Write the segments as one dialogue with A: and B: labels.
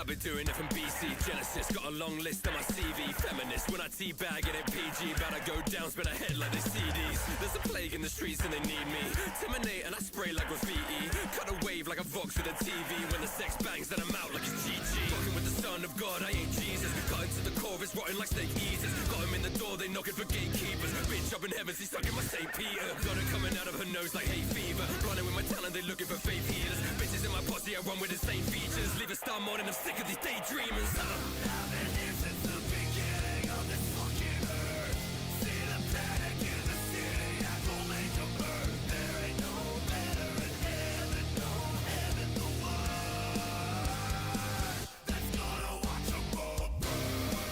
A: been doing it from BC Genesis, got a long list on my CV. Feminist, when I teabag it PG, about to go down, spin a head like they CDs. There's a plague in the streets and they need me. Terminate and I spray like graffiti. Cut a wave like a Vox with a TV. When the sex bangs then I'm out like it's GG. Fucking with the son of God, I ain't Jesus. Got into the chorus, rotting like snake eaters. Got him in the door, they knocking for gatekeepers. Bitch up in heaven, she's stuck in my St. Peter. Got it coming out of her nose like hay fever. Blinding with my talent, they looking for faith healers. Bitches in my posse, I run with the same features. Leave a star more than I'm sick of these daydreamers.
B: I've been here since the beginning of this fucking earth. See the panic in the city, I gon' make a bird. There ain't no better in heaven, no heaven, the word that's gonna watch them all burn.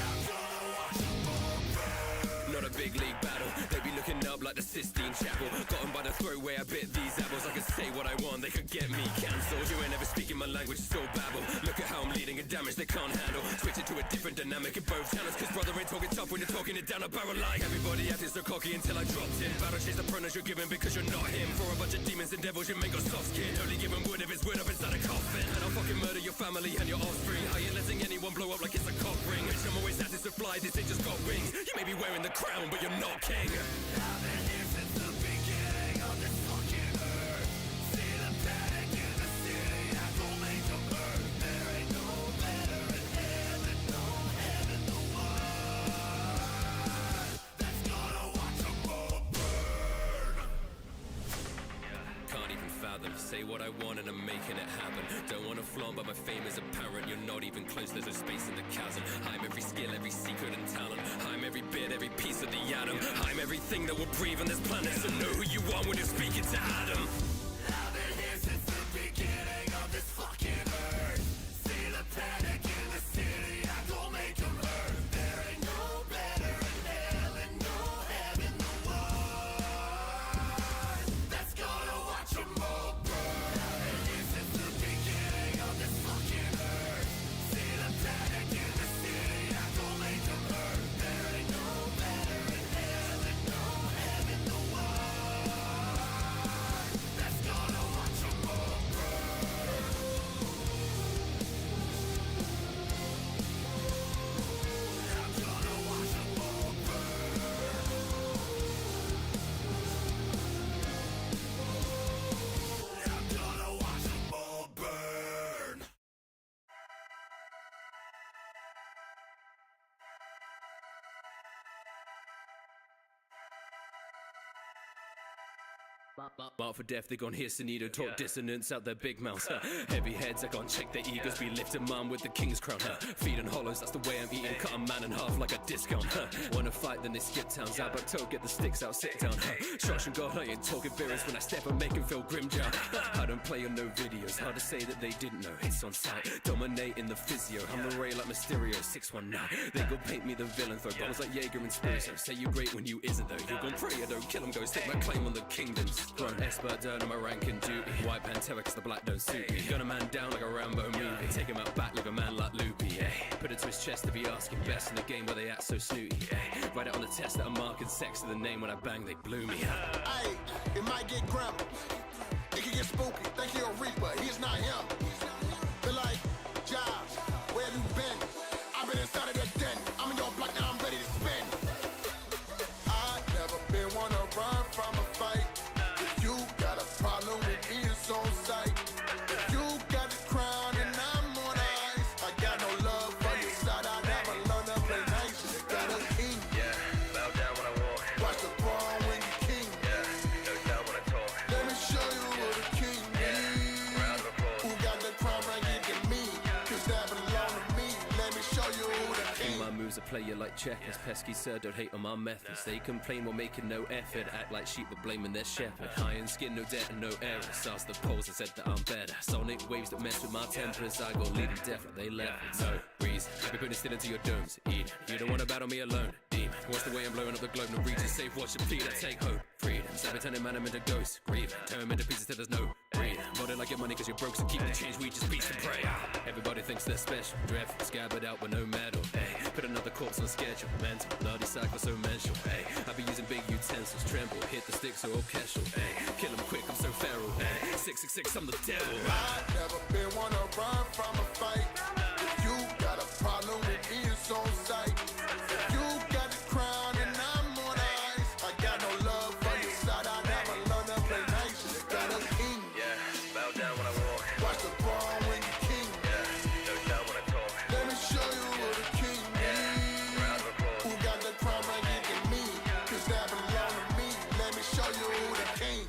B: I'm gonna watch them all burn.
A: Not a big league battle, they be looking up like the Sistine Chapel. Got 'em by the throat where I bit these apples. I can say what I want, they could get me cancelled. You ain't ever speaking my language, it's all babble. Look at how I'm leading a damage they can't handle. Switch it to a different dynamic in both channels, cause brother ain't talking tough when you're talking it down a barrel like. Everybody acting so cocky until I dropped in. Battle chase the pronouns you're giving because you're not him. For a bunch of demons and devils you make got soft skin. Only giving wood if it's wood up inside a coffin. And I'll fucking murder your family and your offspring. I ain't letting anyone blow up like it's a cock ring. Bitch, I'm always at it to fly, this ain't just got wings. You may be wearing the crown but you're not king.
B: I've been here since the beginning of this fucking earth. See the panic in the city, I gon' make a bird. There ain't no better in heaven, no heaven, the word that's gonna watch them all burn.
A: Can't even fathom, say what I want and I'm making it happen. Don't wanna flaunt but my fame is apparent. You're not even close, there's no space in the chasm. I'm every skill, every secret and talent. I'm every bit, every piece of the atom. I'm everything that will breathe on this planet. So know who you are when you're speaking to Adam.
B: I've been here since the beginning of this fucking earth. See the panic in the city, I gon' make them hurt. There ain't no better in heaven, no heaven, the word that's gonna watch them all burn. I've been here since the beginning of this fucking earth. See the panic in the city, I gon' make them hurt. There ain't no better in heaven, no heaven, the word that's gonna watch them all burn. I'm gonna watch them all burn. I'm gonna watch them all burn.
A: Mark for death, they gon' hear Sonido talk dissonance out their big mouths. Heavy heads, I gon' check their egos, be lifting mum with the king's crown. Feeding hollows, that's the way I'm eating, cut a man in half like a discount. Wanna fight, then they skip towns. Out back toe, get the sticks out, sit down. Shots from God, I ain't talking beers. When I step, I make him feel grim jow. I don't play on no videos, hard to say that they didn't know. It's on sight, dominating the physio. I'm the ray like Mysterio, 619. They gon' paint me the villain, throw bombs like Jaeger and Sprizzo. Say you great when you isn't though. You gon' pray I don't kill him, go stick my claim on the kingdoms. Grown expert, down on my rank and duty. White Pantera, cause the black don't suit me. Gun a man down like a Rambo movie. Take him out back, leave a man like Loopy. Put it to his chest to be asking best in the game where they act so snooty. Write it on the test that I'm marking sex to the name. When I bang, they blew me.
C: Ayy, it might get grim. It can get spooky. Think he a reaper, he's not him. They're like, Josh, where have you been? I've been inside of that den. I'm in your block now, I'm ready to spin. I never been one to run from a fight. If you got a problem with me, it's on sight. If you got the crown and I'm on ice, I got no love for your side. I never learned to play nice. Got a king.
D: Bow down when I walk.
C: Watch the throne when you king.
D: No down when I talk.
C: Let me show you what a king means.
D: Round of applause.
C: Who got the crown ranking to me? Cause that belong to me. Let me show you who the king.
A: My moves, I play you like checkers. Pesky sir, don't hate on my methods. They complain while making no effort. Act like sheep but blaming their shepherd. Iron skin, no debt and no errors. Asked the poles, I said that I'm better. Sonic waves that mess with my tempers. I go leading death like they left. So, breeze, I be putting it still into your domes. Eden, you don't wanna battle me alone. Demon, Watch the way I'm blowing up the globe, no region safe, watch it plead, I take hope. Freedom, savage turning man, I'm into ghosts. Grieving, turn 'em into pieces till there's no breathing. Body like your money cause you're broke, so keep the change, we just beats and pray. Everybody thinks they're special, dreadful, scabbard out with no medal. Hey, put another corpse on schedule, mental, bloody cycle so mental. Hey, I be using big utensils, tremble, hit the sticks so orchestral. Hey, kill 'em quick, I'm so feral. Hey, 666, I'm the devil.
C: I've never been one to run from a fight. If you got a problem with me, it's on sight. If you got the crown and I'm on ice, I got no love for your side. I never learned to play nice. You got a king.
D: Yeah, bow down when I walk.
C: Watch the throne when you king.
D: Yeah, no doubt when I talk.
C: Let me show you what a king means.
D: Round of applause.
C: Who got the crown like you can me? Cause that belong to me. Let me show you who the king.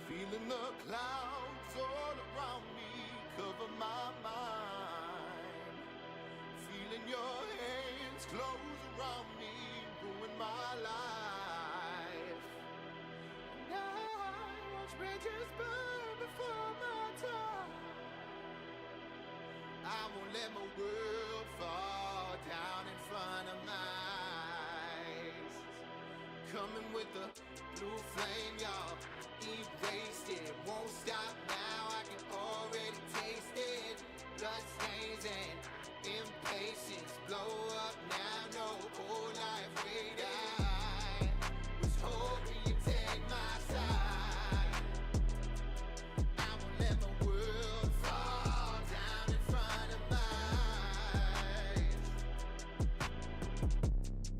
C: Feeling the clouds all around me cover my mind. Feeling your hands close around me ruin my life. And I watch bridges burn before my time. I won't let my world fall down in front of my eyes. Coming with the blue flame, y'all. Erased it, won't stop now. I can already taste it. Blood stains and impatience blow up now. No whole life wait. I was hoping you'd take my side. I won't let my world fall down in front of my eyes.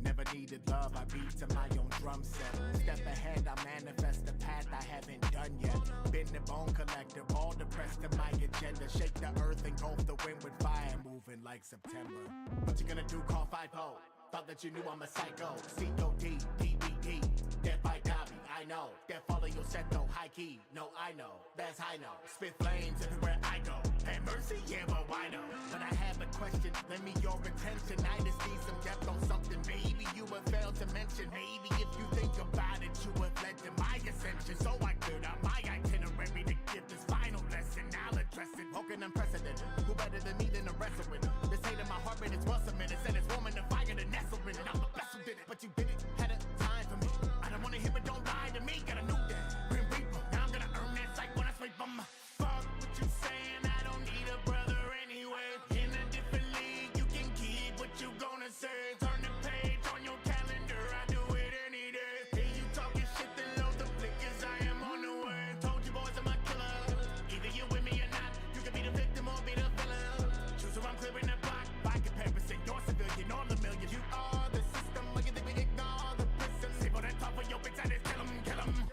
C: Never needed love, I beat to my own drum set. Step ahead, I manifest the path I haven't done yet. Been the bone collector, all depressed to my agenda. Shake the earth, engulf the wind with fire, moving like September. What you gonna do, call 5-0? Thought that you knew I'm a psycho. C-O-D, D-B-D, death by Dobby, I know. Death follow your set though, high key, no I know. That's high no, spit flames everywhere I go. And mercy, yeah, but why no? But I have a question, lend me your attention. I just need some depth on something. Maybe you have failed to mention. Maybe if you think about it, you have led to my ascension. So I cleared out my itinerary to give this final lesson. I'll address it, broken unprecedented. Who better than me than to wrestle with it? This hate in my heart, but it's once a minute. Said it's warming the fire to nestle in it. I'm the best who did it, but you did it. Had a time for me. I don't wanna hear it, don't lie to me. Got a new day, Grim Reaper. Now I'm gonna earn that sight when I swipe on my. Fuck what you saying, I don't need a brother anyway. In a different league, you can keep what you gonna say. Turn the page on your calendar, I do it any day. Hey, you talking shit, then load the flick as I am on the way. Told you boys I'm a killer. Either you with me or not, you can be the victim or be the villain. Choose who I'm clearing the block. By comparison, you're civilian, all the million. You are the system, like you think we ignore the prison. Save all that talk for your bitch, I just kill 'em, kill 'em.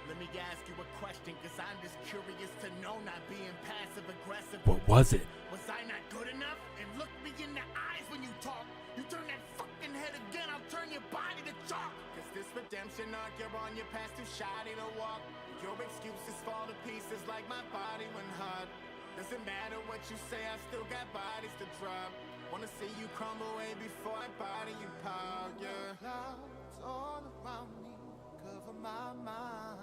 C: Let me ask you a question, cause I'm just curious to know, not being passive aggressive.
A: What was it?
C: Was I not good enough? And look me in the eyes when you talk. You turn that fucking head again, I'll turn your body to chalk. Cause this redemption arc, you're on your past too shoddy to walk. Your excuses fall to pieces like my body when hot. Doesn't matter what you say, I still got bodies to drop. Wanna see you crumble way before I body you pile, yeah. Clouds all around me cover my mind.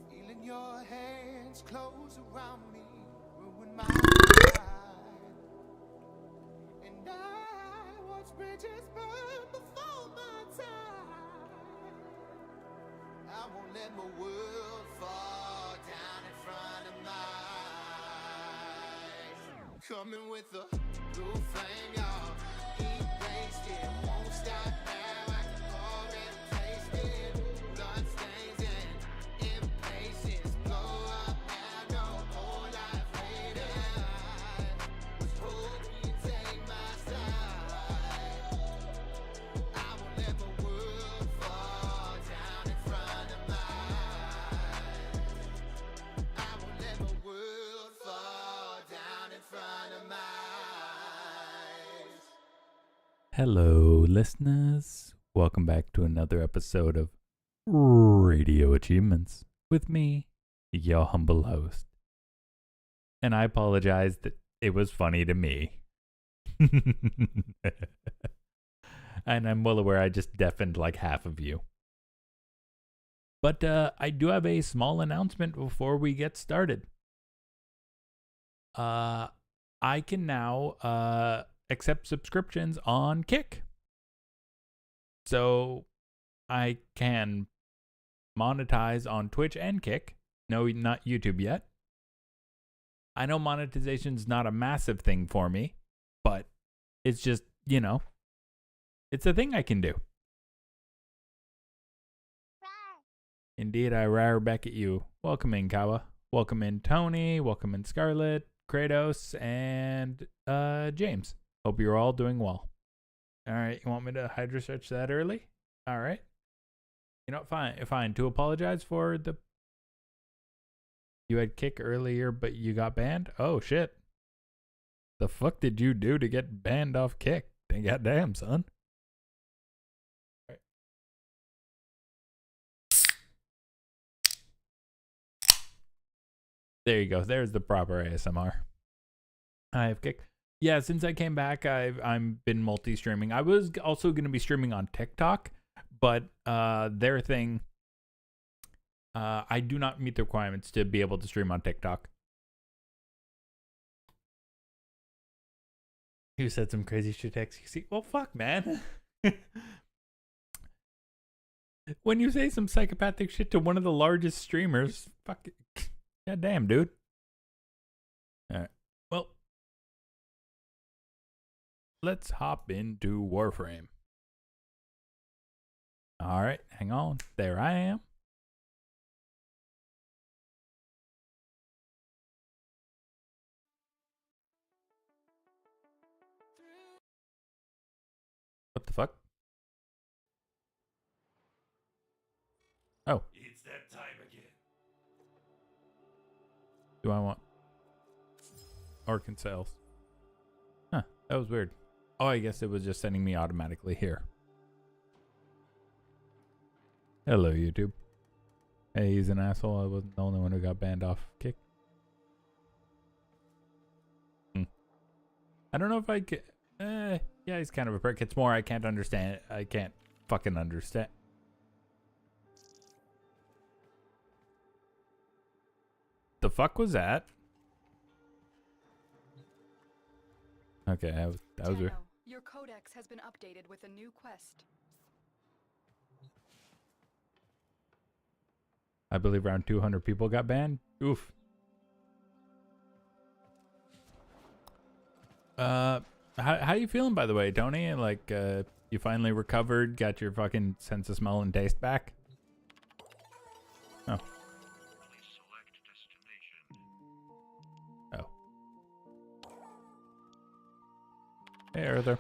C: Feeling your hands close around me ruin my life. And I watch bridges burn before my time. I won't let my world fall down in front of my eyes. Coming with a blue flame, y'all. Erased it, won't stop now. I can already taste it. Blood stains and impatience blow up now. No whole life later. Was hoping you'd take my side. I won't let my world fall down in front of my eyes. I won't let my world fall down in front of my eyes.
E: Hello, listeners. Welcome back to another episode of Radio Achievements with me, your humble host. And I apologize that it was funny to me. And I'm well aware I just deafened like half of you. But I do have a small announcement before we get started. I can now accept subscriptions on Kick. So I can monetize on Twitch and Kick. No, not YouTube yet. I know monetization's not a massive thing for me, but it's just, you know, it's a thing I can do. Indeed, I rar back at you. Welcome in, Kawa. Welcome in, Tony. Welcome in, Scarlet, Kratos, and James. Hope you're all doing well. All right, you want me to hydro search that early? All right. You know, fine. To apologize for the... You had Kick earlier, but you got banned? Oh, shit. The fuck did you do to get banned off Kick? Goddamn, son. All right. There you go. There's the proper ASMR. I have Kick. Yeah, since I came back, I've been multi-streaming. I was also going to be streaming on TikTok, but their thing... I do not meet the requirements to be able to stream on TikTok. You said some crazy shit to XQC. Well, fuck, man. When you say some psychopathic shit to one of the largest streamers, fuck it. God damn, dude. Alright. Well, let's hop into Warframe. Alright, hang on. There I am. What the fuck? Oh.
B: It's that time again.
E: Do I want Orkin sales? Huh, that was weird. Oh, I guess it was just sending me automatically here. Hello, YouTube. Hey, he's an asshole. I wasn't the only one who got banned off Kick. I don't know if I can... yeah, he's kind of a prick. It's more I can't understand it. I can't fucking understand. The fuck was that? Okay, that was weird.
F: Your codex has been updated with a new quest.
E: I believe around 200 people got banned. Oof. How you feeling, by the way, Tony? Like, you finally recovered, got your fucking sense of smell and taste back? Oh. Oh. Hey, Arthur.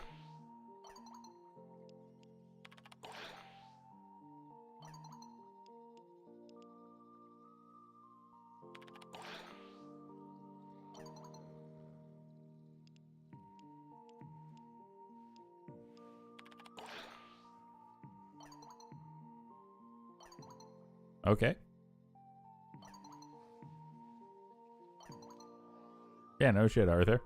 E: Okay. Yeah, no shit, Arthur.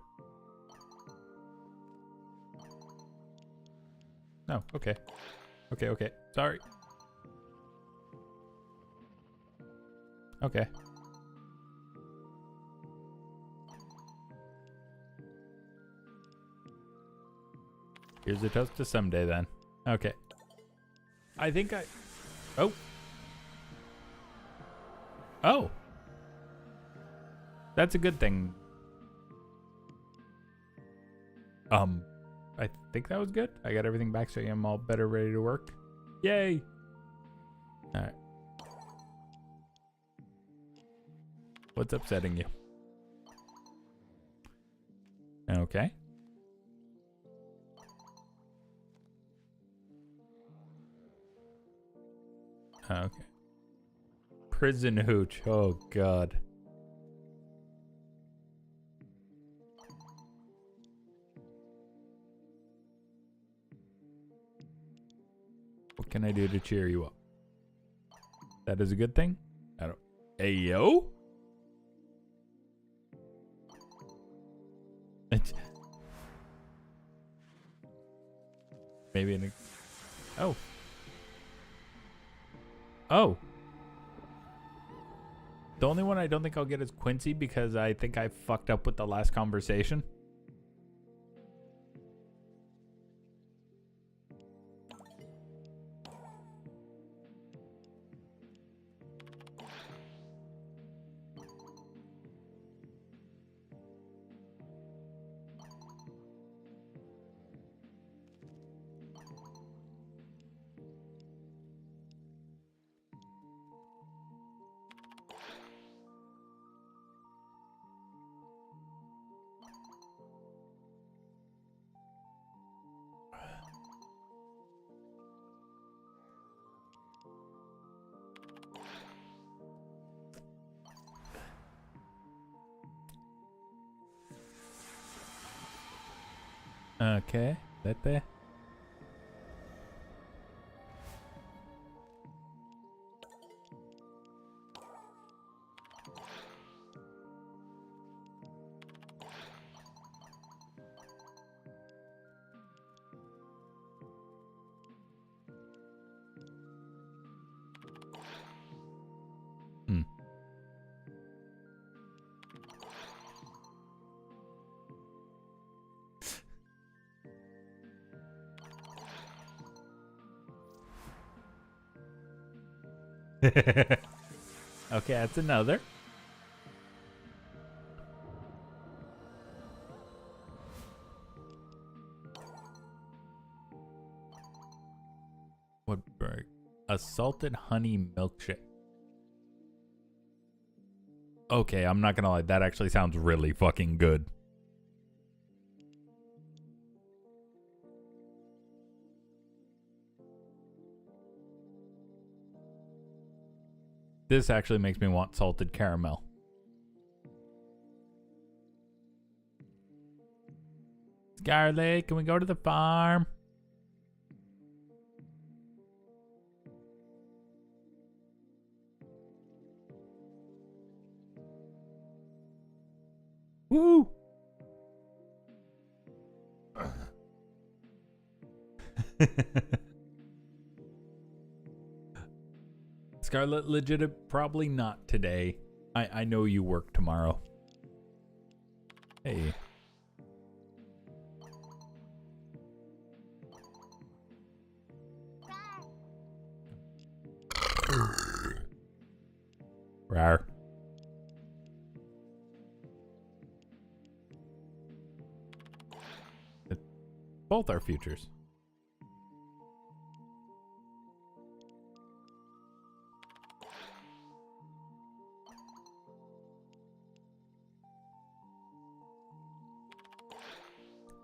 E: No, okay. Okay. Sorry. Okay. Here's a toast to someday then. Okay. I think I... Oh. Oh. That's a good thing. I think that was good. I got everything back, so I'm all better ready to work. Yay. Alright. What's upsetting you? Okay. Okay. Prison hooch. Oh, God. What can I do to cheer you up? That is a good thing? I don't... Hey, yo? Maybe in a... Oh. Oh. The only one I don't think I'll get is Quincy because I think I fucked up with the last conversation. Okay, that there. Hmm. Okay, that's another. What bird? A salted honey milkshake. Okay, I'm not gonna lie. That actually sounds really fucking good. This actually makes me want salted caramel. Scarlet, can we go to the farm? Woo! Scarlet, legit, probably not today. I know you work tomorrow. Hey. Rawr. Both our futures.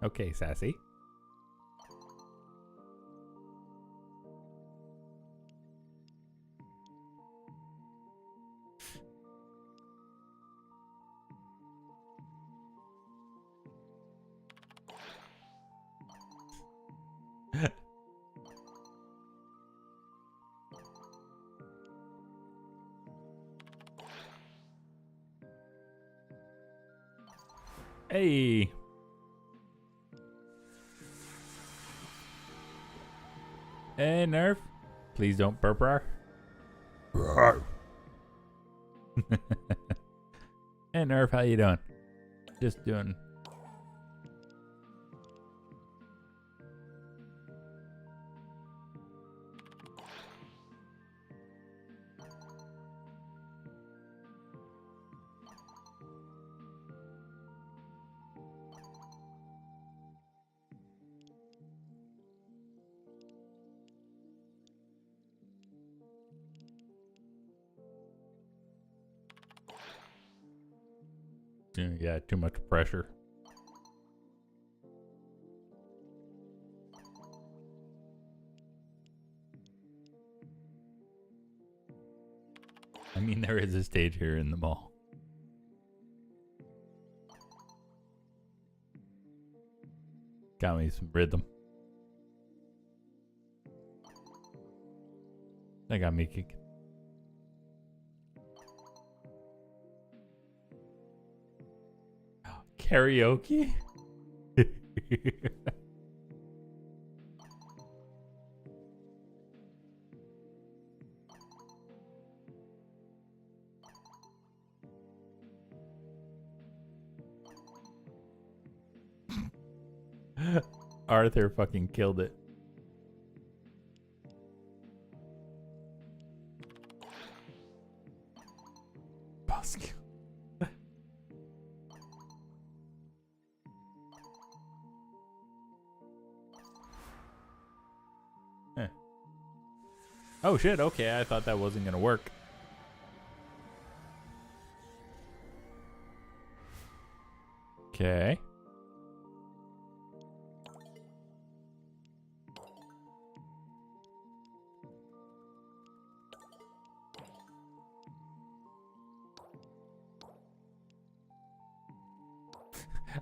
E: Okay, sassy. Hey. Hey, Nerf. Please don't burp her. Hey, Nerf, how you doing? Just doing... Yeah, too much pressure. I mean, there is a stage here in the mall. Got me some rhythm. That got me kicking. Karaoke? Arthur fucking killed it. Busk. Huh. Oh shit, okay, I thought that wasn't gonna work. Okay.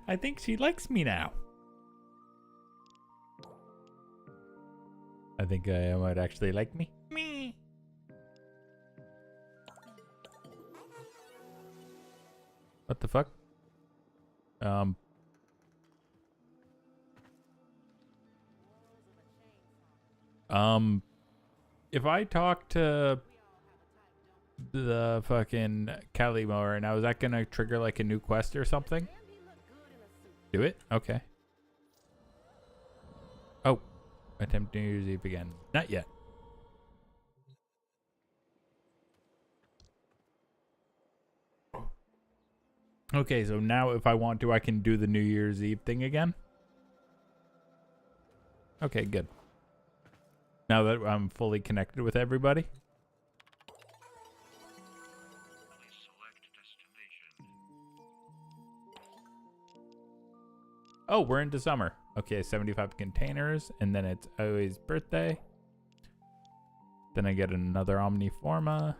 E: I think she likes me now. I think I might actually like me. Me. What the fuck? If I talk to the fucking Kalimo right now, is that gonna trigger like a new quest or something? Do it? Okay. Oh. Attempt New Year's Eve again. Not yet. Okay, so now if I want to, I can do the New Year's Eve thing again? Okay, good. Now that I'm fully connected with everybody. Oh, we're into summer. Okay, 75 containers, and then it's Oi's birthday. Then I get another Omniforma.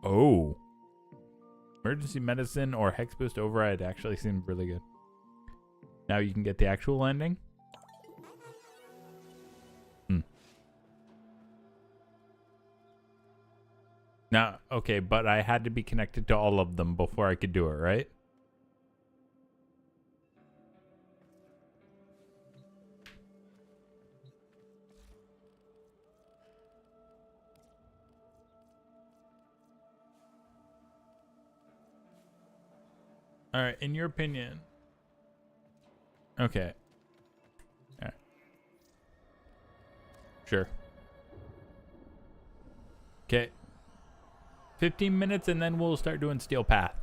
E: Oh. Emergency medicine or hex boost override actually seems really good. Now you can get the actual ending. Now, okay, but I had to be connected to all of them before I could do it, right? All right, in your opinion. Okay. All right. Sure. Okay. 15 minutes and then we'll start doing Steel Path.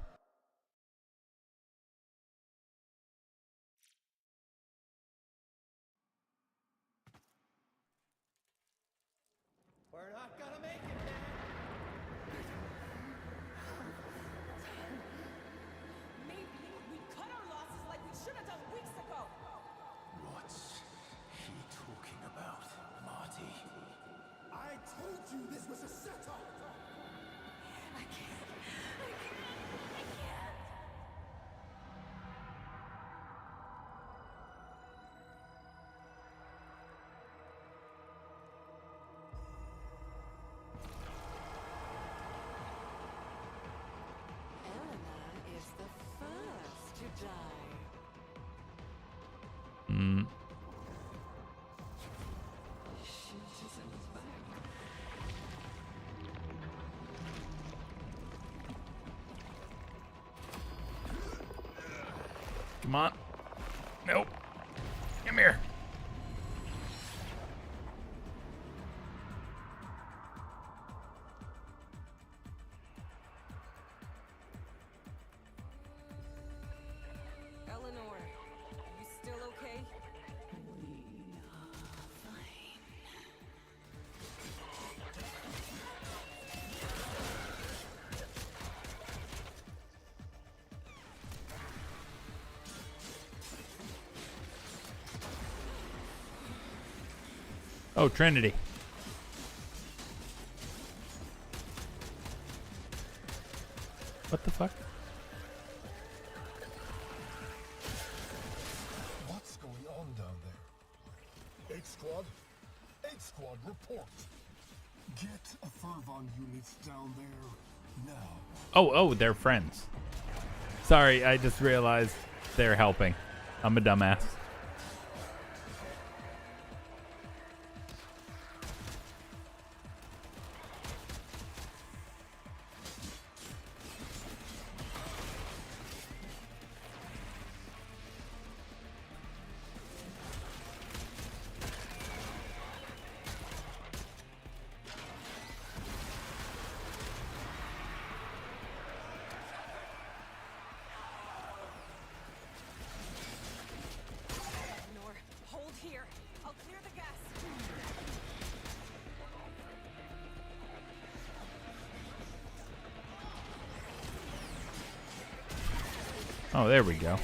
B: We're not gonna make it, man.
G: Maybe we cut our losses like we should have done weeks ago.
B: What's he talking about, Marty? I told you this was a setup.
G: Elena is the first to die. Shoot in the back.
E: Come on. Nope. Come here.
G: Eleanor, you still okay?
E: Oh, Trinity. What the fuck?
C: What's going on down there? 8 Squad? 8 Squad, report. Get a Fervon units down there now.
E: Oh, they're friends. Sorry, I just realized they're helping. I'm a dumbass.
G: Nor, hold here. I'll clear the gas.
E: Oh, there we go.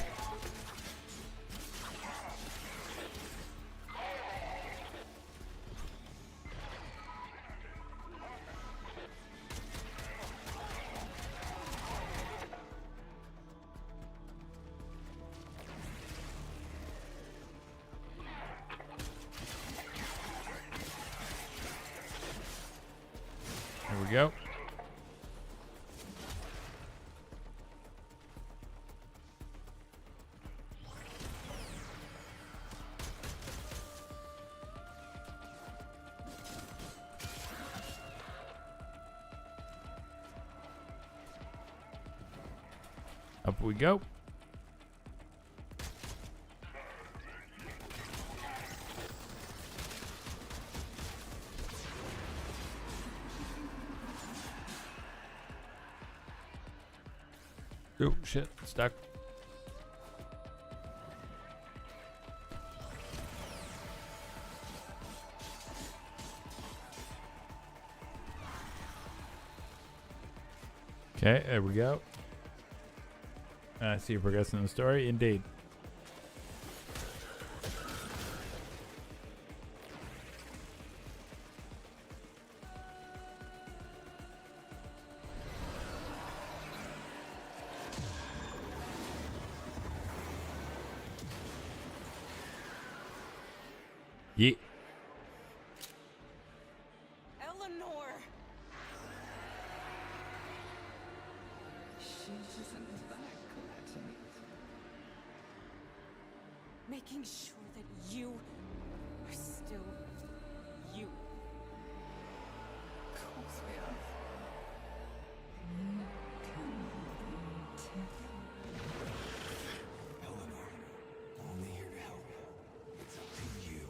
E: There we go. Up we go. Oh shit, stuck. Okay, there we go. I see you progressing in the story. Indeed. Yeah.
G: Eleanor! Making sure that you are still you.
B: Only here to help. It's up to you.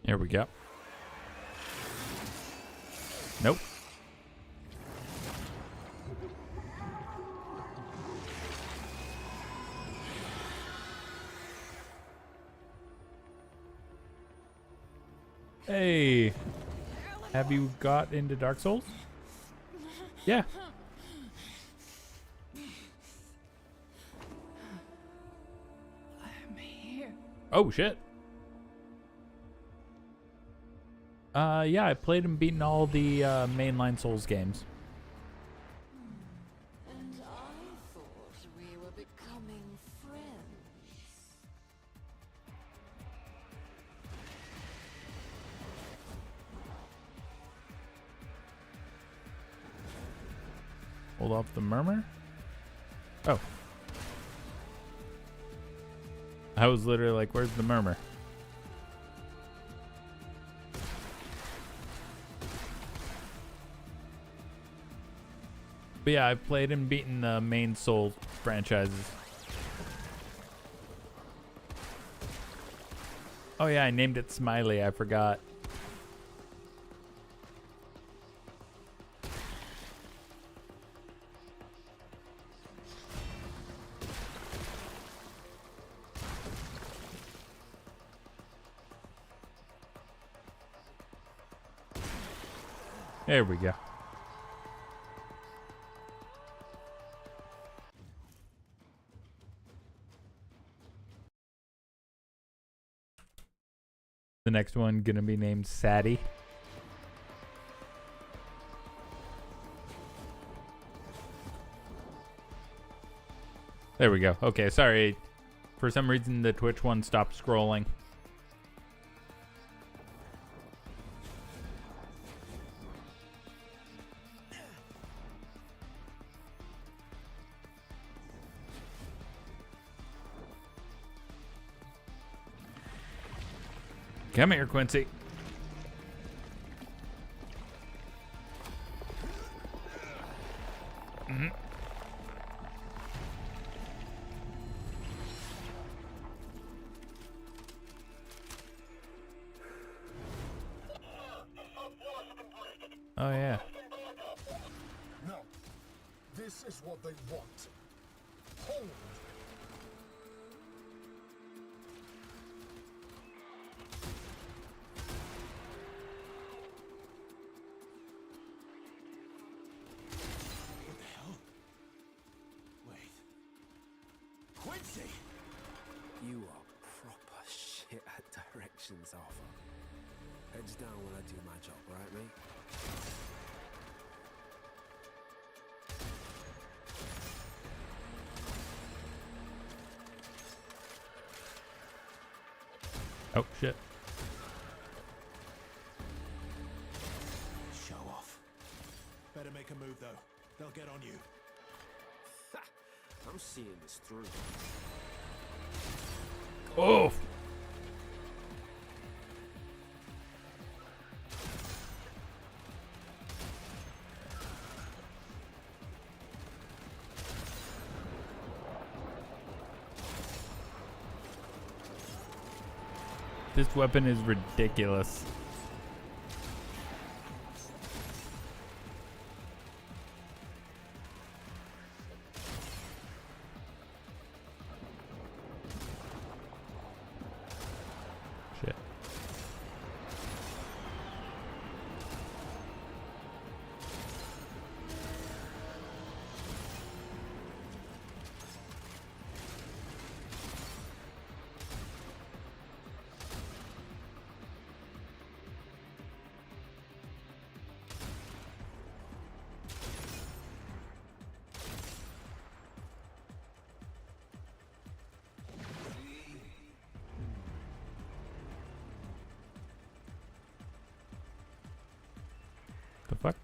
E: Here we go. Nope. Hey, have you got into Dark Souls? Yeah.
F: I'm here.
E: Oh shit. Yeah, I played and beaten all the mainline Souls games.
H: And I thought we were becoming friends.
E: Hold off the murmur. Oh. I was literally like, where's the murmur? But yeah, I've played and beaten the main Souls franchises. Oh yeah, I named it Smiley, I forgot. There we go. The next one gonna be named Sadie. There we go. Okay, sorry. For some reason the Twitch one stopped scrolling. Come here, Quincy. Mm-hmm. Oh, yeah.
C: No. This is what they want. Hold.
B: What the hell? Wait. Quincy!
I: You are proper shit at directions, Arthur. Heads down when I do my job, right, mate?
E: Oh, shit.
B: Show off. Better make a move, though. They'll get on you.
I: I'm seeing this through.
E: Oh! This weapon is ridiculous. Shit. The fuck?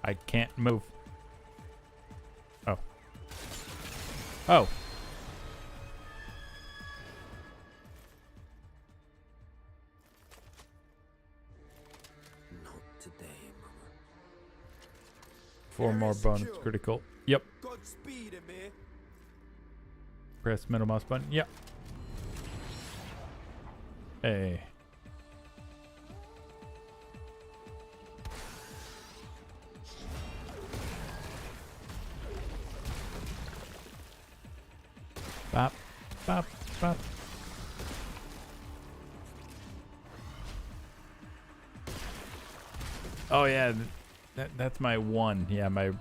E: I can't move. Oh. Oh.
I: Not today, Mama.
E: 4 more bonus critical. Yep.
I: Godspeed, Amir.
E: Press middle mouse button. Yep. Hey. Bop, bop, bop. Oh yeah, that's my one. Yeah, my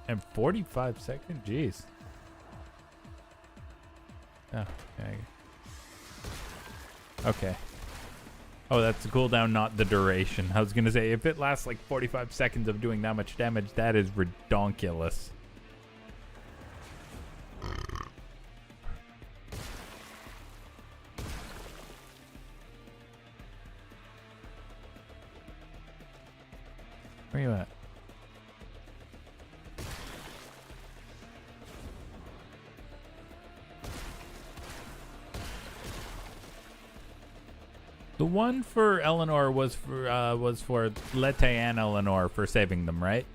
E: and 45 seconds. Jeez. Oh, okay. Okay. Oh, that's the cooldown, not the duration. I was gonna say if it lasts like 45 seconds of doing that much damage, that is redonkulous. Where you at? The one for Eleanor was for Lete and Eleanor for saving them, right?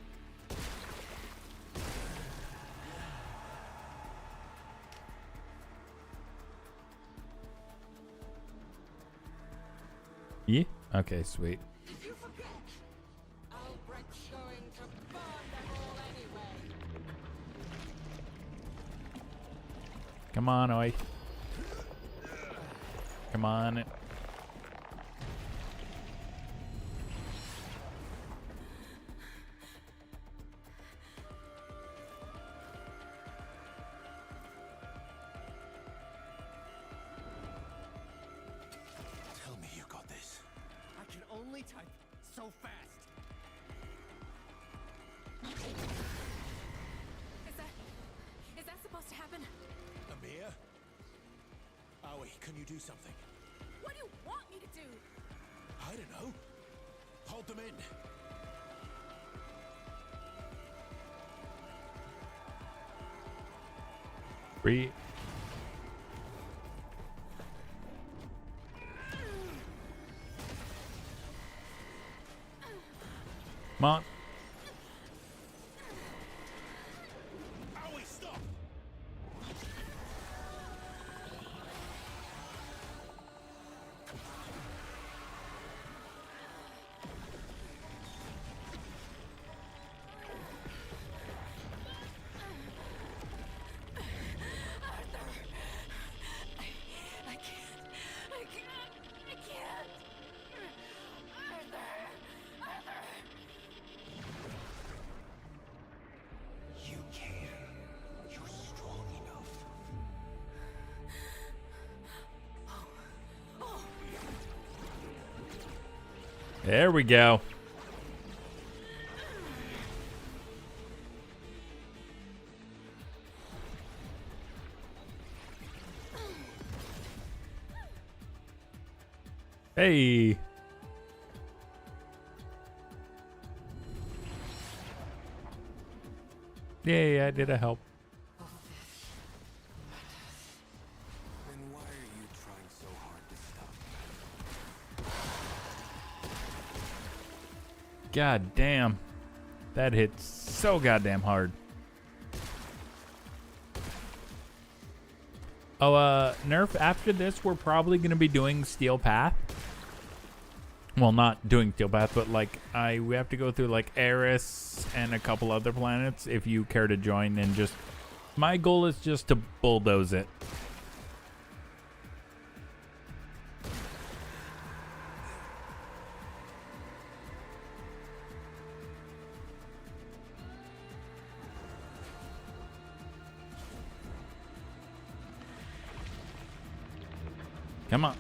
E: Yeah. Okay, sweet.
H: You forget! Albrecht's going to burn them all anyway.
E: Come on, oi. Come on.
B: Tell me you got this.
J: I can only type so fast.
G: Is that supposed to happen?
B: Amir? Aoi, can you do something?
G: What do you want me to do?
B: I don't know. Hold them in.
E: Free. Come on.
B: Owie, stop!
H: I can't. I can't. I can't. Arthur.
J: You can. You're strong enough.
E: There we go. Hey. Yay, I did a help.
I: Then why are you trying so hard to stop?
E: God damn. That hit so goddamn hard. Oh, Nerf, after this, we're probably going to be doing Steel Path. Well, not doing Steel Path, but like, we have to go through like Eris and a couple other planets if you care to join, and just, my goal is just to bulldoze it. Come on.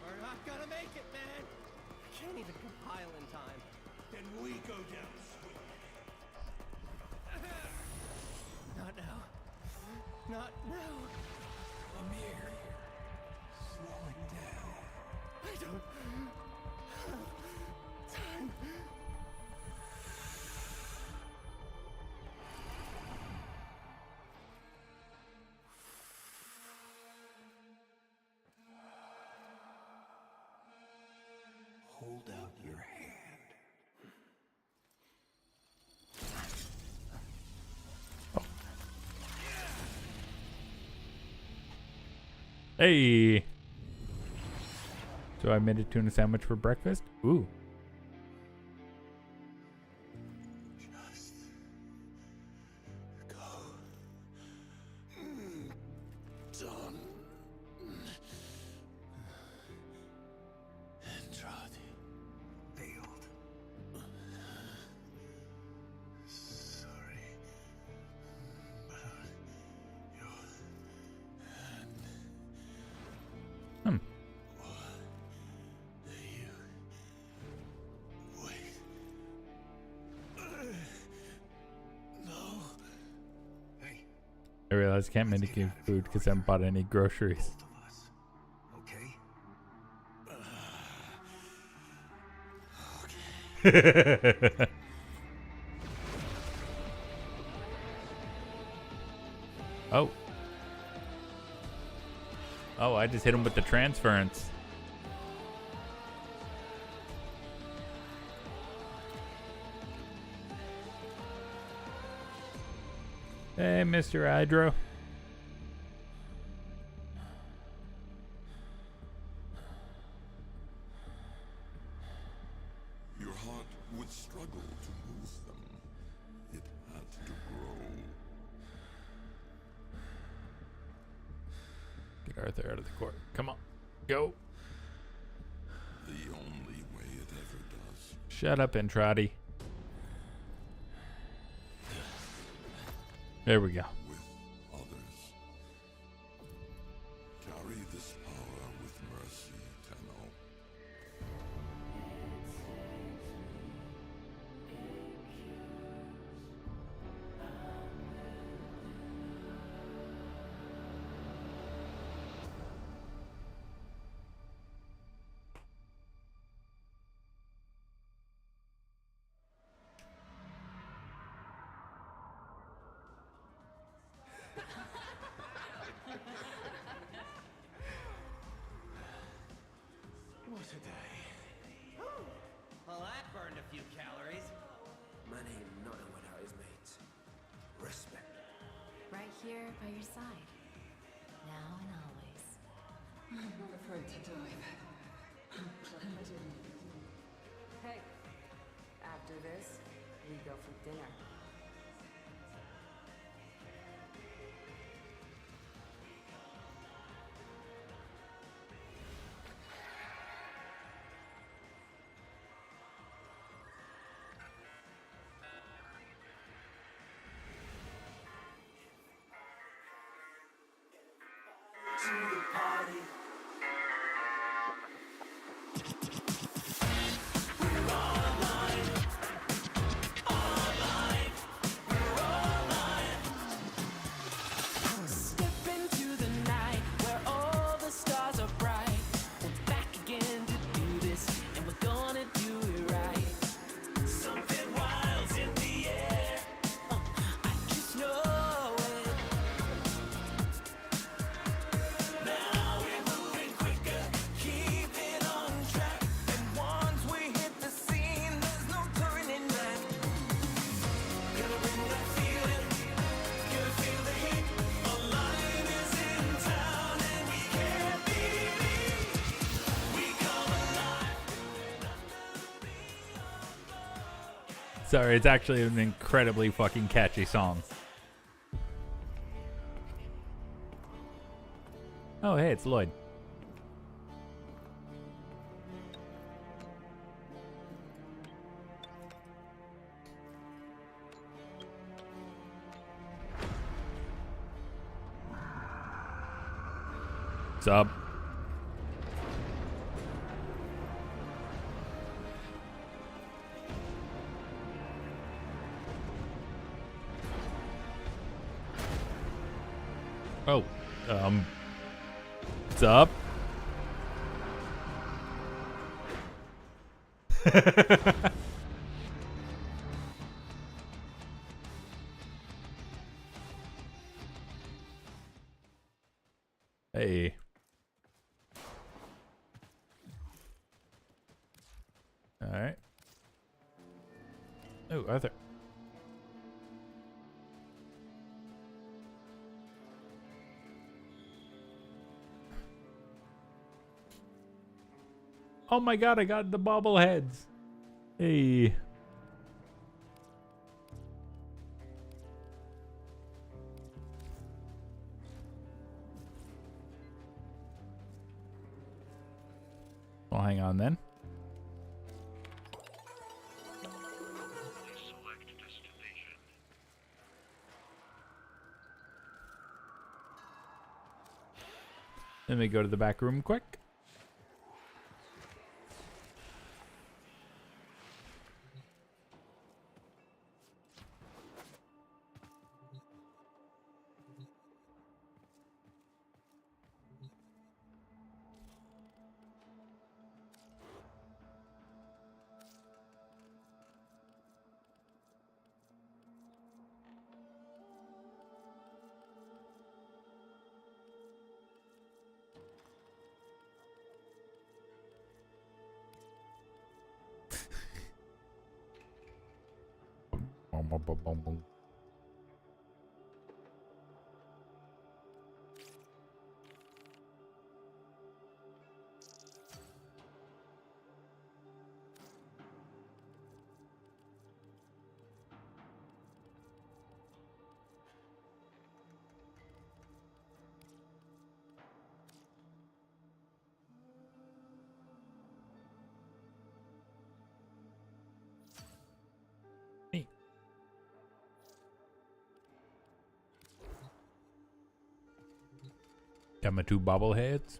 J: We're not gonna make it, man. I can't even compile in time.
B: Then we go down swimming.
J: Not now. Not now.
B: I'm here. Slow it down.
J: I don't have time.
B: Hold out your hand.
E: Hey. So I made a tuna sandwich for breakfast. Ooh.
B: Just go. Done. Andrade failed. Sorry about your hand. You wait. No. Hey,
E: I realized I can't make any food because I haven't bought any groceries.
B: both of us. Okay?
E: Oh. Oh, I just hit him with the transference. Hey, Mr. Hydro.
B: Your heart would struggle to move them. It had to grow.
E: Get Arthur out of the court. Come on. Go.
B: The only way it ever does.
E: Shut up, Entrati. There we go.
B: With others. Carry this power with mercy, Tenno.
J: What a day. Well, that burned a few calories.
I: Man ain't nothing without his mates. Respect.
K: Right here by your side. Now and always.
F: I'm not afraid to die. I'm glad I didn't.
K: Hey, after this, we go for dinner.
B: To the party. We're all alive. Alive. We're all alive.
L: Step into the night where all the stars are bright. We're back again to do this, and we're gonna do it right.
B: Something wild's in the air.
L: I just know it.
B: Now we're moving quicker, keep it on track.
L: And once we hit the scene, there's no turning back.
B: Gonna bring that feeling, gonna feel the heat. Alive is in town and we can't be beat. We come alive.
E: Sorry, it's actually an incredibly fucking catchy song. Oh, hey, it's Lloyd. What's up? Oh, what's up? Hey. All right. Oh, Arthur. Oh my god, I got the bobbleheads. Hey. Well, hang on then. Let me go to the back room quick. Got my two bobbleheads.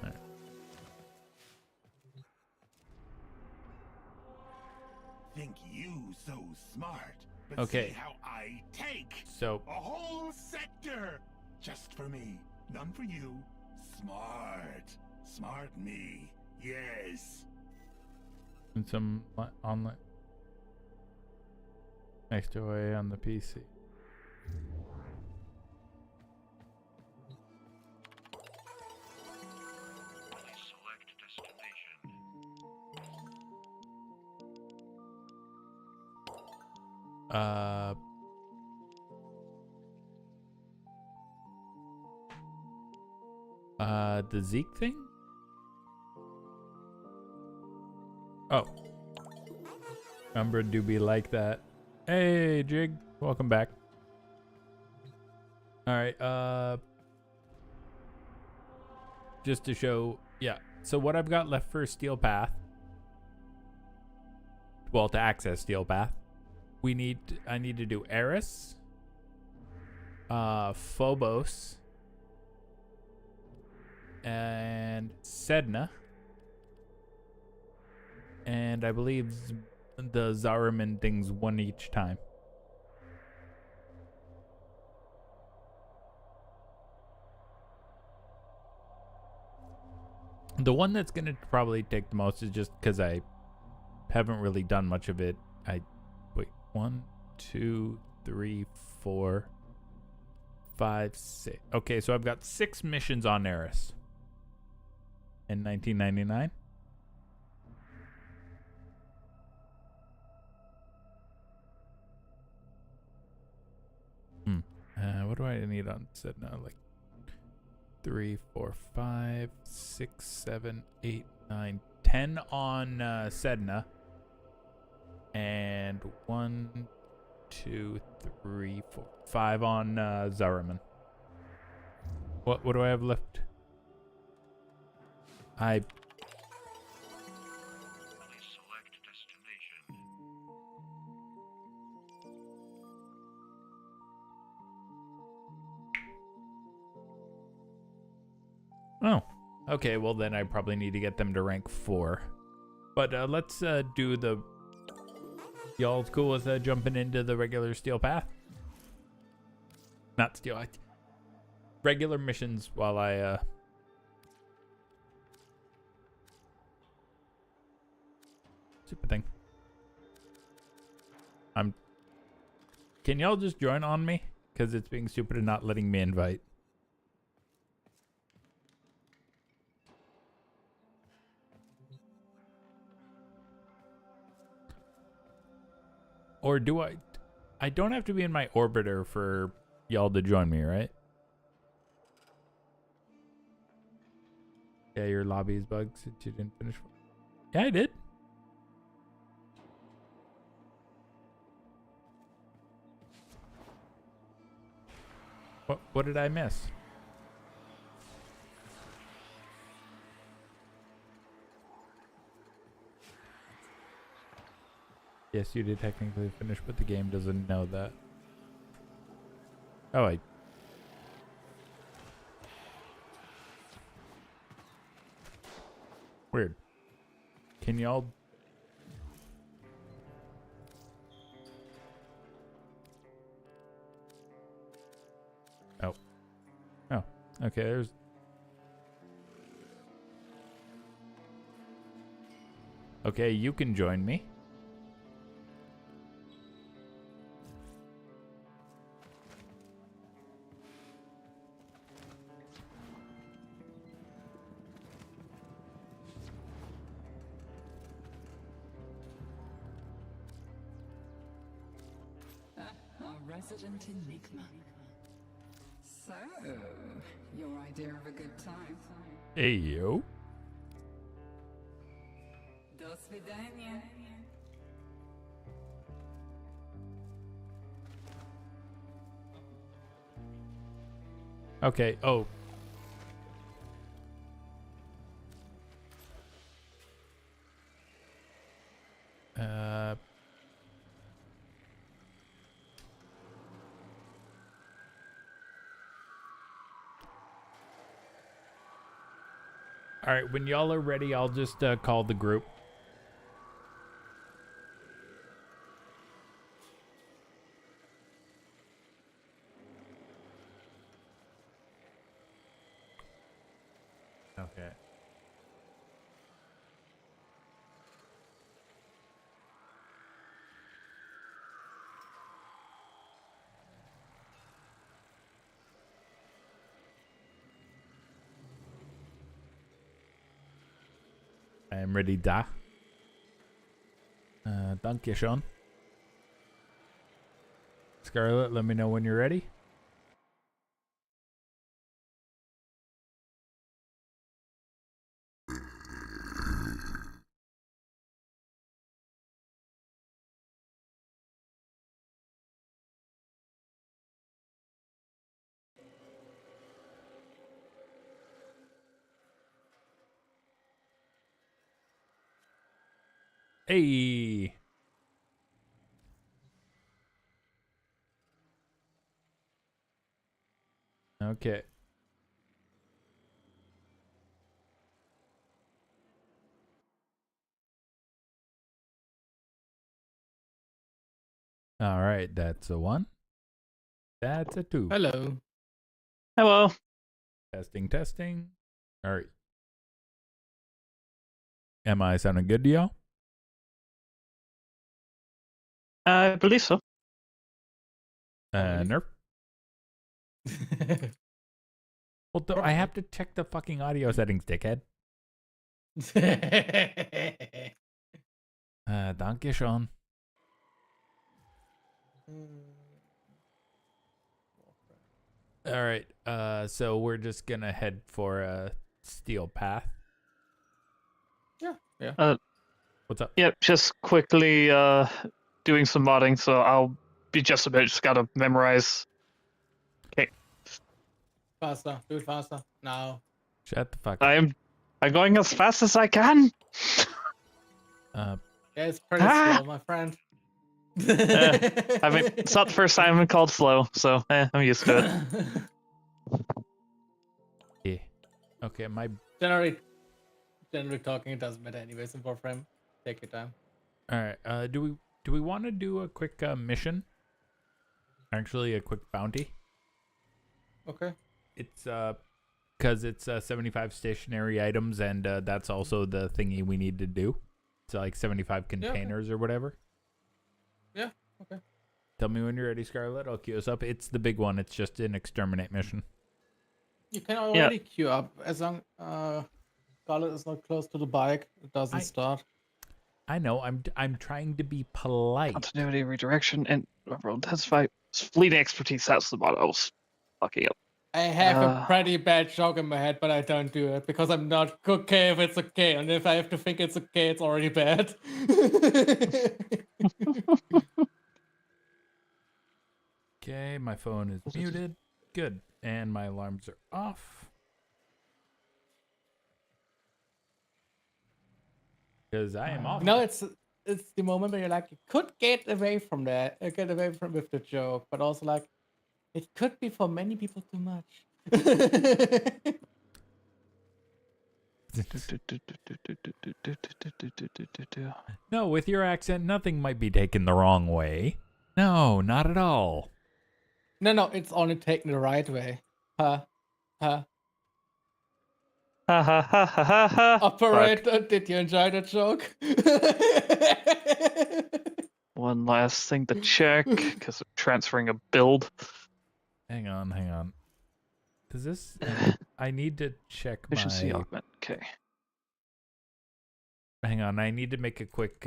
E: Right.
B: Think you so smart. But
E: Okay.
B: see how I take
E: So
B: a whole sector just for me. None for you. Smart. Smart me. Yes.
E: and some online. Next away on the PC. The Zeke thing? Oh. Remember, do be like that. Hey, Jig. Welcome back. Alright, just to show, yeah. So what I've got left for Steel Path, well, to access Steel Path, I need to do Eris, Phobos, and Sedna, and I believe the Zariman things one each time. The one that's gonna probably take the most is just because I haven't really done much of it. Wait, 1, 2, 3, 4, 5, 6. Okay, so I've got 6 missions on Eris in 1999. What do I need on Sedna? Like 3, 4, 5, 6, 7, 8, 9, 10 on Sedna, and 1, 2, 3, 4, 5 on Zariman. What do I have left? Oh, okay. Well, then I probably need to get them to rank 4. But let's do the. Y'all cool with jumping into the regular Steel Path? Not Steel. Regular missions while I. Stupid thing. Can y'all just join on me? Because it's being stupid and not letting me invite. Or do I don't have to be in my orbiter for y'all to join me, right? Yeah, your lobby is bugged since you didn't finish. Yeah, I did. What did I miss? Yes, you did technically finish, but the game doesn't know that. Oh, weird. Can y'all... Oh. Oh. Okay, there's... Okay, you can join me.
F: Resident Enigma. So, your idea of a good time?
E: Hey, yo.
F: До свидания.
E: Okay, oh. All right, when y'all are ready, I'll just call the group. Okay. I am ready, da. Danke schön. Scarlet, let me know when you're ready. Hey. Okay. All right, that's a 1. That's a 2.
M: Hello.
N: Hello.
E: Testing, testing. All right. Am I sounding good to y'all?
N: I believe so.
E: Nerf. Well, I have to check the fucking audio settings, dickhead. Danke schön. All right. So we're just gonna head for a steel path.
M: Yeah.
E: What's up?
N: Yep, just quickly doing some modding, so I'll be just about. Just gotta memorize. Okay.
M: Faster. Do it faster. Now.
E: Shut the fuck up.
N: I'm going as fast as I can.
M: Yeah, it's pretty slow, my friend.
N: I mean, it's not the first time I've been called slow, so I'm used to it.
E: Yeah. Okay, my
M: Generally talking, it doesn't matter anyways in Warframe. Take your time.
E: All right. Do we want to do a quick mission? Actually, a quick bounty.
M: Okay.
E: It's because it's 75 stationary items, and that's also the thingy we need to do. It's like 75 containers or whatever.
M: Yeah. Okay.
E: Tell me when you're ready, Scarlet. I'll queue us up. It's the big one. It's just an exterminate mission.
M: You can already queue up as long Scarlet is not close to the bike. It doesn't start.
E: I know. I'm trying to be polite.
N: Continuity, redirection, and intensify fleet expertise. That's the mod I was fucking up.
M: I have a pretty bad joke in my head, but I don't do it because I'm not okay if it's okay. And if I have to think it's okay, it's already bad.
E: Okay, my phone is muted. Good. And my alarms are off. Because I am off.
M: No, it's the moment where you're like, you could get away from that, with the joke, but also like, it could be for many people too much.
E: No, with your accent, nothing might be taken the wrong way. No, not at all.
M: No, it's only taken the right way. Operator, did you enjoy that joke?
N: One last thing to check, because I'm transferring a build.
E: Hang on. Does this... I need to check
N: Efficiency
E: my...
N: augment, okay.
E: Hang on, I need to make a quick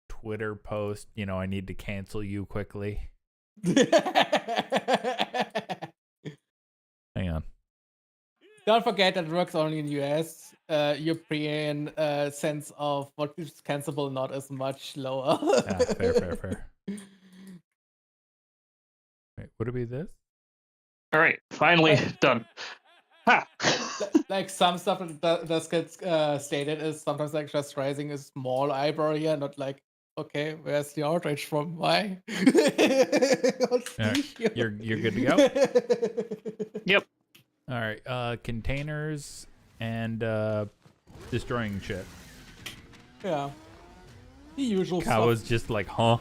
E: Twitter post. You know, I need to cancel you quickly. Hang on.
M: Don't forget that it works only in US. European sense of what is cancelable not as much lower.
E: Fair. Wait, would it be this?
N: All right, finally done. Ha!
M: Like some stuff that gets stated is sometimes like just raising a small eyebrow here, not like, okay, where's the outrage from? Why?
E: You're good to go?
N: Yep.
E: All right, containers and destroying shit.
M: Yeah. The usual
E: Cow was
M: stuff.
E: just like, huh?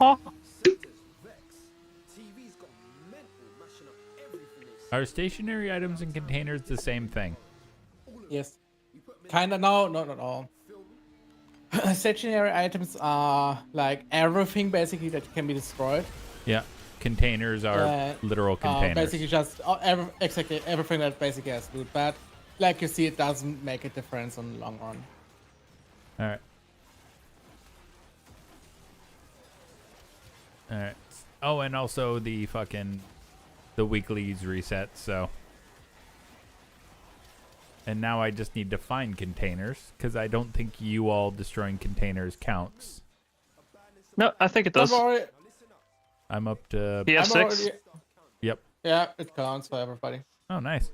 N: Huh?
E: Are stationary items and containers the same thing?
M: Yes. Kinda, no, not at all. Stationary items are like everything basically that can be destroyed.
E: Yeah. Containers are literal containers.
M: Basically just exactly everything that basically has loot. But like you see, it doesn't make a difference in the long run.
E: All right. All right. Oh, and also the weeklies reset, so. And now I just need to find containers, because I don't think you all destroying containers counts.
N: No, I think it does.
E: I'm up to...
N: PS6?
E: Yep.
M: Yeah, it counts for everybody.
E: Oh, nice.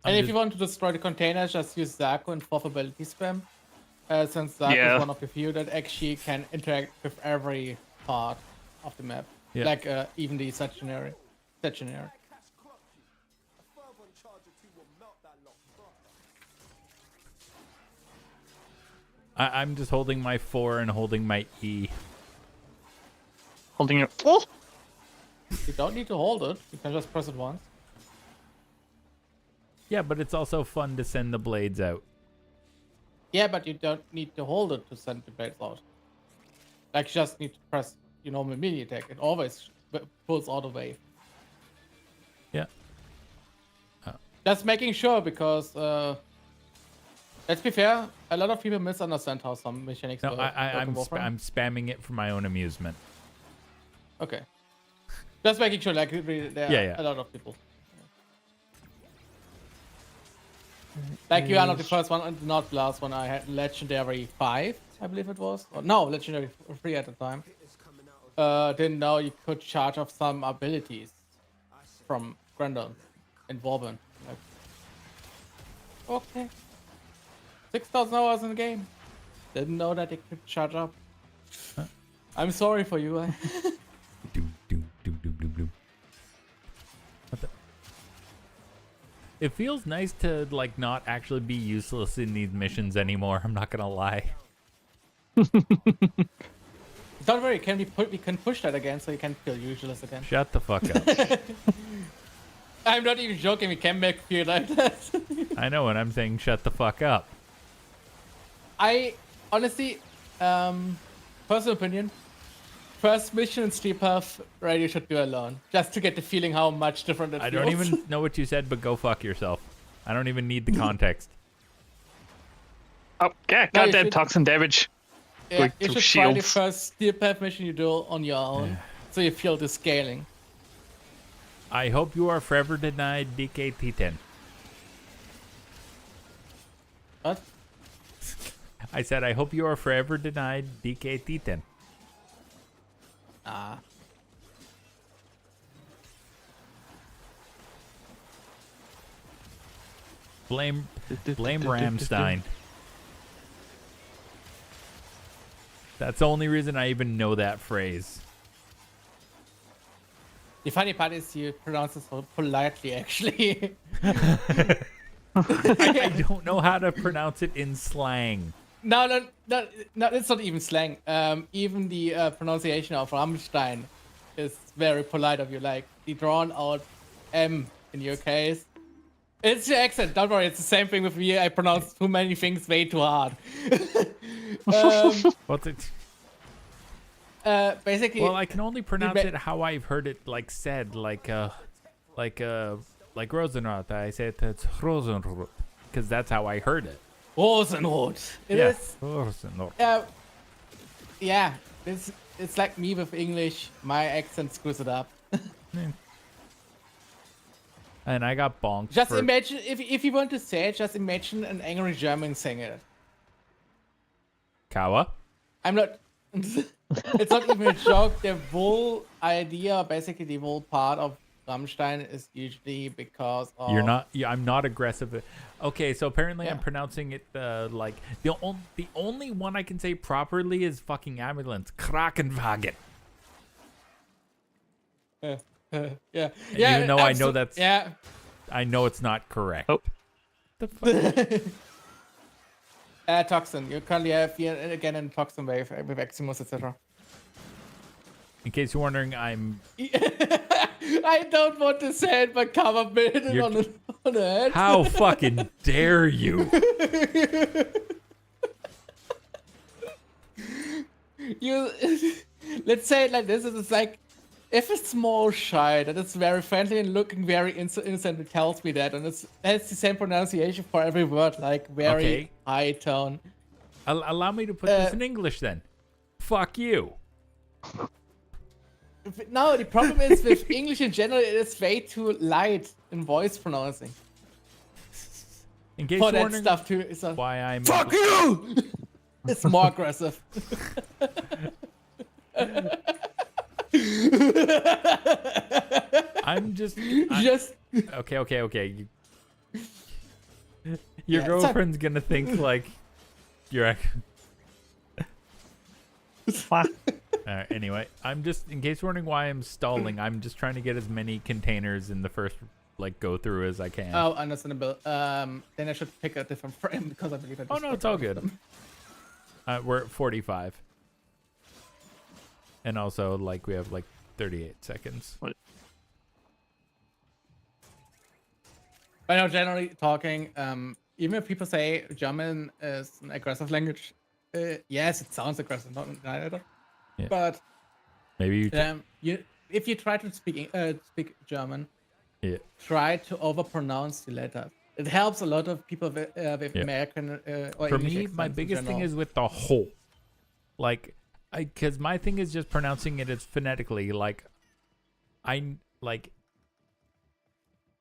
M: And if you want to destroy the containers, just use Zaku and 4th ability spam. Since Zaku is one of the few that actually can interact with every part of the map.
E: Yeah.
M: Like even the stationary.
E: I'm just holding my 4 and holding my E.
N: Holding it. Oh!
M: You don't need to hold it. You can just press it once.
E: Yeah, but it's also fun to send the blades out.
M: Yeah, but you don't need to hold it to send the blades out. Like, you just need to press your normal melee attack. It always pulls all the way.
E: Yeah.
M: Just making sure, because let's be fair, a lot of people misunderstand how some mechanics
E: No,
M: work.
E: I'm spamming it for my own amusement.
M: Okay. Just making sure, like, there are a lot of people. Like, you are not the first one and not the last one. I had Legendary 5, I believe it was. Or, no, Legendary 3 at the time. Didn't know you could charge off some abilities from Grendel and Warframe. Like, okay. 6,000 hours in the game. Didn't know that it could charge up.
E: Huh?
M: I'm sorry for you.
E: What the? It feels nice to like not actually be useless in these missions anymore. I'm not gonna lie.
M: Don't worry, we can push that again, so you can feel useless again.
E: Shut the fuck up.
M: I'm not even joking. We can make feel like that.
E: I know, and I'm saying shut the fuck up.
M: I honestly, personal opinion, first mission in Steep Path, Radio should do alone, just to get the feeling how much different it feels.
E: I don't even know what you said, but go fuck yourself. I don't even need the context.
N: Oh, yeah, goddamn toxin damage.
M: Yeah, you should try the first Steep Path mission you do on your own, so you feel the scaling.
E: I hope you are forever denied DKT10.
M: What?
E: I said, I hope you are forever denied DKT10.
M: Ah.
E: Blame Ramstein. That's the only reason I even know that phrase.
M: The funny part is you pronounce it so politely, actually.
E: I don't know how to pronounce it in slang.
M: No, it's not even slang. Even the pronunciation of Rammstein is very polite of you. Like, the drawn out M in your case. It's your accent, don't worry, it's the same thing with me. I pronounce too many things way too hard.
E: What's it?
M: Basically...
E: Well, I can only pronounce it how I've heard it, like, said. Like Rosenrot. I say it's Rosenrot. Because that's how I heard it.
M: Rosenrot. It is.
E: Rosenrot.
M: Yeah, it's like me with English. My accent screws it up.
E: And I got bonked.
M: Just imagine, if you want to say it, just imagine an angry German saying it.
E: Kawa?
M: I'm not... It's not even a joke. The whole idea, basically the whole part of Rammstein is usually because of...
E: You're not... Yeah, I'm not aggressive. Okay, so apparently I'm pronouncing it like... The only one I can say properly is fucking ambulance. Krankenwagen.
M: Yeah.
E: Even though I know that's...
M: Yeah.
E: I know it's not correct.
N: Oh.
E: The fuck?
M: Toxin. You currently have again in Toxin wave with Eximus, etc.
E: In case you're wondering, I'm...
M: I don't want to say it, but come up with it on the head.
E: How fucking dare you?
M: Let's say it like this. It's like if a small child that is very friendly and looking very innocent tells me that, and it's the same pronunciation for every word, like very
E: Okay.
M: high tone.
E: Allow me to put this in English then. Fuck you.
M: No, the problem is with English in general, it is way too light in voice pronouncing.
E: In case
M: For
E: you're
M: that
E: wondering
M: stuff too. It's
E: why I'm
M: fuck you. It's more aggressive.
E: I'm just okay. Your
M: Yeah,
E: girlfriend's gonna think like you're. Alright, anyway, I'm just in case you're wondering why I'm stalling. I'm just trying to get as many containers in the first go through as I can.
M: Oh, understandable. Then I should pick a different frame because I believe I just
E: Oh no, it's all good. We're at 45, and also we have 38 seconds.
M: I know, generally talking, even if people say German is an aggressive language, yes, it sounds aggressive, not either.
E: Yeah.
M: But
E: maybe
M: if you try to speak German, try to overpronounce the letters. It helps a lot of people with American or
E: For
M: English
E: me,
M: accents
E: my
M: in
E: biggest thing
M: general.
E: is with the whole. Because my thing is just pronouncing it as phonetically.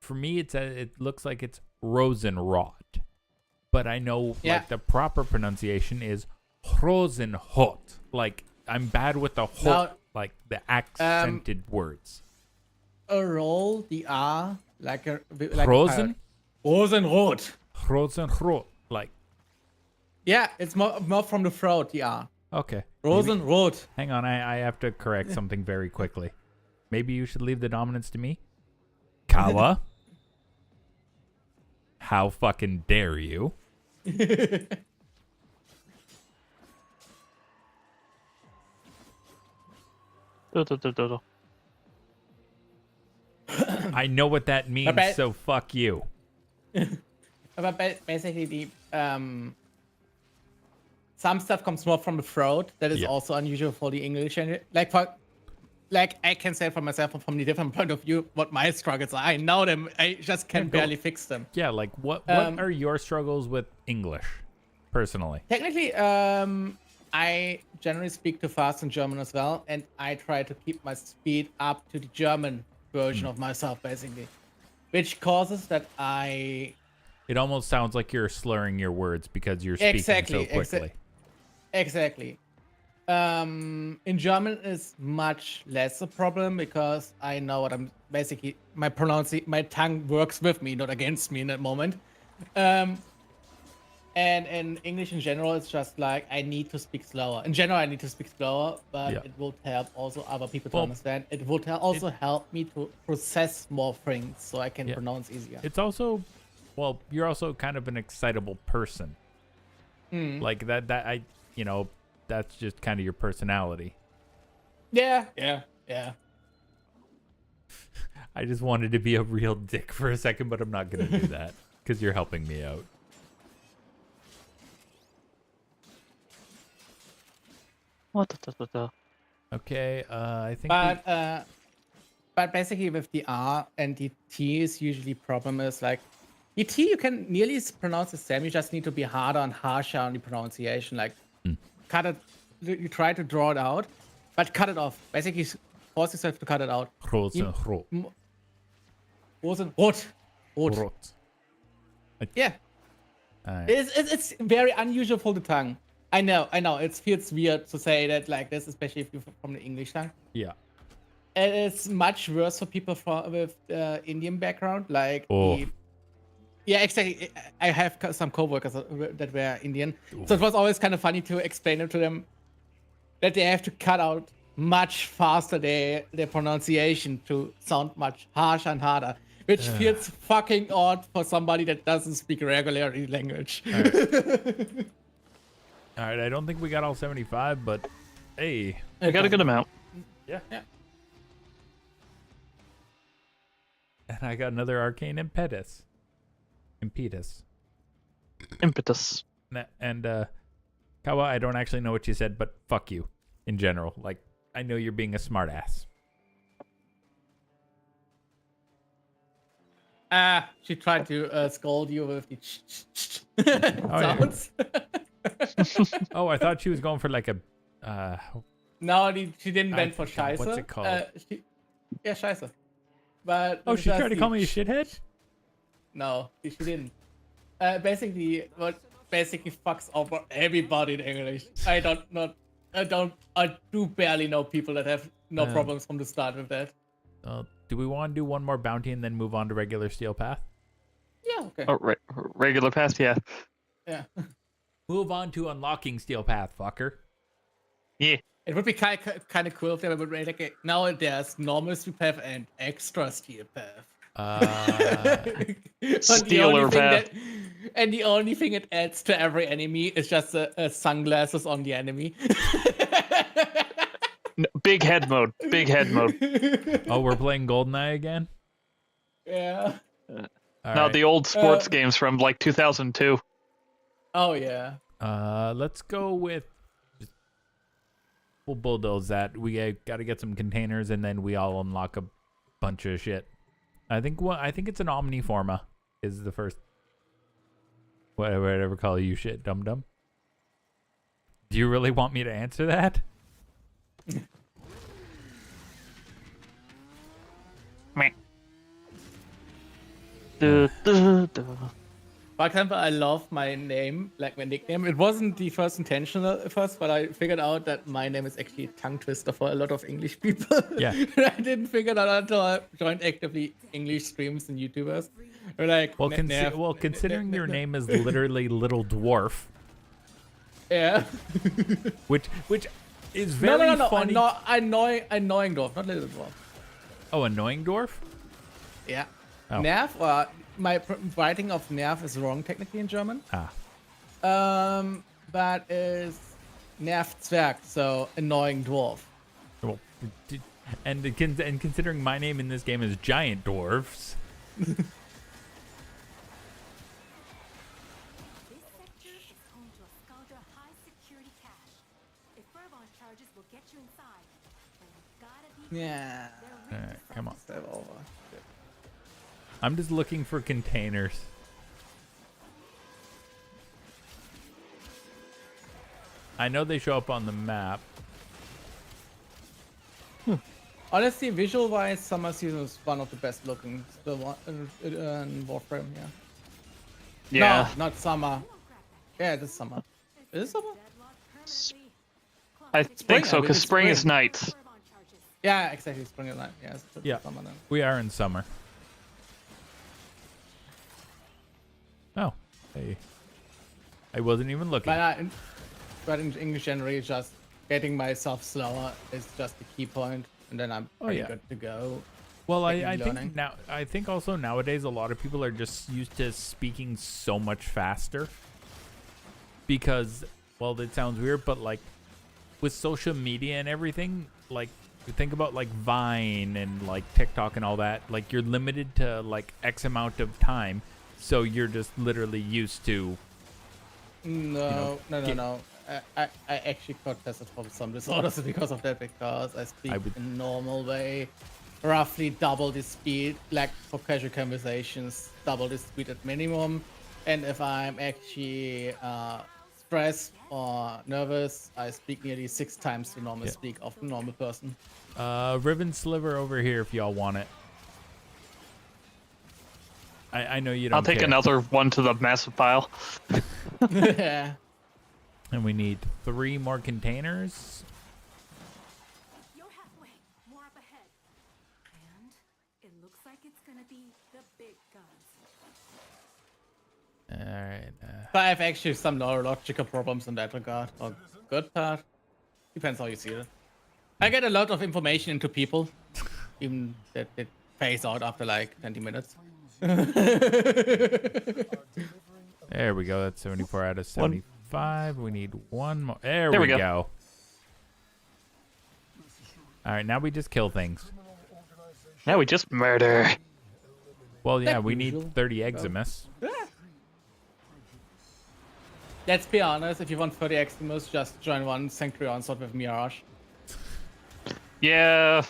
E: For me, it looks like it's Rosenrod, but I know the proper pronunciation is Rosenhot. I'm bad with the hot, the accented words.
M: A roll the R like a
E: Rosen.
M: Rosenrot.
E: Rosenrot.
M: Yeah, it's more from the throat. The R.
E: Okay.
M: Rosenrot.
E: Hang on, I have to correct something very quickly. Maybe you should leave the dominance to me. Kawa. How fucking dare you? I know what that means, so fuck you.
M: But basically, the some stuff comes more from the throat. That is also unusual for the English. And I can say for myself from the different point of view what my struggles are. I know them. I just can barely fix them.
E: Yeah, what are your struggles with English, personally?
M: Technically, I generally speak too fast in German as well, and I try to keep my speed up to the German version of myself, basically, which causes that I.
E: It almost sounds like you're slurring your words because you're speaking so quickly.
M: Exactly. In German is much less a problem because I know what I'm basically my tongue works with me, not against me in that moment. And in English in general, it's just I need to speak slower. In general, I need to speak slower, but it would help also other people to understand. It would also help me to process more things so I can pronounce easier.
E: It's also, you're also kind of an excitable person. That's just kind of your personality.
M: Yeah.
E: I just wanted to be a real dick for a second, but I'm not going to do that because you're helping me out. Okay, I think.
M: But basically, with the R and the T is usually problem is the T you can nearly pronounce the same. You just need to be harder and harsher on the pronunciation. Cut it. You try to draw it out, but cut it off. Basically, force yourself to cut it out.
E: Rosenrot.
M: Yeah. It's very unusual for the tongue. I know. It feels weird to say that like this, especially if you're from the English tongue.
E: Yeah.
M: And it's much worse for people with Indian background. Yeah, exactly. I have some coworkers that were Indian, so it was always kind of funny to explain it to them that they have to cut out much faster their pronunciation to sound much harsher and harder, which feels fucking odd for somebody that doesn't speak regularly language.
E: All right, I don't think we got all 75, but hey.
N: We got a good amount.
E: Yeah. And I got another arcane impetus. And Kawa, I don't actually know what you said, but fuck you in general. I know you're being a smartass.
M: She tried to scold you with the
E: yeah.
M: sounds.
E: Oh, I thought she was going for like a.
M: No, she didn't
E: I
M: went for
E: forgot-
M: Scheiße.
E: what's it called?
M: Yeah, Scheiße. But
E: Oh,
M: it's
E: she
M: just
E: tried to
M: the
E: call me a shithead.
M: No, she didn't. Basically, what basically fucks over everybody in English. I do barely know people that have no problems from the start with that.
E: Do we want to do one more bounty and then move on to regular steel path?
M: Yeah, okay.
N: Oh, regular path, yeah.
M: Yeah.
E: Move on to unlocking steel path, fucker.
N: Yeah.
M: It would be kind of cool if they would make like now there's normal steel path and extra steel path.
N: Stealer path.
M: And the only thing it adds to every enemy is just sunglasses on the enemy.
N: No, big head mode. Big head mode.
E: Oh, we're playing GoldenEye again?
M: Yeah.
N: No, the old sports games from like 2002.
M: Oh yeah.
E: Let's go with. We'll bulldoze that. We got to get some containers, and then we all unlock a bunch of shit. I think it's an Omniforma is the first. Whatever call you shit, dum dum. Do you really want me to answer that?
N: Meh.
M: For example, I love my name, like my nickname. It wasn't the first intentional at first, but I figured out that my name is actually a tongue twister for a lot of English people.
E: Yeah.
M: I didn't figure that out until I joined actively English streams and YouTubers. We're like,
E: Well, considering your name is literally Little Dwarf.
M: Yeah.
E: which is very funny.
M: Annoying dwarf, not little dwarf.
E: Oh, annoying dwarf?
M: Yeah.
E: Oh.
M: Nerv, my writing of Nerv is wrong technically in German. But is Nerv Zwerg, so annoying dwarf.
E: Well, and considering my name in this game is Giant Dwarfs.
M: Yeah.
E: Alright, come on.
M: Step over.
E: I'm just looking for containers. I know they show up on the map.
M: Honestly, visual-wise, Summer Season is one of the best looking still in Warframe, yeah.
N: Yeah.
M: No, not Summer. Yeah, it is Summer. Is it Summer?
N: I think so, because spring is night.
M: Yeah, exactly. Spring is night. Yeah, it's Summer then.
E: We are in summer. Oh, hey. I wasn't even looking.
M: But in English generally, just getting myself slower is just the key point, and then I'm pretty good to go.
E: Well, I think also nowadays a lot of people are just used to speaking so much faster because, well, it sounds weird, but like with social media and everything, like you think about like Vine and like TikTok and all that, like you're limited to like X amount of time, so you're just literally used to.
M: No. I actually got tested for some disorders because of that, because I speak in normal way, roughly double the speed, like for casual conversations, double the speed at minimum. And if I'm actually stressed or nervous, I speak nearly 6 times the normal speak of a normal person.
E: Ribbon sliver over here if y'all want it. I know you don't.
N: I'll take another one to the massive pile.
M: Yeah.
E: And we need 3 more containers.
H: You're halfway, more up ahead. And it looks like it's gonna be the big guns.
E: Alright.
M: But I have actually some neurological problems in that regard. Or good part. Depends how you see it. I get a lot of information into people. Even that it phase out after like 20 minutes.
E: There we go. That's 74 out of 75. We need 1 more. There we go. All right, now we just kill things.
N: Now we just murder.
E: Well, yeah, we need 30 Eximus.
M: Let's be honest, if you want 30 Eximus, just join one Sanctuary Onslaught with Mirage.
N: Yeah.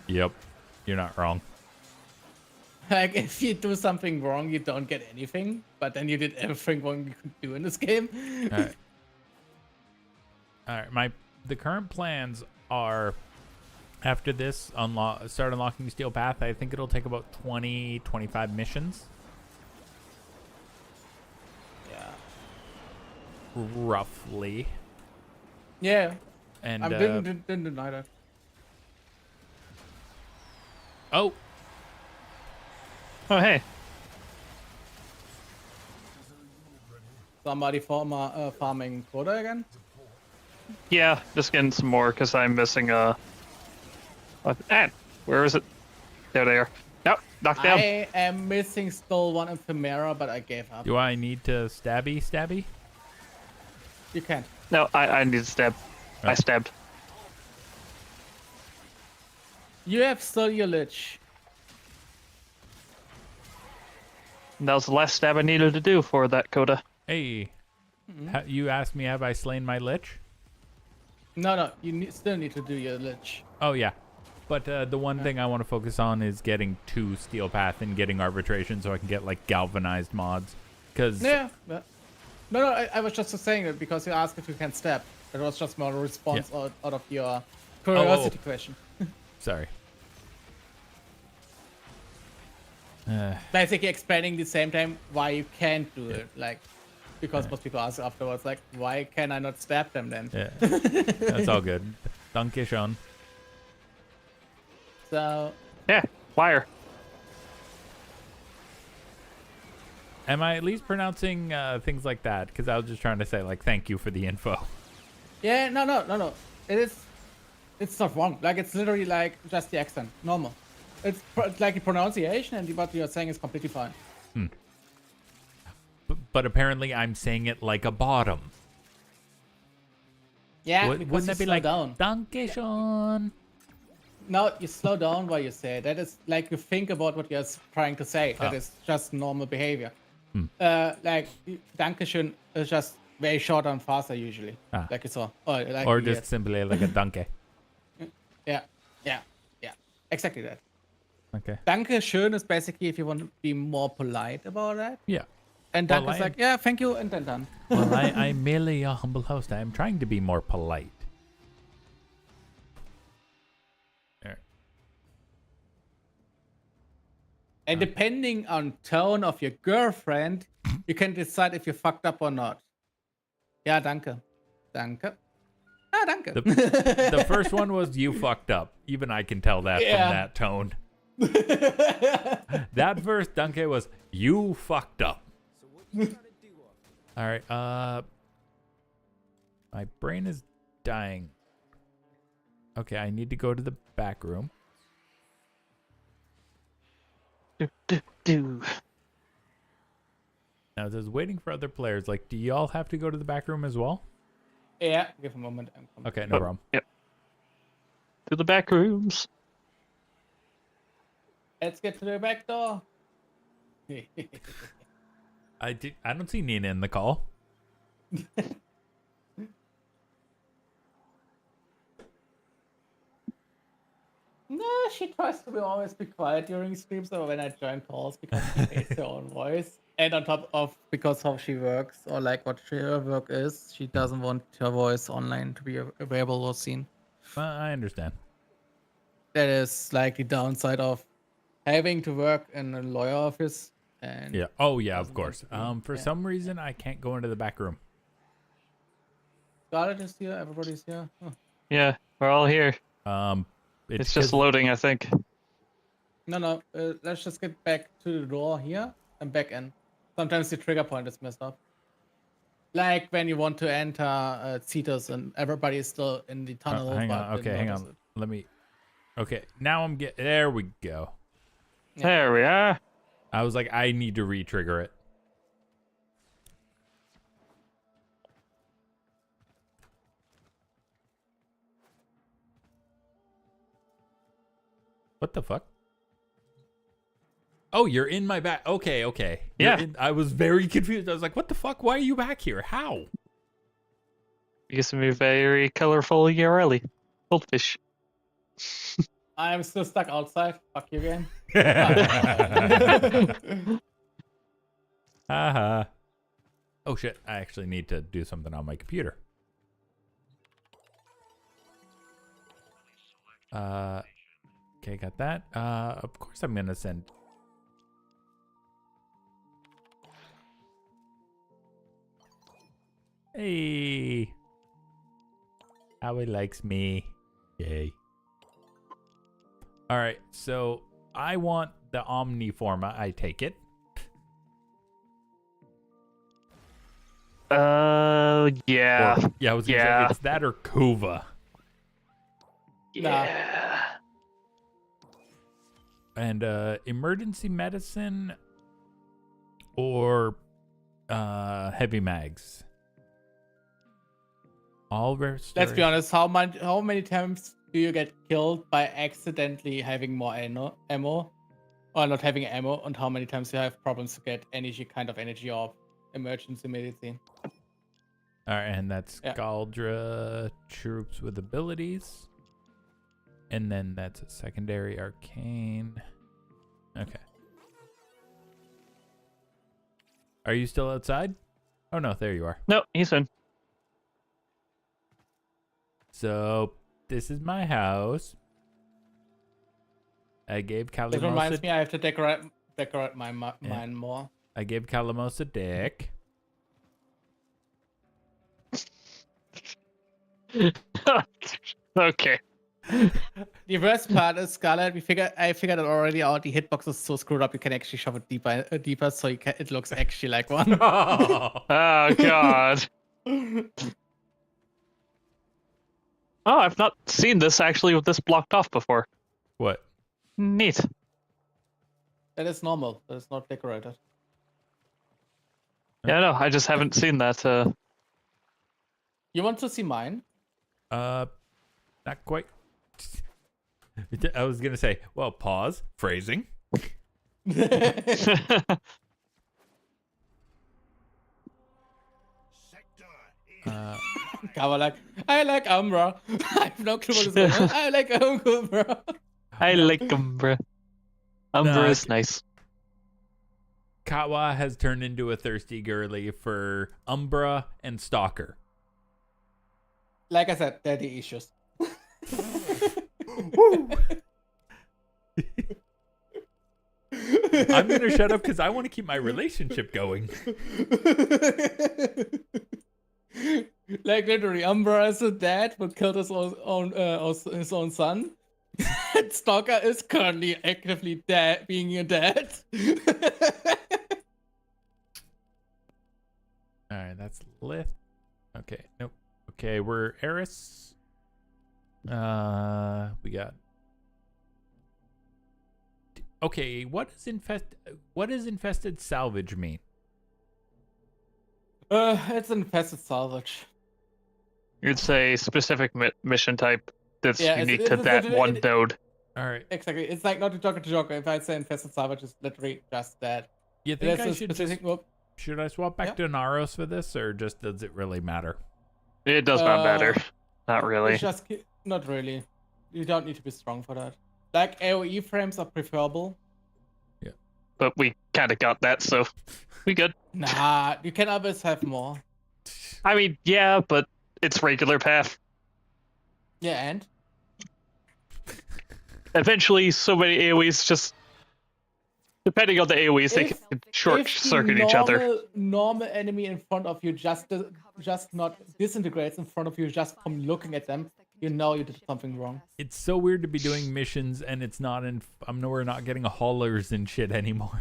E: Yep. You're not wrong.
M: Like, if you do something wrong, you don't get anything, but then you did everything wrong you could do in this game.
E: All right. The current plans are, after this, start unlocking Steel Path. I think it'll take about 20, 25 missions.
M: Yeah.
E: Roughly.
M: Yeah.
E: And
M: I didn't deny that.
E: Oh,
N: hey.
M: Somebody farming quota again?
N: Yeah, just getting some more because I'm missing where is it? There they are. Nope, knocked down.
M: I am missing still one ephemera, but I gave up.
E: do I need to stabby?
M: You can't.
N: No, I need to stab.
E: Oh.
N: I stabbed.
M: You have still your lich.
N: And that was the last stab I needed to do for that coda.
E: Hey, you asked me, have I slain my lich?
M: No, you still need to do your lich.
E: Oh, yeah. But the one thing I want to focus on is getting to Steel Path and getting arbitration so I can get, like, galvanized mods. Because...
M: Yeah. No, I was just saying it because you asked if you can stab. It was just more a response out of your curiosity question.
E: Sorry.
M: Basically explaining the same time why you can't do it. Like, because most people ask afterwards, like, why can I not stab them then?
E: Yeah. That's all good. Danke schon.
M: So...
N: Yeah, wire.
E: Am I at least pronouncing things like that? Because I was just trying to say, like, thank you for the info.
M: Yeah, no. It's not wrong. Like, it's literally like just the accent. Normal. It's like the pronunciation, and what you're saying is completely fine.
E: But apparently I'm saying it like a bottom.
M: Yeah,
E: Wouldn't that be like,
M: down.
E: Danke schon?
M: No, you slow down while you say it. That is like you think about what you're trying to say. That is just normal behavior. Like, Dankeschön is just very short and faster usually. Like you saw.
E: Or just simply like a danke.
M: Yeah. Exactly that.
E: Okay.
M: Dankeschön is basically if you want to be more polite about that.
E: Yeah.
M: And Danke is like, yeah, thank you, and then done.
E: Well, I'm merely a humble host. I am trying to be more polite. There.
M: And depending on tone of your girlfriend, you can decide if you fucked up or not. Yeah, danke. Danke. Ah, danke.
E: The first one was you fucked up. Even I can tell that from that tone. That first danke was you fucked up. All right. My brain is dying. Okay, I need to go to the back room. Now it says waiting for other players. Like, do y'all have to go to the back room as well?
M: Yeah, give a moment. I'm coming.
E: Okay, no problem.
N: Yep. To the back rooms.
M: Let's get to the back door.
E: I don't see Nina in the call.
M: No, she tries to always be quiet during streams or when I join calls because she hates her own voice. And on top of because how she works or like what her work is, she doesn't want her voice online to be available or seen.
E: I understand.
M: That is like the downside of having to work in a lawyer office. And
E: yeah. Oh yeah, of course. For some reason I can't go into the back room.
M: Scarlett is here. Everybody's here. Oh.
N: Yeah, we're all here.
E: It's
N: just loading, I think.
M: No. Let's just get back to the door here and back in. Sometimes the trigger point is messed up. Like when you want to enter Cetus and everybody is still in the tunnel.
E: Hang on. Okay, hang on. Let me. Okay, now I'm getting. There we go.
N: Yeah. There we are.
E: I was like, I need to re-trigger it. What the fuck? Oh, you're in my back. Okay.
N: Yeah.
E: I was very confused. I was like, what the fuck? Why are you back here? How?
N: Because of a very colorful URL. Goldfish.
M: I'm still stuck outside. Fuck you again.
E: Haha. Oh shit, I actually need to do something on my computer. Okay, got that. Of course I'm gonna send. Hey. Howie likes me. Yay. Alright, so I want the Omniforma, I take it.
N: Yeah.
E: Or, yeah, I was gonna say it's that or Kuva.
N: Yeah.
E: And emergency medicine or heavy mags. All
M: Let's be honest, how many times do you get killed by accidentally having more ammo? Or not having ammo, and how many times you have problems to get energy kind of energy or emergency medicine?
E: Alright, and that's Galdra troops with abilities. And then that's a secondary arcane. Okay. Are you still outside? Oh no, there you are.
N: No, he's in.
E: So, this is my house. I gave Calimosa...
M: It reminds me I have to decorate mine more.
E: I gave Calimosa a dick.
N: Okay.
M: The worst part is Scarlet. I figured it already out. The hitbox is so screwed up. You can actually shove it deeper, so it looks actually like one.
N: Oh God. Oh, I've not seen this actually with this blocked off before.
E: What?
N: Neat.
M: That is normal. That is not decorated.
N: Yeah, no, I just haven't seen that.
M: You want to see mine?
E: Not quite. I was gonna say, well, pause. Phrasing.
M: Cover like, I like Umbra. I have no clue what is going on. I like Umbra.
N: I like Umbra. Umbra is nice.
E: Kawa has turned into a thirsty girly for Umbra and Stalker.
M: Like I said, daddy issues.
E: I'm gonna shut up because I want to keep my relationship going.
M: Like literally, Umbra is a dad who killed his own son. Stalker is currently actively being a dad.
E: Alright, that's Lith. Okay, nope. Okay, we're Eris. We got. Okay, what does infested salvage mean?
M: It's infested salvage.
N: You'd say specific mission type that's unique to that one node.
E: All right.
M: Exactly. It's like not a Joker to Joker. If I say infested salvage, it's literally just that.
E: You think I should I swap back to Naros for this, or just does it really matter?
N: It does not matter. Not really.
M: It's just not really. You don't need to be strong for that. Like AoE frames are preferable.
E: Yeah.
N: But we kind of got that, so we good.
M: Nah, you can always have more.
N: I mean, yeah, but it's regular path.
M: Yeah, and?
N: Eventually, so many AoEs just... Depending on the AoEs, they can short-circuit each other.
M: Normal enemy in front of you just not disintegrates in front of you just from looking at them, you know you did something wrong.
E: It's so weird to be doing missions and it's not in... we're not getting haulers and shit anymore.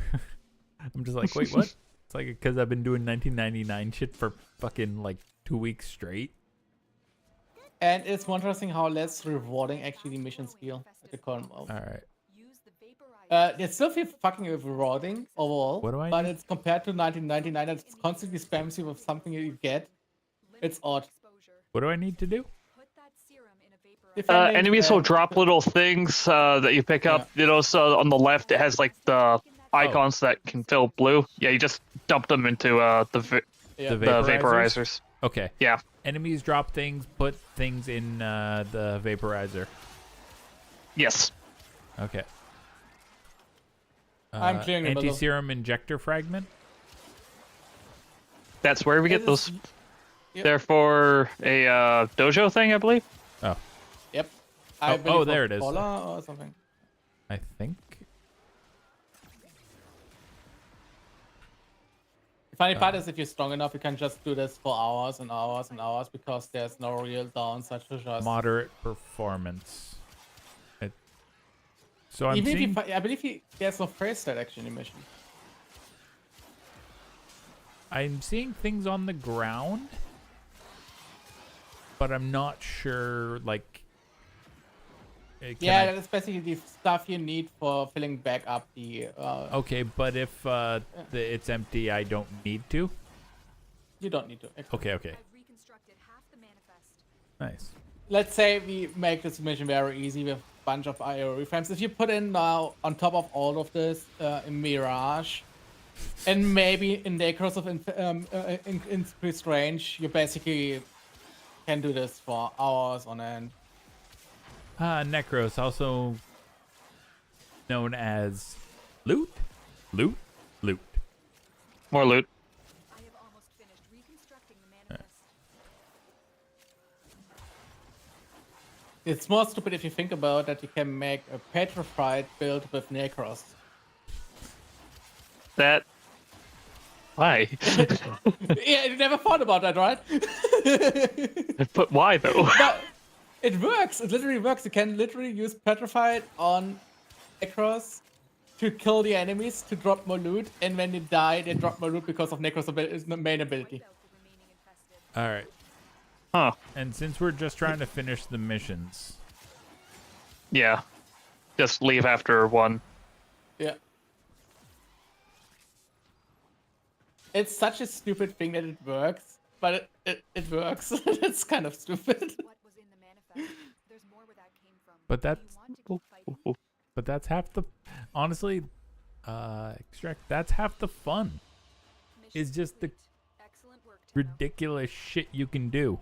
E: I'm just like, wait, what? It's like because I've been doing 1999 shit for fucking like 2 weeks straight.
M: And it's interesting how less rewarding actually the missions feel at the current moment.
E: All right.
M: It still feels fucking rewarding overall.
E: What do I
M: but
E: need?
M: it's compared to 1999 and it's constantly spams you with something you get. It's odd.
E: What do I need to do?
N: Enemies will drop little things that you pick up. You know, so on the left it has like the icons that can fill blue. Yeah, you just dump them into the vaporizers.
E: Okay.
N: Yeah.
E: Enemies drop things, put things in the vaporizer.
N: Yes.
E: Okay.
M: I'm clearing the middle.
E: Anti-serum injector fragment.
N: That's where we get those.
M: Yep.
N: They're for a dojo thing, I believe.
E: Oh.
M: Yep.
E: Oh, there it is.
M: Or something.
E: I think.
M: The funny part is if you're strong enough, you can just do this for hours and hours and hours because there's no real downside to just...
E: Moderate performance. So I'm
M: Even
E: seeing...
M: if I believe there's no first direction in mission.
E: I'm seeing things on the ground, but I'm not sure, like...
M: Yeah, that's basically the stuff you need for filling back up the...
E: Okay, but if it's empty, I don't need to?
M: You don't need to.
E: Okay. Nice.
M: Let's say we make this mission very easy with a bunch of IO reframes. If you put in now, on top of all of this, in Mirage, and maybe in Necros of Increased Range, you basically can do this for hours on end.
E: Necros, also known as loot. More
N: loot.
H: I have almost finished reconstructing the manifest.
M: It's more stupid if you think about that you can make a petrified build with Necros.
N: That... Why?
M: Yeah, you never thought about that, right?
N: But why, though?
M: But it works. It literally works. You can literally use petrified on Necros to kill the enemies to drop more loot, and when they die, they drop more loot because of Necros' main ability.
E: All right.
N: Huh.
E: And since we're just trying to finish the missions...
N: Yeah. Just leave after one.
M: Yeah. It's such a stupid thing that it works, but it works. It's kind of stupid.
E: But that's half the... Honestly, Extract, that's half the fun. Is just the ridiculous shit you can do.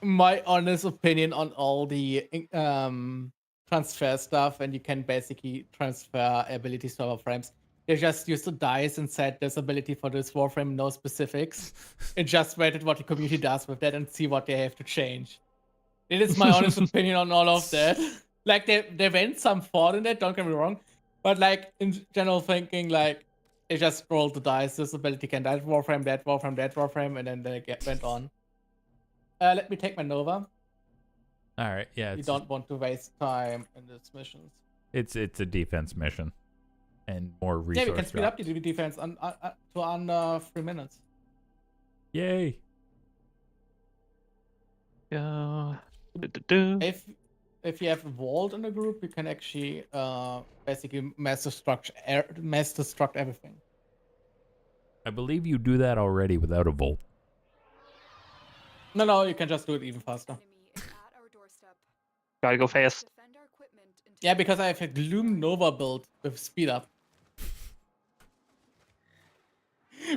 M: My honest opinion on all the transfer stuff, and you can basically transfer abilities to Warframes. They just used the dice and said this ability for this Warframe, no specifics, and just waited what the community does with that and see what they have to change. It is my honest opinion on all of that. Like, they went some thought in it, don't get me wrong, but like in general thinking, like they just rolled the dice. This ability can that Warframe, that Warframe, that Warframe, and then they went on. Let me take my Nova.
E: All right, yeah.
M: You don't want to waste time in these missions.
E: It's a defense mission, and more resource.
M: Yeah, we can speed up the defense to under 3 minutes.
E: Yay!
M: If you have a vault in a group, you can actually basically mass destruct everything.
E: I believe you do that already without a vault.
M: No, you can just do it even faster.
N: Gotta go fast.
M: Yeah, because I have a Gloom Nova build with speed up.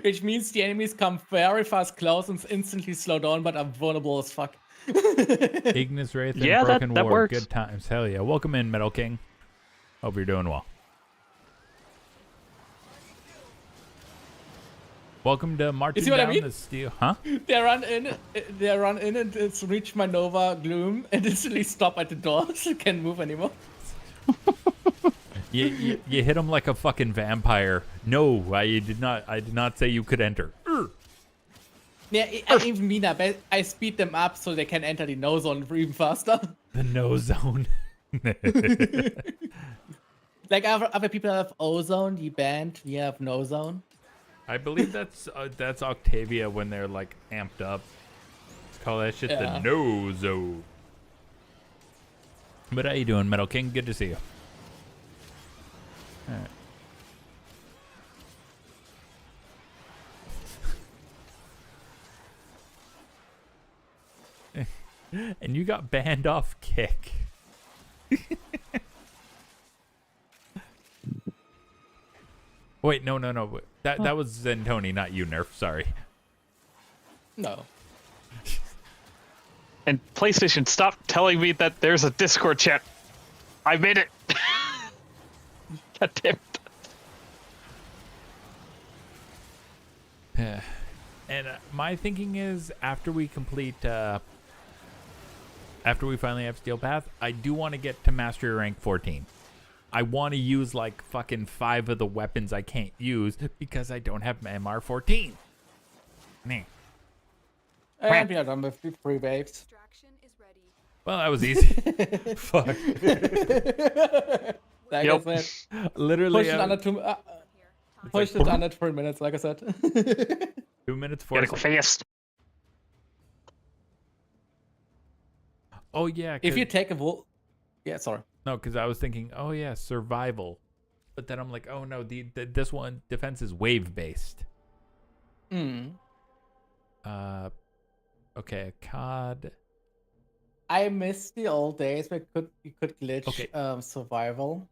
M: Which means the enemies come very fast close and instantly slow down, but I'm vulnerable as fuck.
E: Ignis Wraith and
N: Yeah,
E: Broken
N: that
E: War.
N: works.
E: Good times. Hell yeah. Welcome in, Metal King. Hope you're doing well. Welcome to marching down the steel. Huh?
M: They run in and it's reach my Nova Gloom and instantly stop at the door so you can't move anymore.
E: You hit him like a fucking vampire. No, I did not say you could enter.
M: Yeah, I even mean that. I speed them up so they can enter the no zone even faster.
E: The no zone.
M: Like other people have O zone, the band, we have no zone.
E: I believe that's Octavia when they're like amped up. Let's call that shit the no zone. But how you doing, Metal King? Good to see you. All right. And you got banned off Kick. Wait, no. That was Zentoni, not you, Nerf. Sorry.
M: No.
N: And PlayStation, stop telling me that there's a Discord chat. I made it. God damn it.
E: And my thinking is, after we complete, after we finally have Steel Path, I do want to get to Mastery rank 14. I want to use like fucking 5 of the weapons I can't use because I don't have MR 14. Meh.
M: And we are done with the 3 waves.
E: Well, that was easy. Fuck.
M: Like I said,
E: Literally.
M: Pushed it under 3 minutes, like I said.
E: 2 minutes, 4
N: Gotta go fast.
E: Oh, yeah.
M: If you take a yeah, sorry.
E: No, because I was thinking, oh, yeah, survival. But then I'm like, oh, no, this one, defense is wave-based. Okay, a COD.
M: I miss the old days where you could glitch survival.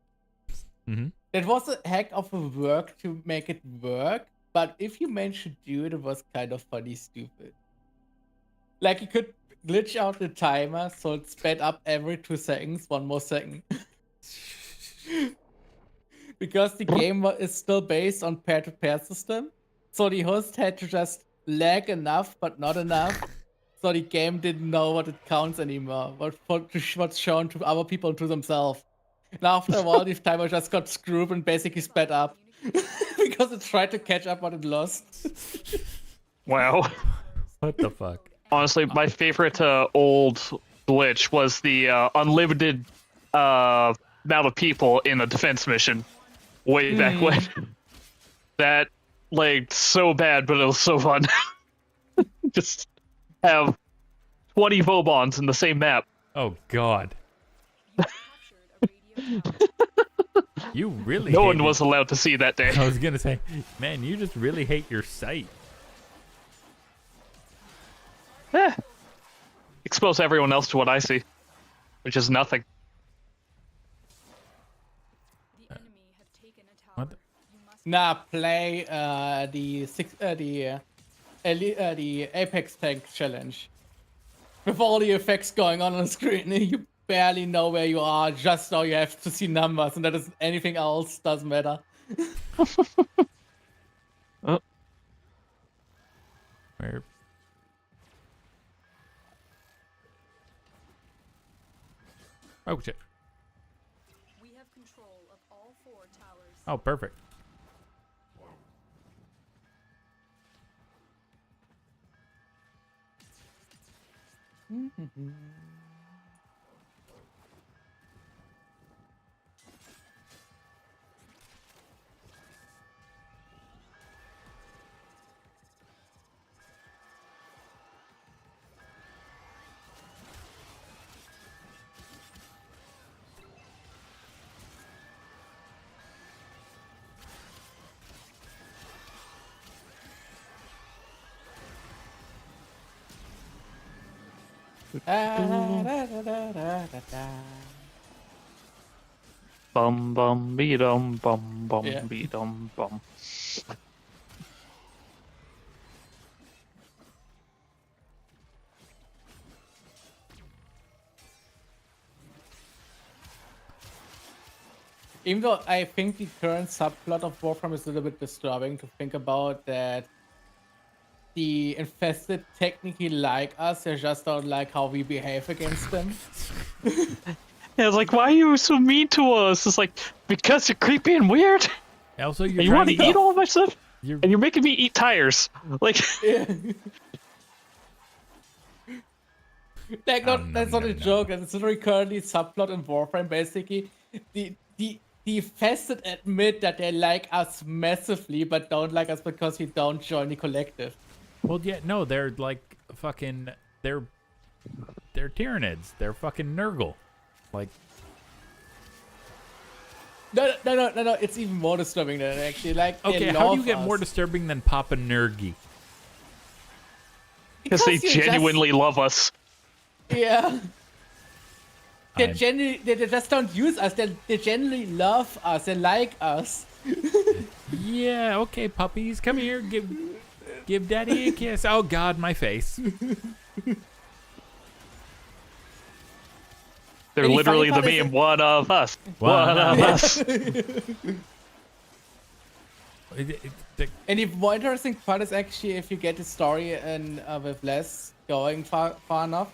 M: It was a heck of a work to make it work, but if you managed to do it, it was kind of funny stupid. Like you could glitch out the timer so it sped up every 2 seconds, 1 more second. Because the game is still based on pair-to-pair system, so the host had to just lag enough, but not enough. So the game didn't know what it counts anymore, what's shown to other people and to themselves. And after a while, the timer just got screwed and basically sped up. Because it tried to catch up what it lost.
N: Wow.
E: What the fuck?
N: Honestly, my favorite old glitch was the unlimited amount of people in a defense mission way back when. That lagged so bad, but it was so fun. Just have 20 Vobons in the same map.
E: Oh, God. You really
N: No one was allowed to see that day.
E: I was going to say, man, you just really hate your sight.
N: Expose everyone else to what I see, which is nothing.
E: What?
M: Nah, play the Apex Tank challenge. With all the effects going on the screen, you barely know where you are, just now you have to see numbers, and that is anything else doesn't matter.
E: Where? Oh, shit.
H: We have control of all 4 towers.
E: Oh, perfect.
N: Bum bum be dum bum bum be dum bum.
M: Even though I think the current subplot of Warframe is a little bit disturbing to think about, that the infested technically like us, they just don't like how we behave against them.
N: Yeah, it's like, why are you so mean to us? It's like, because you're creepy and weird.
E: Also,
N: and you want to eat all of my stuff, and you're making me eat tires. Like,
M: like that's not a joke. It's literally currently subplot in Warframe. Basically, the infested admit that they like us massively, but don't like us because we don't join the collective.
E: Well, yeah, no, they're like fucking, they're Tyranids. They're fucking Nurgle. Like,
M: no, it's even more disturbing than that, actually. Like,
E: okay, how do you get more disturbing than Papa Nergi?
N: Because they genuinely love us.
M: Yeah. They just don't use us. They genuinely love us. They like us.
E: Yeah, okay, puppies, come here. Give Daddy a kiss. Oh God, my face.
N: They're
M: And the funny
N: literally the
M: part is
N: meme. One of us.
E: One
N: One of
E: of
N: us.
M: And the more interesting part is actually if you get the story and with less going far enough,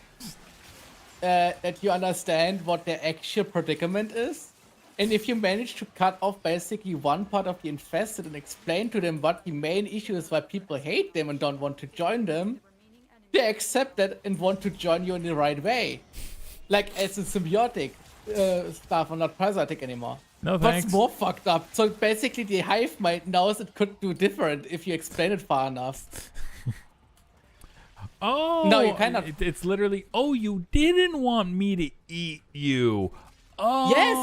M: that you understand what their actual predicament is. And if you manage to cut off basically one part of the infested and explain to them what the main issue is why people hate them and don't want to join them, they accept that and want to join you in the right way. Like as a symbiotic stuff and not parasitic anymore.
E: No thanks.
M: What's more fucked up? So basically the hive mind knows it could do different if you explain it far enough.
E: Oh,
M: No, you cannot.
E: It's literally, oh, you didn't want me to eat you. Oh.
M: Yes,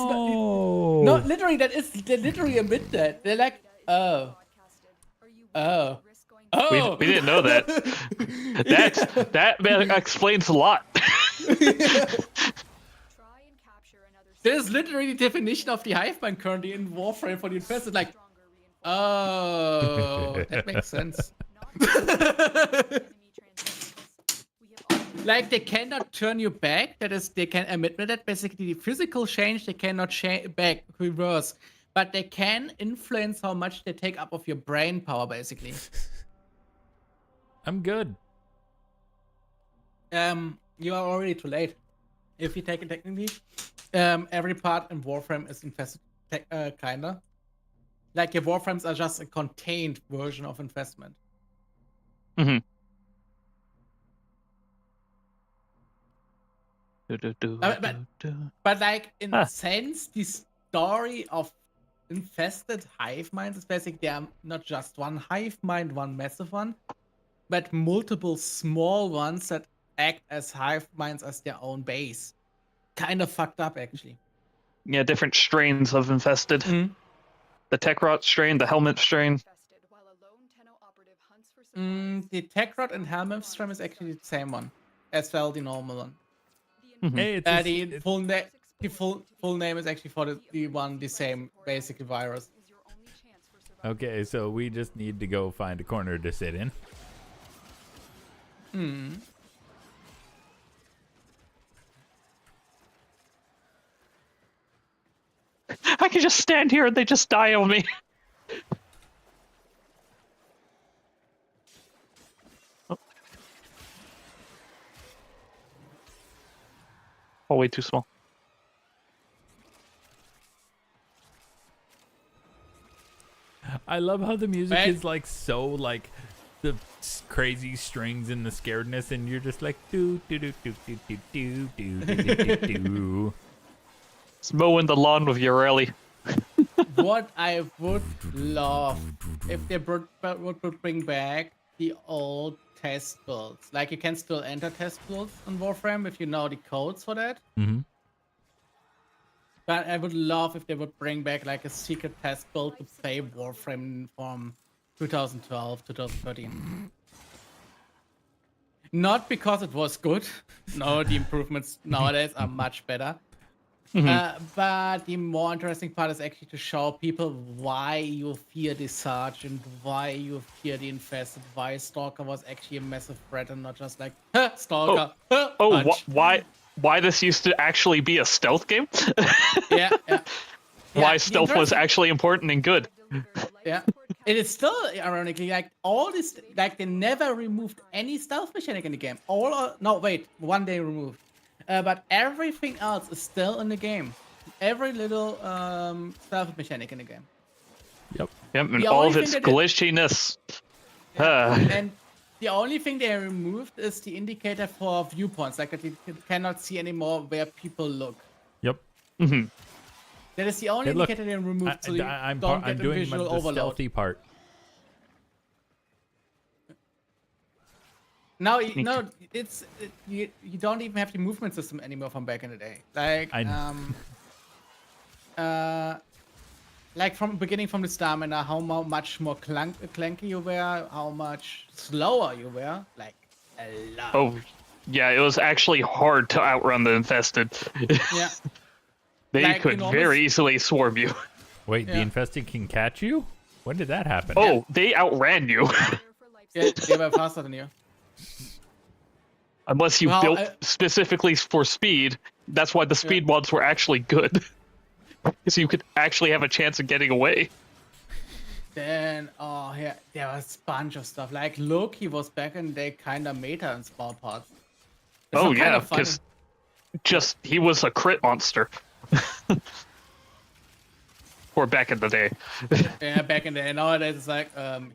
M: no, literally, they literally admit that. They're like, oh.
N: We didn't know that. That explains a lot.
M: There's literally the definition of the hive mind currently in Warframe for the infested. Like, oh, that makes sense. Like they cannot turn you back. That is, they can admit that basically the physical change they cannot back reverse, but they can influence how much they take up of your brain power. Basically,
E: I'm good.
M: You are already too late. If you take it technically, every part in Warframe is infested, kinda. Like your Warframes are just a contained version of infestment.
N: Mm-hmm.
M: But like in a sense, the story of infested hive minds is basically they are not just one hive mind, one massive one, but multiple small ones that act as hive minds as their own base. Kind of fucked up, actually.
N: Yeah, different strains of infested. The tech rot strain, the helmet strain.
M: The tech rot and helmet strain is actually the same one as well, the normal one.
E: Hey,
M: The full name is actually for the same basic virus.
E: Okay, so we just need to go find a corner to sit in.
N: I can just stand here and they just die on me. Oh, way too small.
E: I love how the music is like so like the crazy strings and the scaredness, and you're just like do do do do do do do do do do do.
N: It's mowing the lawn with Ureli.
M: What I would love if they would bring back the old test builds. Like you can still enter test builds on Warframe if you know the codes for that. But I would love if they would bring back like a secret test build to play Warframe from 2012, 2013. Not because it was good. No, the improvements nowadays are much better. But the more interesting part is actually to show people why you fear the Sergeant, why you fear the Infested, why Stalker was actually a massive threat and not just like, Stalker.
N: Why this used to actually be a stealth game?
M: Yeah.
N: Why stealth was actually important and good.
M: Yeah. It is still, ironically, like all this, like they never removed any stealth mechanic in the game. One day removed. But everything else is still in the game. Every little stealth mechanic in the game.
E: Yep,
N: and all of its glitchiness.
M: And the only thing they removed is the indicator for viewpoints, like that you cannot see anymore where people look.
E: Yep.
M: That is the only indicator they removed, so you don't get
E: doing
M: visual
E: the
M: overload.
E: stealthy part.
M: No, you don't even have the movement system anymore from back in the day. Like like from beginning from the stamina, how much more clanky you were, how much slower you were, like a lot.
N: Oh, yeah, it was actually hard to outrun the infested.
M: Yeah.
N: They
M: like
N: could very easily swarm you.
E: Wait, the infested can catch you? When did that happen?
N: Oh, they outran you.
M: Yeah, they were faster than you.
N: Unless you built specifically for speed, That's why the speed mods were actually good. Because you could actually have a chance of getting away.
M: Then, yeah, there was a bunch of stuff. Like, Loki was back in the day kind of meta in small parts. It's
N: Oh
M: kind
N: yeah,
M: of funny.
N: because just he was a crit monster. Or back in the day.
M: Yeah, back in the day. Nowadays, it's like,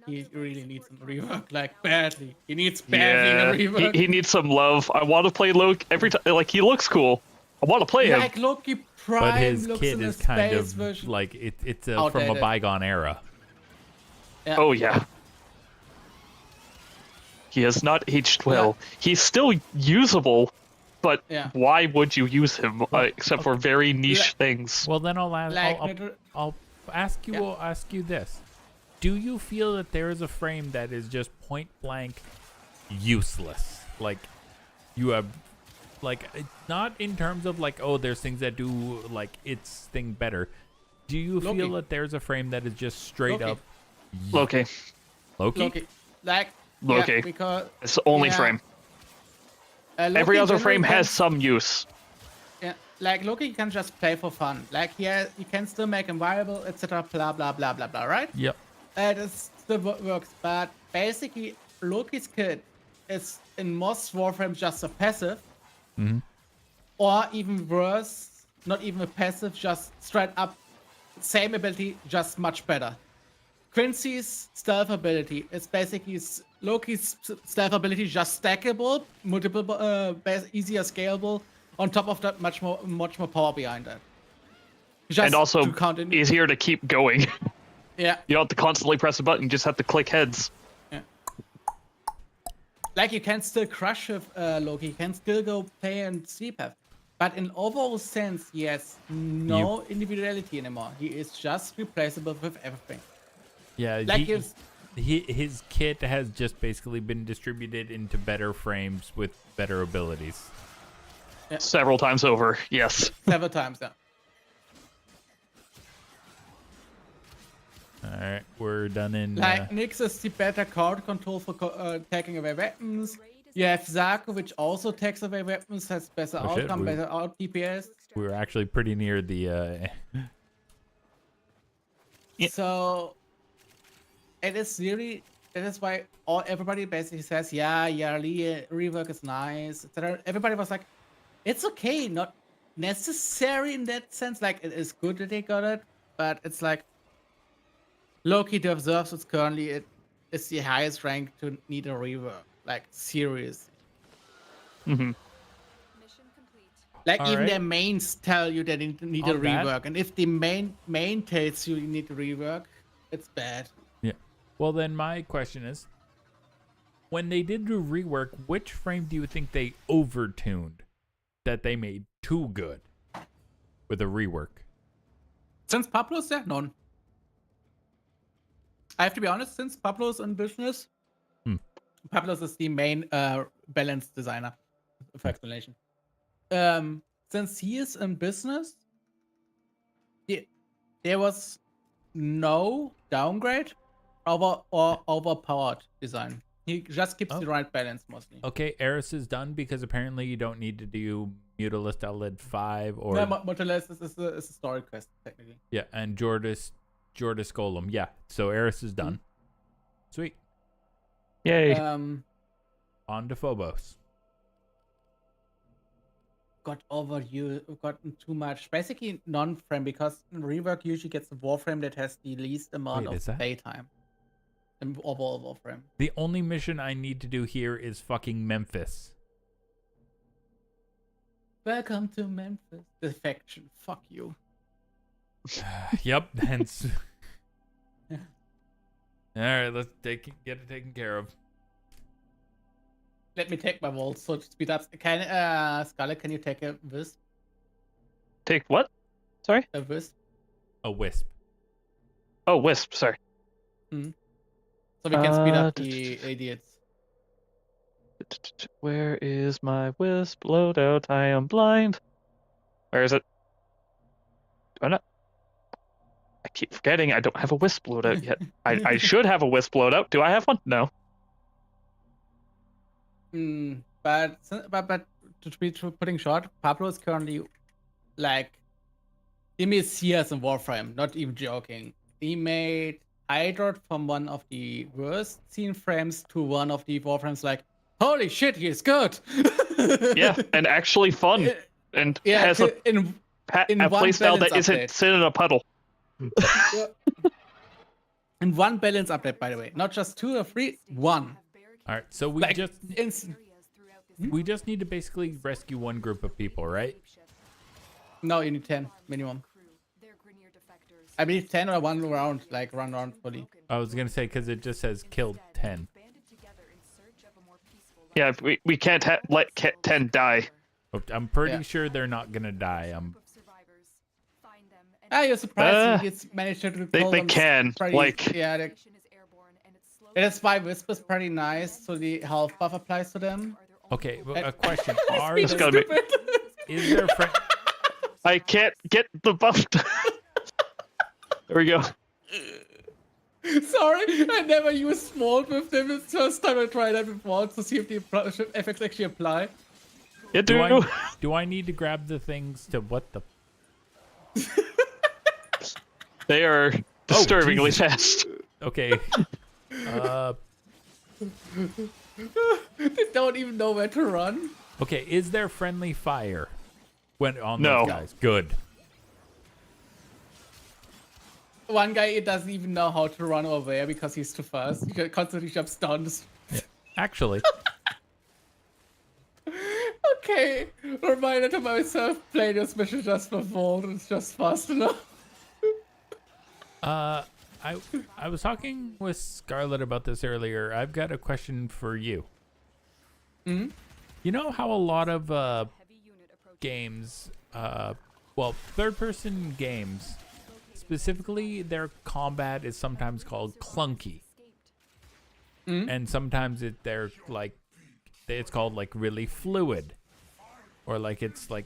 M: he really needs some rework, like, badly. He needs badly a rework.
N: He needs some love. I want to play Loki every time. Like, he looks cool. I want to play him.
M: Like, Loki Prime
E: But his
M: looks
E: kid
M: in
E: is
M: the
E: kind
M: space
E: of
M: version.
E: like it's from a
M: Outdated.
E: bygone era.
M: Yeah.
N: Oh yeah. He has not aged well. He's still usable, but
M: Yeah.
N: why would you use him except for very niche things?
E: Well, then I'll ask.
M: Like,
E: I'll ask you. I'll ask you this: do you feel that there is a frame that is just point blank useless? Like you have, like not in terms of like, oh, there's things that do like its thing better. Do you
M: Loki.
E: feel that there's a frame that is just straight
M: Loki.
E: up
N: Loki.
E: Loki?
M: Like,
N: Loki.
M: yeah, because
N: It's the only
M: yeah.
N: frame.
M: Loki
N: Every other
M: generally
N: frame has
M: can-
N: some use.
M: Yeah, like Loki you can just play for fun. Like, yeah, you can still make him viable, etc. Blah blah blah blah blah. Right?
E: Yep.
M: It still works, but basically Loki's kid is in most Warframes just a passive,
E: Mhm.
M: or even worse, not even a passive, just straight up same ability, just much better. Quincy's stealth ability is basically Loki's stealth ability, just stackable, multiple, easier scalable. On top of that, much more power behind that. Just
N: And also
M: to count in.
N: easier to keep going.
M: Yeah.
N: You don't have to constantly press a button, you just have to click heads.
M: Yeah. Like, you can still crush with Loki, you can still go play and CPAP. But in overall sense, he has no individuality anymore. He is just replaceable with everything.
E: Yeah.
M: Like,
E: his kit has just basically been distributed into better frames with better abilities.
N: Several times over, yes.
M: Several times, yeah.
E: All right, we're done in.
M: Like, Nyx is the better card control for taking away weapons. You have Zaku, which also takes away weapons, has better
E: Oh, shit,
M: outcome,
E: we-
M: better out DPS.
E: We were actually pretty near the.
M: So, it is really, that is why everybody basically says, rework is nice, etc. Everybody was like, it's okay, not necessary in that sense. Like, it is good that they got it, but it's like, Loki deserves it currently. It is the highest rank to need a rework. Like, serious.
N: Mm-hmm.
M: Like,
E: All
M: even
E: right.
M: their mains tell you that they need a
E: On that-
M: rework. And if the main tells you need to rework, it's bad.
E: Yeah. Well, then my question is, when they did do rework, which frame do you think they overtuned that they made too good with a rework?
M: Since Pablo's there, none. I have to be honest, since Pablo's in business, Pablo's is the main balance designer, for explanation. Since he is in business, there was no downgrade or overpowered design. He just keeps the right balance mostly.
E: Okay, Eris is done because apparently you don't need to do Mutalist Outlet 5 or...
M: No, Mortalist is a story quest, technically.
E: Yeah, and Jordis Golem. Yeah, so Eris is done. Sweet.
N: Yay.
E: On to Phobos.
M: Gotten too much. Basically, non-frame, because rework usually gets the Warframe that has the least amount
E: Wait, is
M: of
E: that-
M: playtime. In overall Warframe.
E: The only mission I need to do here is fucking Memphis.
M: Welcome to Memphis. Defection. Fuck you.
E: Yep, hence. Alright, let's get it taken care of.
M: Let me take my walls so to speed up. Scarlet, can you take a wisp?
N: Take what? Sorry?
M: A wisp.
E: A wisp.
N: Oh, wisp, sorry.
M: So we can speed up the idiots.
N: Where is my wisp loadout? I am blind. Where is it? Do I not? I keep forgetting I don't have a wisp loadout yet. I should have a wisp loadout. Do I have one? No.
M: But to putting short, Pablo is currently like he made CS in Warframe. Not even joking. He made Hydra from one of the worst scene frames to one of the Warframes. Like, holy shit, he is good.
N: Yeah, and actually fun, and
M: Yeah,
N: has a
M: in
N: a
M: one
N: playstyle that
M: balance
N: isn't
M: update.
N: sit in a puddle.
M: Yeah. In one balance update, by the way, not just 2 or 3, 1.
E: All right, so we
M: Like,
E: we just need to basically rescue one group of people, right?
M: No, you need 10 minimum. I believe 10 or 1 round, like run round fully.
E: I was gonna say because it just says killed 10.
N: Yeah, we can't let 10 die.
E: I'm pretty sure they're not gonna die.
M: You're surprised he's managed to pull
N: They
M: them
N: can,
M: pretty,
N: like...
M: Yeah, that's why Whisper's pretty nice, so the health buff applies to them.
E: Okay, well, a question:
N: It's gotta be...
E: Is there friend?
N: I can't get the buff. There we go.
M: Sorry, I never used Smalt with them. It's the first time I tried that before to see if the effects actually apply.
N: Yeah,
E: do I need to grab the things to what the?
N: They are disturbingly fast.
E: Okay.
M: They don't even know where to run.
E: Okay, is there friendly fire when on
N: No.
E: those guys? Good.
M: One guy doesn't even know how to run over there because he's too fast. He constantly jumps down.
E: Actually.
M: Okay, reminder to myself: play this mission just for Vault. It's just fast enough.
E: I was talking with Scarlett about this earlier. I've got a question for you.
M: Mm-hmm.
E: You know how a lot of games, well, third-person games, specifically their combat is sometimes called clunky, and sometimes it's called like really fluid, or like it's like.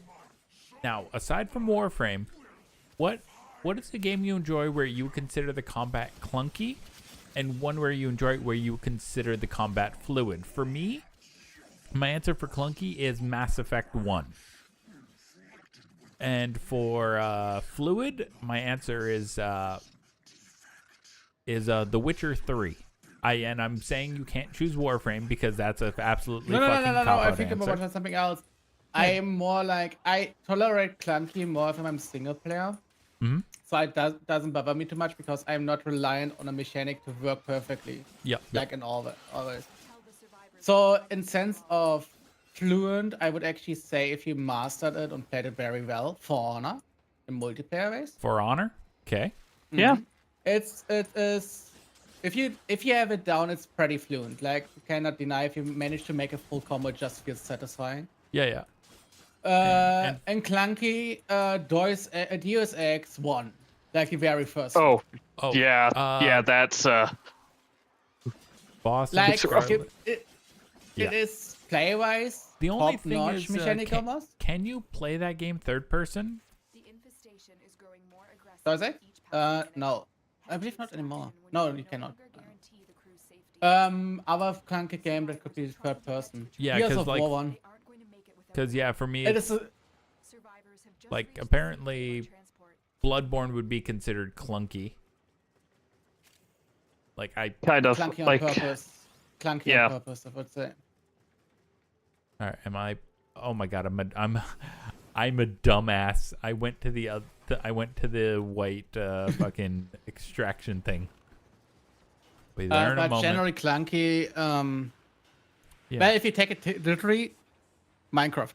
E: Now, aside from Warframe, what is the game you enjoy where you consider the combat clunky, and one where you enjoy it where you consider the combat fluid? For me, my answer for clunky is Mass Effect 1. And for fluid, my answer is The Witcher 3. I'm saying you can't choose Warframe because that's an absolutely fucking
M: No.
E: cop-out
M: I think
E: answer.
M: about something else. I'm more like I tolerate clunky more if I'm single player.
E: Mm-hmm.
M: So it doesn't bother me too much because I'm not reliant on a mechanic to work perfectly.
E: Yep.
M: Like in always. So in sense of fluent, I would actually say if you mastered it and played it very well, For Honor, in multiplayer ways.
E: For Honor? Okay.
M: Mm-hmm.
N: Yeah.
M: It is. If you have it down, it's pretty fluent. Like you cannot deny if you manage to make a full combo, it just feels satisfying.
E: Yeah.
M: And clunky, Deus Ex 1, like the very first.
N: Oh yeah, that's
E: Boss.
M: Like
E: Scarlet.
M: it
E: Yeah.
M: is play wise.
E: The only thing
M: top-notch
E: is,
M: mechanic almost.
E: can you play that game third person?
M: Does it? No, I believe not anymore. No, you cannot. Other clunky game that could be third person.
E: Yeah,
M: Gears
E: because
M: of
E: like,
M: War 1.
E: because yeah, for me,
M: It
E: it's, like apparently, Bloodborne would be considered clunky. Like I
N: kind of
M: clunky on
N: like
M: purpose. Clunky on purpose, I would say.
E: All right, am I? Oh my god, I'm a dumbass. I went to the white fucking extraction thing. Wait, there in a
M: But
E: moment.
M: generally clunky.
E: Yeah.
M: But if you take it literally, Minecraft.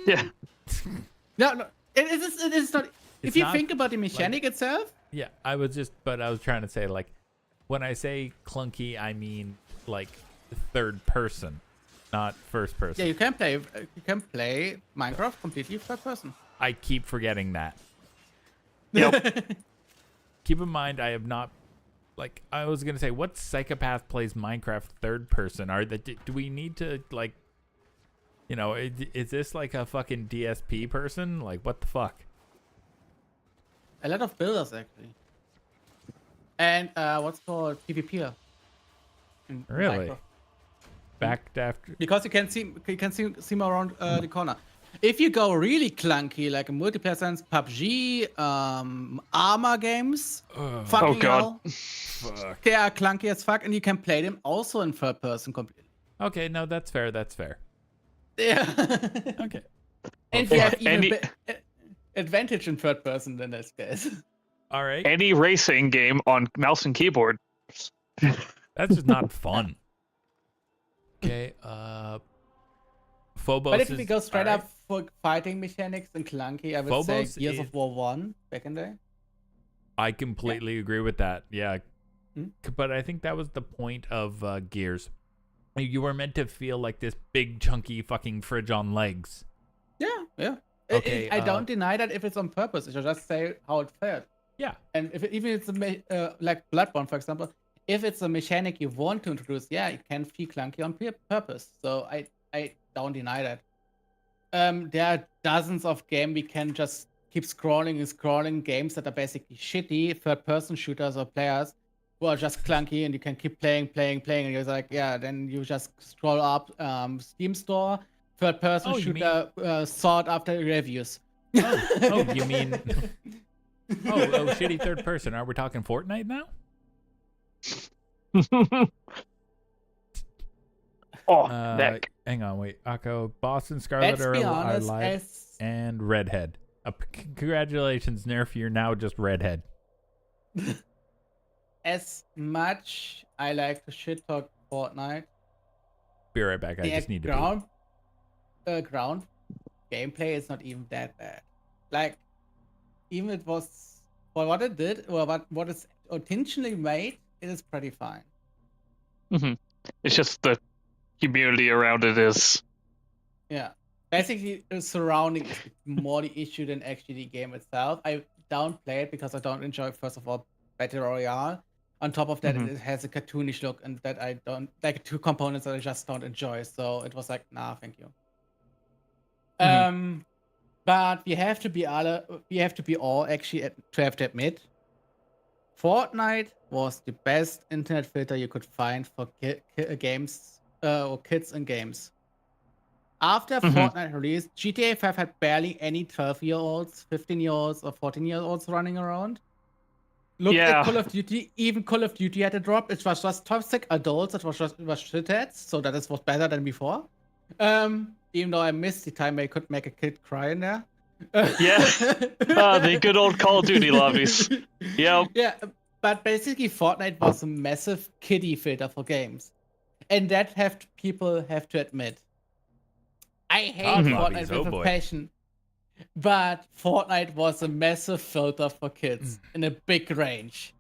N: Yeah.
M: No, it is not.
E: It's
M: If you
E: not
M: think about the mechanic itself.
E: Yeah, I was trying to say, like, when I say clunky, I mean like third person, not first person.
M: Yeah, you can play Minecraft completely third person.
E: I keep forgetting that.
N: Yep.
E: Keep in mind, I have not. Like, I was gonna say, what psychopath plays Minecraft third person? Do we need to, like, you know, is this like a fucking DSP person? Like, what the fuck?
M: A lot of builders actually. And what's called PvP?
E: Really? backed after.
M: Because you can see more around the corner. If you go really clunky, like a multiplayer sense, PUBG, armor games, fucking hell,
E: Fuck.
M: they are clunky as fuck, and you can play them also in third person completely.
E: Okay, no, that's fair. That's fair.
M: Yeah.
E: Okay.
M: And you have even advantage in third person in this case.
E: All right.
N: Any racing game on mouse and keyboard.
E: That's just not fun. Okay. Phobos.
M: But if we go straight
E: all right.
M: up for fighting mechanics and clunky, I would
E: Phobos
M: say Gears
E: is-
M: of War 1 back in the day.
E: I completely agree with that. Yeah. But I think that was the point of Gears. You were meant to feel like this big, chunky fucking fridge on legs.
M: Yeah.
E: Okay,
M: I don't deny that if it's on purpose. I should just say how it fared.
E: Yeah.
M: And if even it's like Bloodborne, for example, if it's a mechanic you want to introduce, yeah, it can feel clunky on purpose. So I don't deny that. There are dozens of games we can just keep scrolling and scrolling games that are basically shitty third-person shooters or players who are just clunky, and you can keep playing, and you're like, yeah, then you just scroll up Steam Store, third-person shooter sought after reviews.
E: Oh, you mean? Oh, shitty third person. Are we talking Fortnite now?
N: Neck.
E: Hang on, wait. Akko, Boston Scarlet are
M: honest,
E: alive, and Redhead. Congratulations, Nerf. You're now just Redhead.
M: As much I like to shit talk Fortnite,
E: Be right back. I just need to
M: ground gameplay is not even that bad. Like, even it was for what it did or what it's intentionally made, it is pretty fine.
N: It's just the community around it is.
M: Yeah. Basically, the surrounding is more the issue than actually the game itself. I don't play it because I don't enjoy, first of all, Battle Royale. On top of that, it has a cartoonish look, and that I don't like, two components that I just don't enjoy. So it was like, nah, thank you. But we have to be all actually to have to admit, Fortnite was the best internet filter you could find for games or kids and games. After Fortnite released, GTA 5 had barely any 12-year-olds, 15-year-olds, or 14-year-olds running around. Look at Call of Duty. Even Call of Duty had a drop. It was just toxic adults. It was shitheads. So that was better than before. Even though I missed the time I could make a kid cry in there.
N: The good old Call of Duty lobbies. Yep.
M: Yeah, but basically Fortnite was a massive kiddie filter for games, and that people have to admit. I hate Fortnite with a passion, but Fortnite was a massive filter for kids in a big range.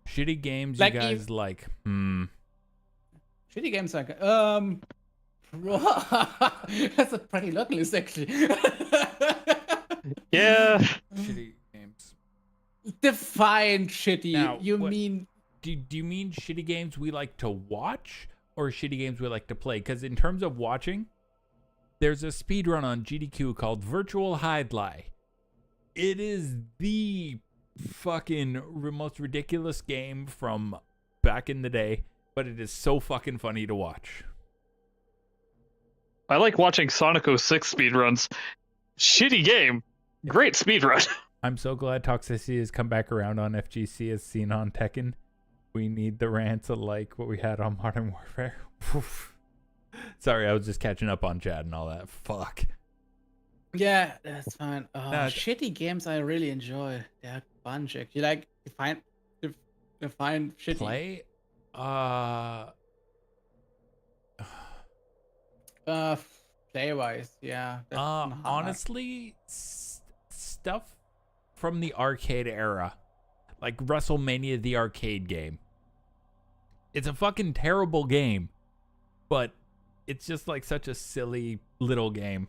E: Shitty games,
M: like
E: you guys like?
M: Shitty games like that's a pretty long list actually.
N: Yeah.
E: Shitty games.
M: Define shitty.
E: Now,
M: you mean?
E: Do you mean shitty games we like to watch, or shitty games we like to play? Because in terms of watching, there's a speedrun on GDQ called Virtual Hide Lie. It is the fucking most ridiculous game from back in the day, but it is so fucking funny to watch.
N: I like watching Sonic 06 speedruns. Shitty game. Great speedrun.
E: I'm so glad toxicity has come back around on FGC as seen on Tekken. We need the rants like what we had on Modern Warfare. Sorry, I was just catching up on chat and all that. Fuck.
M: Yeah, that's fine. Shitty games I really enjoy. They're a bunch. You like define shitty.
E: Play?
M: Play-wise, yeah.
E: Honestly, stuff from the arcade era, like WrestleMania, the arcade game. It's a fucking terrible game, but it's just like such a silly little game.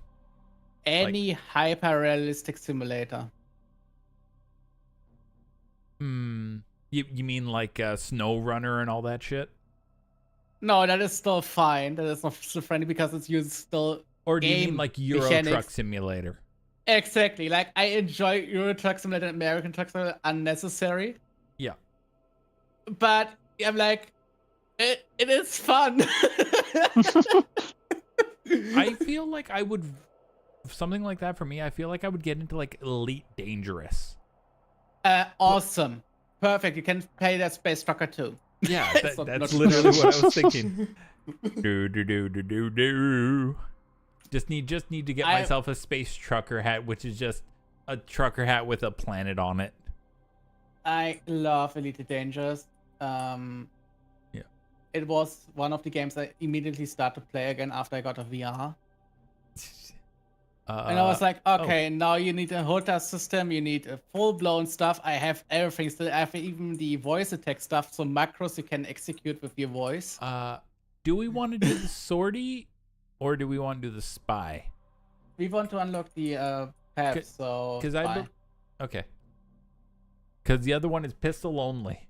M: Any hyper-realistic simulator.
E: You mean like Snow Runner and all that shit?
M: No, that is still fine. That is not so friendly because it's used still.
E: Or do you mean like Euro Truck Simulator?
M: Exactly. Like, I enjoy Euro Truck Simulator and American Truck Simulator unnecessary.
E: Yeah.
M: But I'm like, It is fun.
E: I feel like I would something like that for me. I feel like I would get into like Elite Dangerous.
M: Awesome. Perfect. You can play that Space Trucker too.
E: Yeah,
M: So
E: that's
M: not-
E: literally what I was thinking. Do. Just need to get myself a space trucker hat, which is just a trucker hat with a planet on it.
M: I love Elite Dangerous. It was one of the games I immediately started to play again after I got a VR. And I was like, okay, now you need a HOTA system, you need a full-blown stuff. I have everything. So I have even the voice attack stuff, so macros you can execute with your voice.
E: Do we want to do the sortie, or do we want to do the spy?
M: We want to unlock the path, so spy.
E: Okay. Because the other one is pistol only.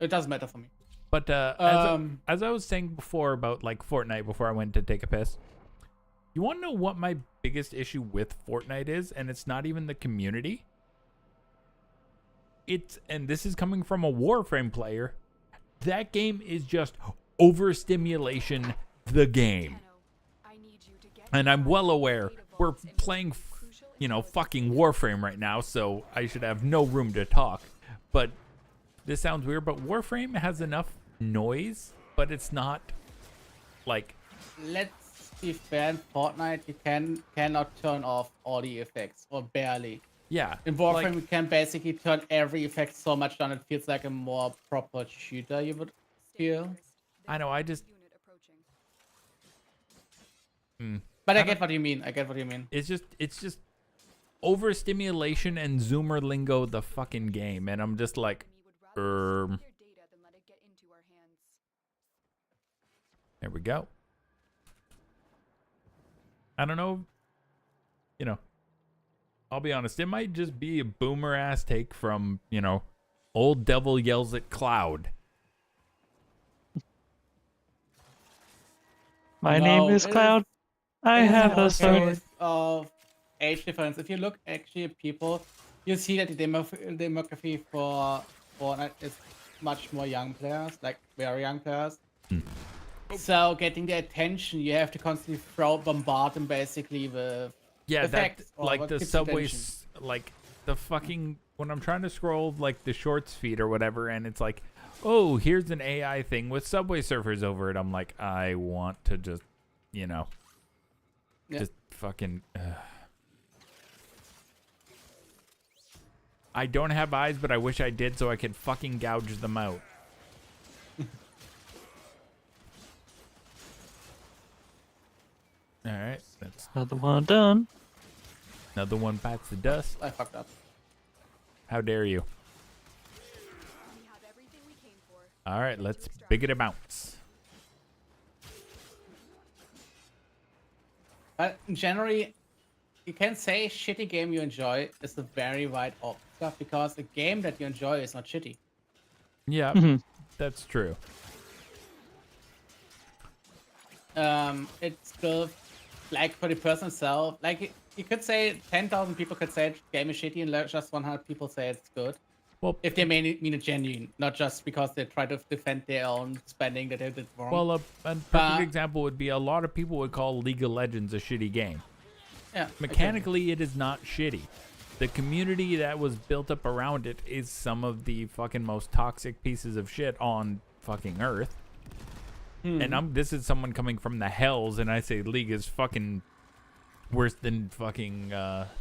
M: It doesn't matter for me.
E: But as I was saying before about like Fortnite, before I went to take a piss, you want to know what my biggest issue with Fortnite is? And it's not even the community. And this is coming from a Warframe player. That game is just overstimulation, the game. And I'm well aware we're playing, fucking Warframe right now, so I should have no room to talk. But this sounds weird, but Warframe has enough noise, but it's not like...
M: Let's be fair, in Fortnite you cannot turn off all the effects, or barely.
E: Yeah.
M: In Warframe you can basically turn every effect so much down it feels like a more proper shooter, you would feel.
E: I know, I just...
M: But I get what you mean.
E: It's just overstimulation and zoomer lingo the fucking game, and I'm just like, There we go. I don't know. I'll be honest. It might just be a boomer ass take from, old devil yells at cloud.
N: My name is Cloud. I have a sword.
M: Of age difference. If you look actually at people, you see that the demography for Fortnite is much more young players, like very young players. So getting their attention, you have to constantly bombard them basically with effects.
E: Like the subways, like the fucking, when I'm trying to scroll like the shorts feed or whatever, and it's like, oh, here's an AI thing with Subway Surfers over it. I'm like, I want to just, just fucking... I don't have eyes, but I wish I did so I could fucking gouge them out. Alright, that's...
N: Another one done.
E: Another one bites the dust.
M: I fucked up.
E: How dare you? Alright, let's bigot a bounce.
M: But generally, you can say shitty game you enjoy is a very wide open stuff because a game that you enjoy is not shitty.
E: Yeah, that's true.
M: It's still like for the person itself. Like you could say 10,000 people could say the game is shitty and just 100 people say it's good.
E: Well,
M: if they mean it genuine, not just because they try to defend their own spending that they did wrong.
E: Well, a perfect example would be a lot of people would call League of Legends a shitty game.
M: Yeah,
E: mechanically, it is not shitty. The community that was built up around it is some of the fucking most toxic pieces of shit on fucking Earth. And this is someone coming from the hells, and I say League is fucking worse than fucking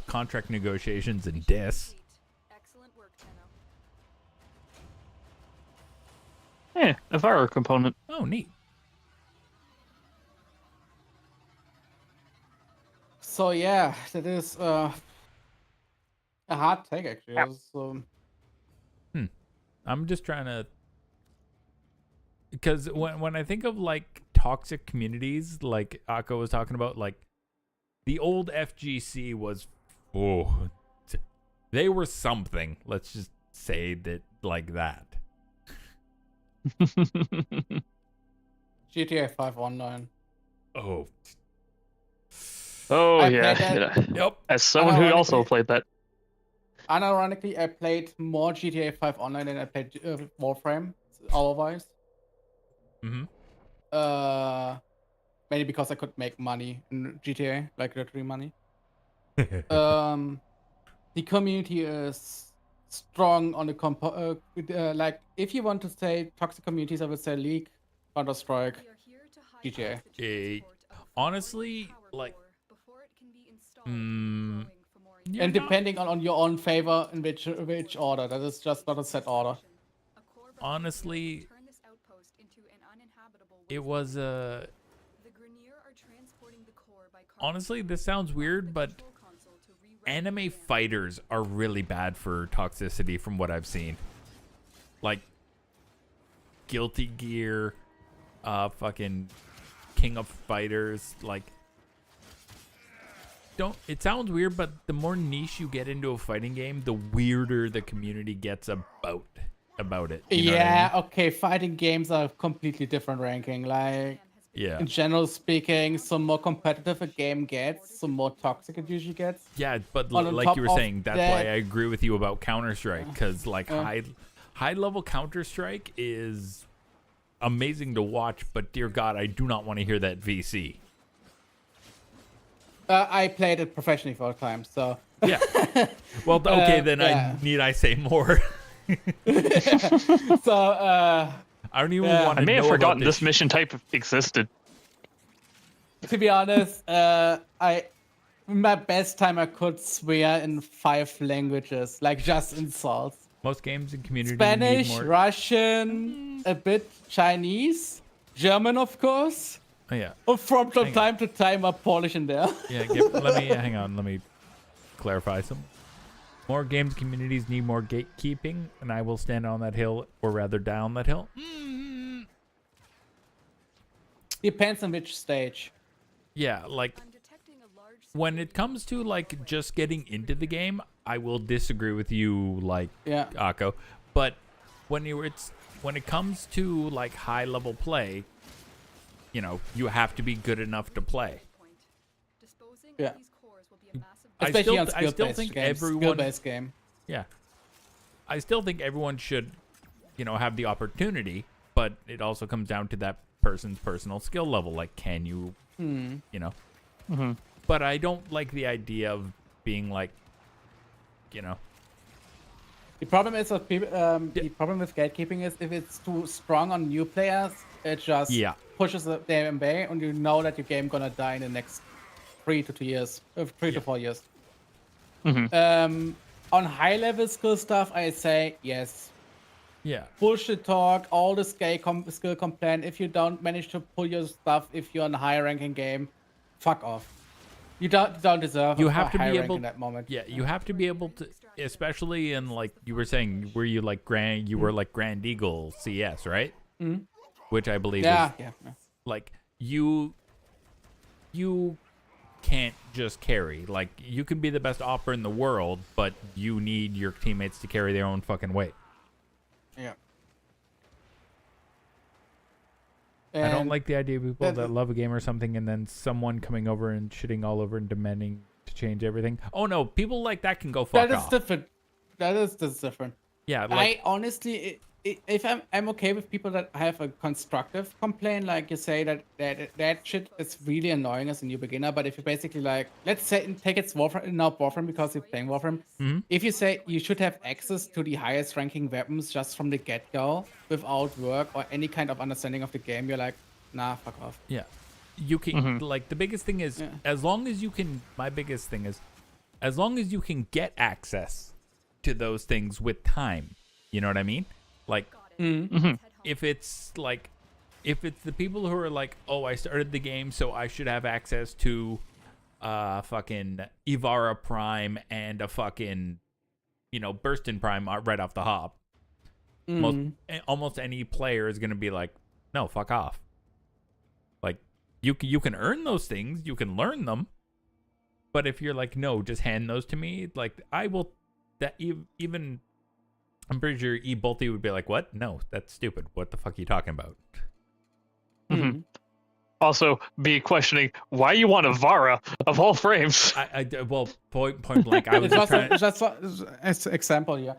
E: contract negotiations and dis.
N: Yeah, a Vira component.
E: Oh, neat.
M: So yeah, that is a hard take actually.
N: Yep.
E: I'm just trying to, because when I think of like toxic communities, like Akko was talking about, like the old FGC was, they were something. Let's just say that like that.
M: GTA 5 Online.
E: Oh.
N: Oh,
M: I
N: yeah.
M: played that.
E: Yep.
N: As someone who also played that.
M: Unironically, I played more GTA 5 Online than I played Warframe, otherwise. Mainly because I could make money in GTA, like lottery money. The community is strong on the like if you want to say toxic communities, I would say League, Counter-Strike, GTA.
E: Honestly, like,
M: And depending on your own favor in which order. That is just not a set order.
E: honestly, it was a. Honestly, this sounds weird, but anime fighters are really bad for toxicity from what I've seen. Like Guilty Gear, fucking King of Fighters, like it sounds weird, but the more niche you get into a fighting game, the weirder the community gets about it. You know what I mean?
M: Okay, fighting games are completely different ranking. Like
E: Yeah.
M: in general speaking, some more competitive a game gets, some more toxic it usually gets.
E: Yeah, but
M: On
E: like
M: top
E: you were
M: of
E: saying, that's
M: that-
E: why I agree with you about Counter-Strike, because like high level Counter-Strike is amazing to watch, but dear God, I do not want to hear that VC.
M: I played it professionally for a time, so
E: Yeah. Well, okay, then
M: yeah.
E: I say more.
M: So
E: I don't even want
N: I
E: to
N: may have
E: know
N: forgotten
E: about
N: this mission type existed.
M: to be honest, my best time I could swear in 5 languages, like just insults.
E: Most games in community
M: Spanish,
E: need more.
M: Russian, a bit Chinese, German, of course.
E: Oh, yeah.
M: And from time to time, a Polish in there.
E: Yeah, hang on. Let me clarify some. More games communities need more gatekeeping, and I will stand on that hill, or rather down that hill.
M: Depends on which stage.
E: Yeah, like when it comes to like just getting into the game, I will disagree with you, like Akko. But when it comes to like high level play, you know, you have to be good enough to play.
M: Yeah.
E: I
M: Especially on
E: still
M: skill-based
E: think
M: games,
E: everyone.
M: skill-based game.
E: Yeah. I still think everyone should, you know, have the opportunity, but it also comes down to that person's personal skill level. Like, can you, you know? But I don't like the idea of being like, you know.
M: The problem is with people. The problem with gatekeeping is if it's too strong on new players, it just pushes them away, and you know that your game gonna die in the next 3 to 2 years, 3 to 4 years. On high level skill stuff, I say yes.
E: Yeah.
M: Bullshit talk, all the skill complaint. If you don't manage to pull your stuff, if you're in a high ranking game, fuck off. You don't deserve.
E: You have to
M: high
E: be
M: rank
E: able.
M: in that moment.
E: Yeah, you have to be able to, especially in like you were saying, were you like Grand? You were like Grand Eagle CS, right? Which I believe is like you can't just carry. Like you can be the best opera in the world, but you need your teammates to carry their own fucking weight.
M: Yeah.
E: I don't like the idea of people that love a game or something and then someone coming over and shitting all over and demanding to change everything. Oh no, people like that can go fuck off.
M: Different. That is different.
E: Yeah, like,
M: I honestly, if I'm okay with people that have a constructive complaint, like you say that shit is really annoying as a new beginner. But if you basically like, let's say take it's Warframe because you're playing Warframe. If you say you should have access to the highest ranking weapons just from the get go without work or any kind of understanding of the game, you're like, nah, fuck off.
E: Yeah, you can like the biggest thing is as long as you can. My biggest thing is as long as you can get access to those things with time. You know what I mean? Like, if it's the people who are like, oh, I started the game, so I should have access to fucking Ivara Prime and a fucking, you know, Burstin Prime right off the hop. Almost any player is going to be like, no, fuck off. Like, you can earn those things, you can learn them, but if you're like, no, just hand those to me, like, I will, that even... I'm pretty sure Bolty would be like, what? No, that's stupid. What the fuck are you talking about?
N: Also, be questioning why you want a Vara of all frames.
E: Well, point blank, I was just trying to...
M: Just as an example, yeah.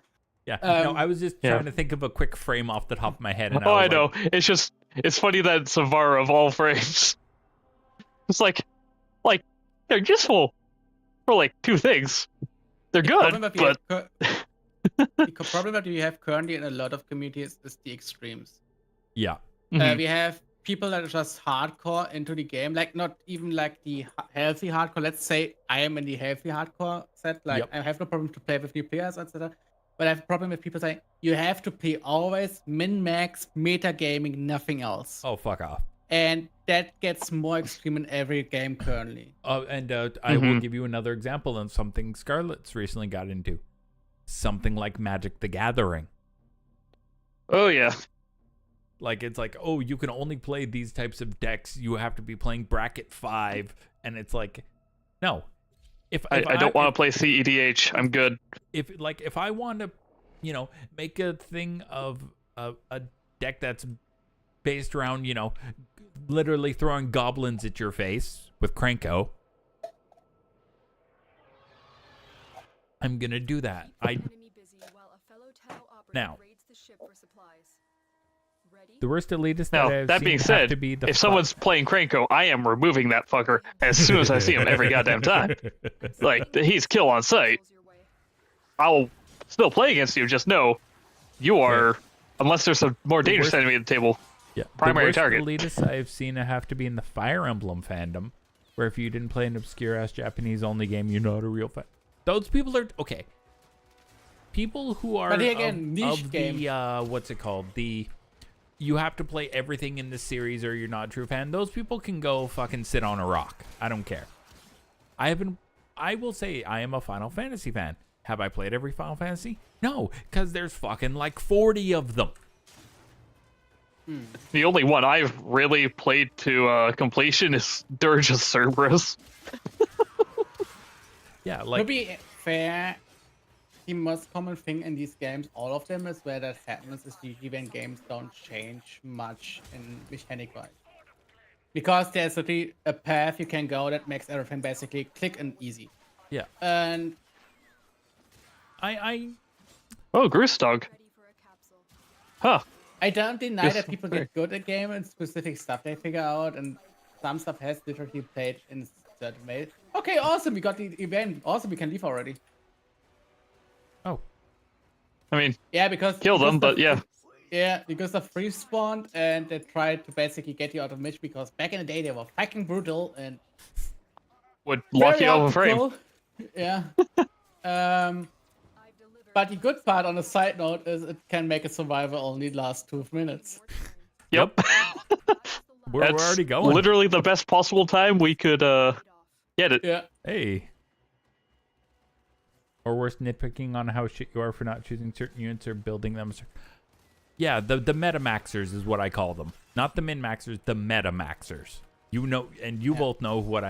E: Yeah, no, I was just trying to think of a quick frame off the top of my head. And
N: I know. It's just, it's funny that Savara of all frames. It's like they're useful for like two things. They're good, but
M: the problem that we have currently in a lot of communities is the extremes.
E: Yeah.
M: We have people that are just hardcore into the game, like not even like the healthy hardcore. Let's say I am in the healthy hardcore set. Like I have no problem to play with new players, etc. But I have a problem with people saying you have to play always min-max meta gaming, nothing else.
E: Oh, fuck off.
M: And that gets more extreme in every game currently.
E: I will give you another example of something Scarlet's recently got into. Something like Magic the Gathering.
N: Oh, yeah.
E: Like, it's like, oh, you can only play these types of decks. You have to be playing bracket 5. And it's like, no. If
N: I don't want to play CEDH. I'm good.
E: If I want to, make a thing of a deck that's based around, literally throwing goblins at your face with Cranko, I'm gonna do that. Now, the worst elitist that I've
N: that
E: seen
N: being
E: have
N: said,
E: to be the
N: if someone's playing Cranko, I am removing that fucker as soon as I see him every goddamn time. Like, he's kill on sight. I'll still play against you, just know you are, unless there's a more dangerous enemy at the table, primary target.
E: The worst elitists I've seen have to be in the Fire Emblem fandom, where if you didn't play an obscure-ass Japanese-only game, you're not a real fan. Those people are, okay. People who are
M: but again,
E: of the, what's it called? You have to play everything in this series or you're not a true fan. Those people can go fucking sit on a rock. I don't care. I will say I am a Final Fantasy fan. Have I played every Final Fantasy? No, because there's fucking like 40 of them.
N: The only one I've really played to completion is Dirge of Cerberus.
E: Yeah, like...
M: To be fair, the most common thing in these games, all of them, is where that happens is usually when games don't change much in mechanic-wise. Because there's a path you can go that makes everything basically click and easy.
E: Yeah.
M: And...
N: Oh, Groostog. Huh.
M: I don't deny that people get good at game and specific stuff they figure out, and some stuff has literally played in certain ways. Okay, awesome, we got the event. Awesome, we can leave already.
E: Oh.
N: I mean,
M: yeah, because
N: kill them, but yeah.
M: Yeah, because of free spawned and they tried to basically get you out of Mitch because back in the day they were fucking brutal and
N: would lock you out of a frame.
M: Yeah. But the good part on a side note is it can make a survivor only last 2 minutes.
N: Yep.
E: We're already going.
N: Literally the best possible time we could get it.
M: Yeah.
E: Hey. Or worse, nitpicking on how shit you are for not choosing certain units or building them. Yeah, the meta maxers is what I call them. Not the min maxers, the meta maxers. You know, and you both know what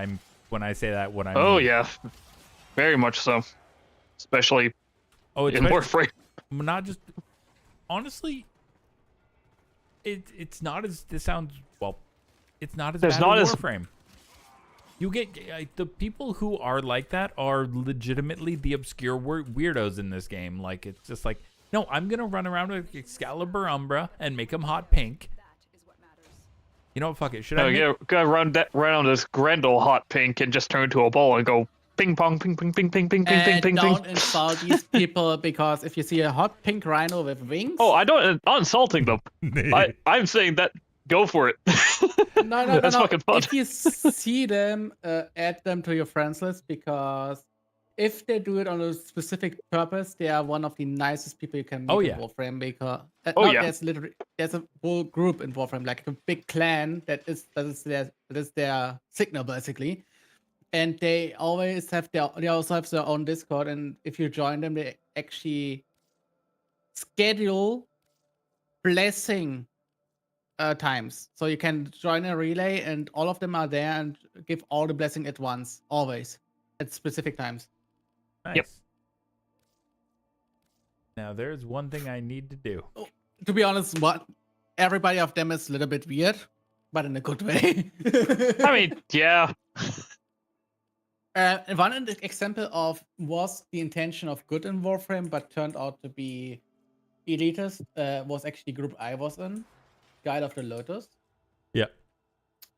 E: when I say that, what I mean.
N: Oh yeah, very much so. Especially in Warframe.
E: Not just, honestly, it's not as, this sounds, well, it's not as bad as Warframe. You get, the people who are like that are legitimately the obscure weirdos in this game. Like, it's just like, no, I'm going to run around with Excalibur Umbra and make them hot pink. You know what, fuck it. Should I
N: go run on this Grendel hot pink and just turn into a ball and go ping pong, ping, ping, ping, ping, ping, ping, ping, ping,
M: don't insult these people because if you see a hot pink rhino with wings...
N: Oh, I'm not insulting them. I'm saying that, go for it.
M: No,
N: That's fucking fun.
M: If you see them, add them to your friends list because if they do it on a specific purpose, they are one of the nicest people you can meet in Warframe. Because there's a whole group in Warframe, like a big clan that is their signal basically, and they always have they also have their own Discord. And if you join them, they actually schedule blessing times, so you can join a relay, and all of them are there and give all the blessing at once, always at specific times.
E: Nice.
N: Yep.
E: Now there's one thing I need to do.
M: To be honest, everybody of them is a little bit weird, but in a good way.
N: I mean, yeah.
M: One example of was the intention of good in Warframe, but turned out to be elitist, was actually group I was in, Guide of the Lotus.
E: Yeah.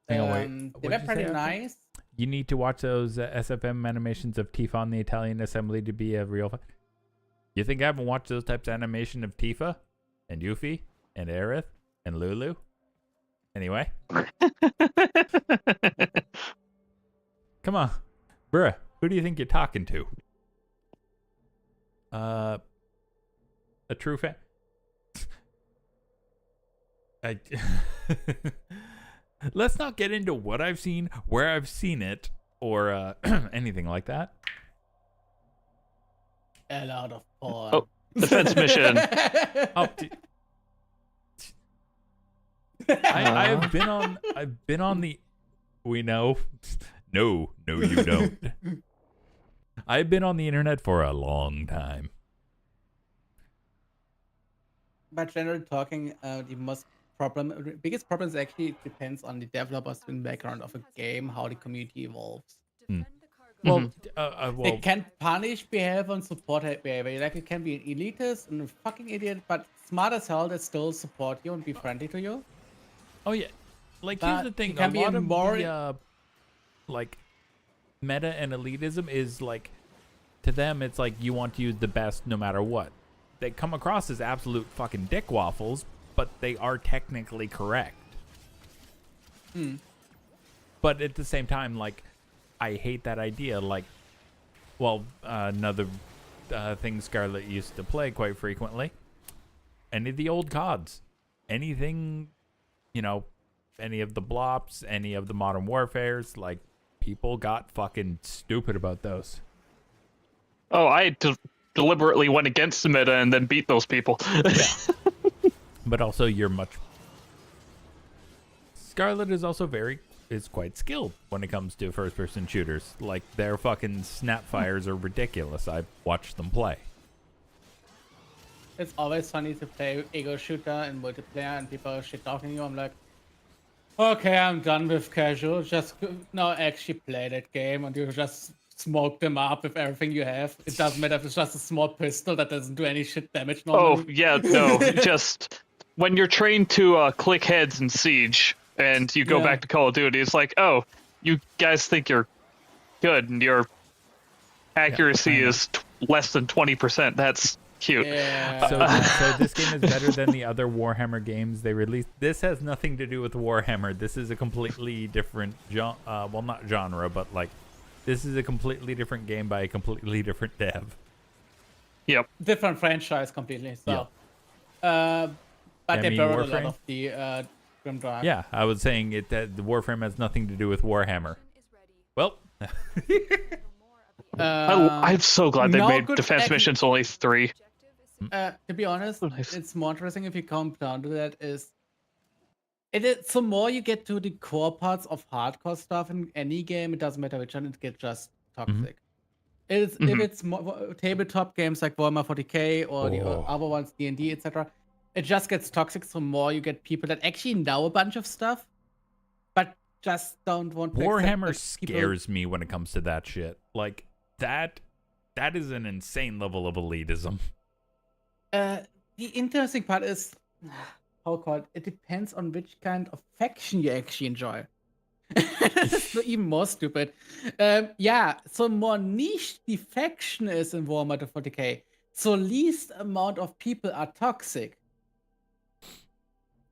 E: Hang on, wait.
M: They
E: What'd
M: were
E: you
M: pretty
E: say, Arthur?
M: nice.
E: You need to watch those SFM animations of Tifa on the Italian assembly to be a real. You think I haven't watched those types of animation of Tifa and Yuffie and Aerith and Lulu? Anyway. Come on. Bruh, who do you think you're talking to? A true fan? Let's not get into what I've seen, where I've seen it, or anything like that.
M: A lot of porn.
N: Oh, defense mission.
E: I've been on the. We know. No, you don't. I've been on the internet for a long time.
M: But generally talking, the biggest problem is actually depends on the developers in the background of a game, how the community evolves.
E: Well,
M: they can punish behavior and support behavior. Like, it can be an elitist and a fucking idiot, but smart as hell, they still support you and be friendly to you.
E: Oh yeah, like here's
M: But
E: the thing:
M: it can
E: a
M: be
E: lot
M: a
E: of
M: more-
E: the like meta and elitism is like, to them it's like you want to use the best no matter what. They come across as absolute fucking dick waffles, but they are technically correct. But at the same time, like, I hate that idea. Like, well, another thing Scarlet used to play quite frequently. Any of the old CODs, anything, you know, any of the Blops, any of the Modern Warfares, like, people got fucking stupid about those.
N: Oh, I deliberately went against the meta and then beat those people.
E: But also, you're much. Scarlet is also is quite skilled when it comes to first-person shooters. Like, their fucking snapfires are ridiculous. I've watched them play.
M: It's always funny to play ego shooter in multiplayer and people are shit talking you. I'm like, okay, I'm done with casual. Just now actually play that game and you just smoke them up with everything you have. It doesn't matter if it's just a small pistol that doesn't do any shit damage normally.
N: Oh, yeah, no. Just when you're trained to click heads in Siege and you go back to Call of Duty, it's like, oh, you guys think you're good and your accuracy is less than 20%. That's cute.
M: Yeah.
E: So this game is better than the other Warhammer games they released. This has nothing to do with Warhammer. This is a completely different well, not genre, but like, this is a completely different game by a completely different dev.
N: Yep.
M: Different franchise completely. So, but they
E: mean,
M: borrowed a lot
E: Warframe?
M: of the Grim Dark.
E: Yeah, I was saying it that the Warframe has nothing to do with Warhammer. Well,
N: I'm so glad they
M: no
N: made
M: good
N: defense
M: action-
N: missions only 3.
M: To be honest,
N: Nice.
M: it's more interesting if you come down to that. The more you get to the core parts of hardcore stuff in any game, it doesn't matter which one, it gets just toxic. If it's tabletop games like Warhammer 40k or the other ones, D&D, etc., it just gets toxic. The more you get people that actually know a bunch of stuff, but just don't want to.
E: Warhammer
M: accept that people-
E: scares me when it comes to that shit. Like, that is an insane level of elitism.
M: The interesting part is it depends on which kind of faction you actually enjoy. It's even more stupid. So more niche the faction is in Warhammer 40k, so least amount of people are toxic.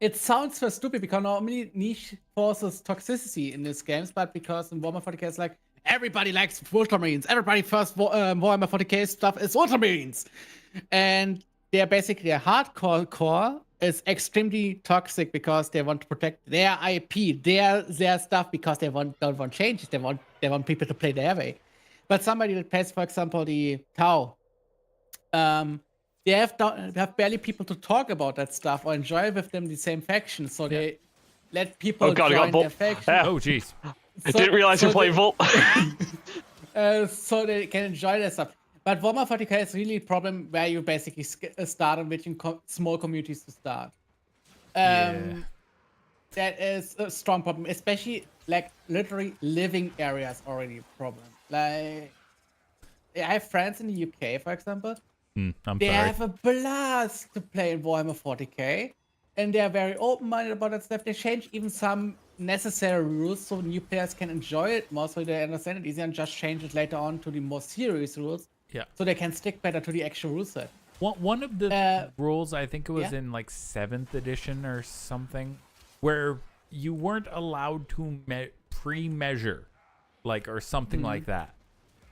M: It sounds so stupid because normally niche forces toxicity in these games, but because in Warhammer 40k it's like everybody likes Ultramarines, everybody first Warhammer 40k stuff is Ultramarines, and they're basically a hardcore core is extremely toxic because they want to protect their IP, their stuff, because they don't want changes. They want people to play their way. But somebody that plays, for example, the Tau, they have barely people to talk about that stuff or enjoy with them the same faction. So they let people join their faction.
E: Oh, jeez.
N: I didn't realize you played Volt.
M: So they can enjoy that stuff. But Warhammer 40k is really a problem where you basically start on which small communities to start. That is a strong problem, especially like literally living areas already a problem. Like, I have friends in the UK, for example.
E: I'm
M: They
E: sorry.
M: have a blast to play in Warhammer 40k, and they are very open-minded about that stuff. They change even some necessary rules so new players can enjoy it more, so they understand it easier, and just change it later on to the more serious rules.
E: Yeah.
M: So they can stick better to the actual rule set.
E: One of the rules, I think it was
M: yeah.
E: in like 7th edition or something, where you weren't allowed to pre-measure, like, or something like that.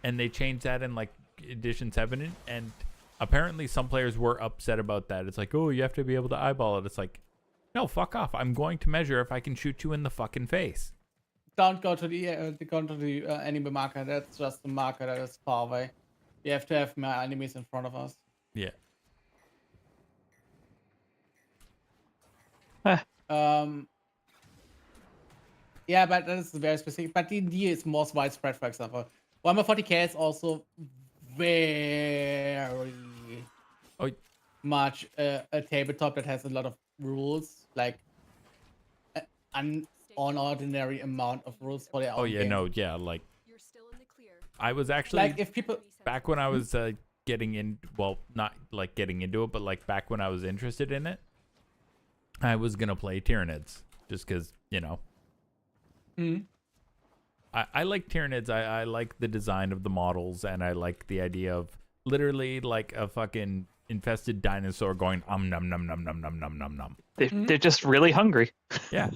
E: And they changed that in like edition 7, and apparently some players were upset about that. It's like, oh, you have to be able to eyeball it. It's like, no, fuck off. I'm going to measure if I can shoot you in the fucking face.
M: Don't go to the enemy marker. That's just a marker that is far away. You have to have more enemies in front of us.
E: Yeah.
M: Yeah, but that is very specific. But D&D is more widespread, for example. Warhammer 40k is also very much a tabletop that has a lot of rules, like an unordinary amount of rules for their own game.
E: Like I was actually
M: like if people
E: back when I was getting in, well, not like getting into it, but like back when I was interested in it, I was gonna play Tyranids just because, you know. I like Tyranids. I like the design of the models, and I like the idea of literally like a fucking infested dinosaur going num num num num num num num num.
N: They're just really hungry.
E: Yeah.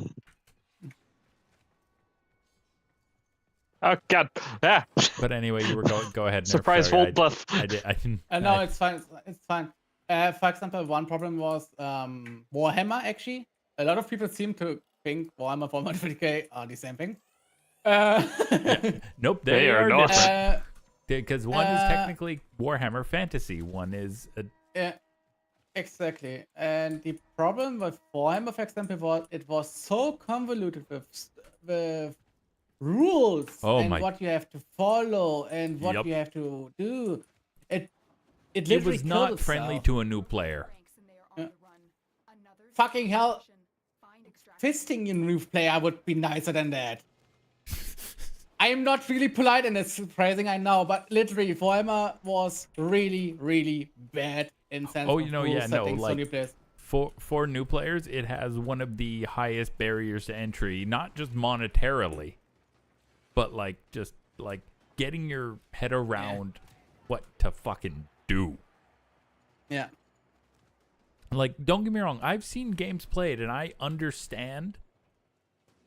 N: Oh God! Yeah.
E: But anyway, you were go ahead. Nerf.
N: Surprise
E: Sorry,
N: volt bluff.
E: I didn't.
M: No, it's fine. It's fine. For example, one problem was Warhammer. Actually, a lot of people seem to think Warhammer 40k are the same thing.
E: Yeah. Nope, they are
M: not.
E: Because one is technically Warhammer Fantasy. One is a.
M: Yeah, exactly. And the problem with Warhammer, for example, was it was so convoluted with rules and what you have to follow and what you have to do. It literally
E: was not friendly to a new player.
M: Fucking hell. Fisting a new player would be nicer than that. I am not really polite and it's surprising, I know, but literally Warhammer was really, really bad in sense of rule settings for new players.
E: For new players, it has one of the highest barriers to entry, not just monetarily, but like just like getting your head around what to fucking do.
M: Yeah.
E: Like, don't get me wrong, I've seen games played and I understand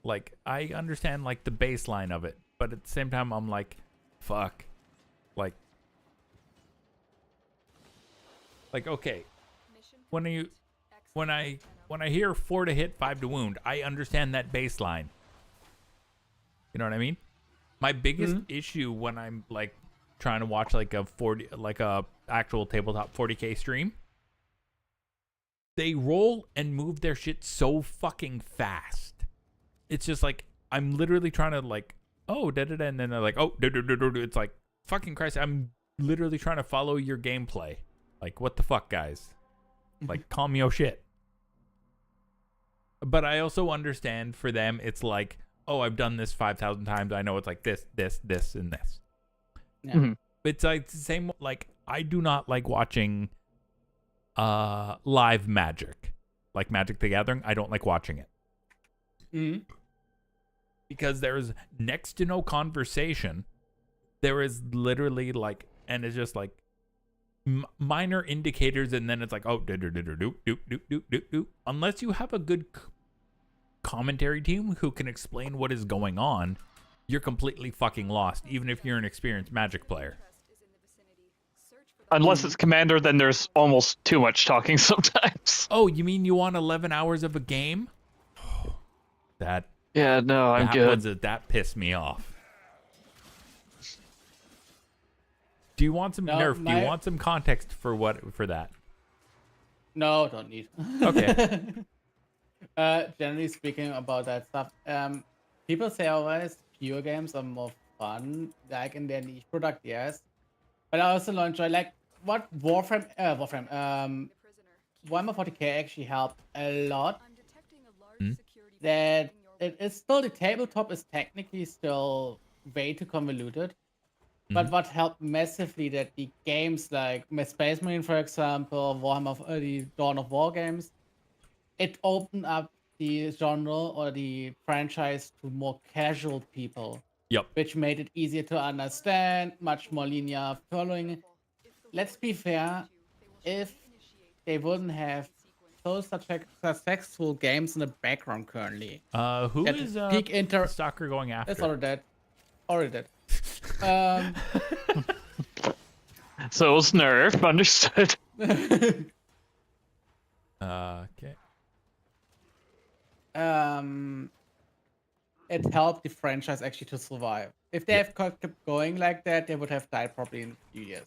E: like the baseline of it, but at the same time I'm like, fuck. Like okay. When I hear 4 to hit, 5 to wound, I understand that baseline. You know what I mean? My biggest issue when I'm like trying to watch like a actual tabletop 40k stream, they roll and move their shit so fucking fast. It's just like I'm literally trying to like, oh, da da da, and then they're like, oh, da da da da. It's like, fucking Christ, I'm literally trying to follow your gameplay. Like, what the fuck, guys? Like, calm your shit. But I also understand for them, it's like, oh, I've done this 5,000 times. I know it's like this, this, this, and this.
M: Yeah.
E: It's like the same. Like, I do not like watching live Magic, like Magic the Gathering. I don't like watching it because there's next to no conversation. There is literally like, and it's just like minor indicators, and then it's like, oh, do. Unless you have a good commentary team who can explain what is going on, you're completely fucking lost, even if you're an experienced Magic player.
N: Unless it's Commander, then there's almost too much talking sometimes.
E: Oh, you mean you want 11 hours of a game? That.
N: Yeah, no, I'm good.
E: That pissed me off. Do you want some nerf? Do you want some context for that?
M: No, don't need.
E: Okay.
M: Generally speaking about that stuff, people say always pure games are more fun, like in their niche product, yes. But I also enjoy like what Warframe, Warhammer 40k actually helped a lot. That it is still, the tabletop is technically still way too convoluted. But what helped massively that the games like Space Marine, for example, Warhammer, the Dawn of War games, it opened up the genre or the franchise to more casual people.
E: Yep.
M: Which made it easier to understand, much more linear following. Let's be fair, if they wouldn't have those successful games in the background currently.
E: Who
M: that
E: is
M: peak inter
E: Stalker going after?
M: That's already dead. Already dead.
N: So it's Nerf, understood.
E: Okay.
M: It helped the franchise actually to survive. If they have kept going like that, they would have died probably in a few years.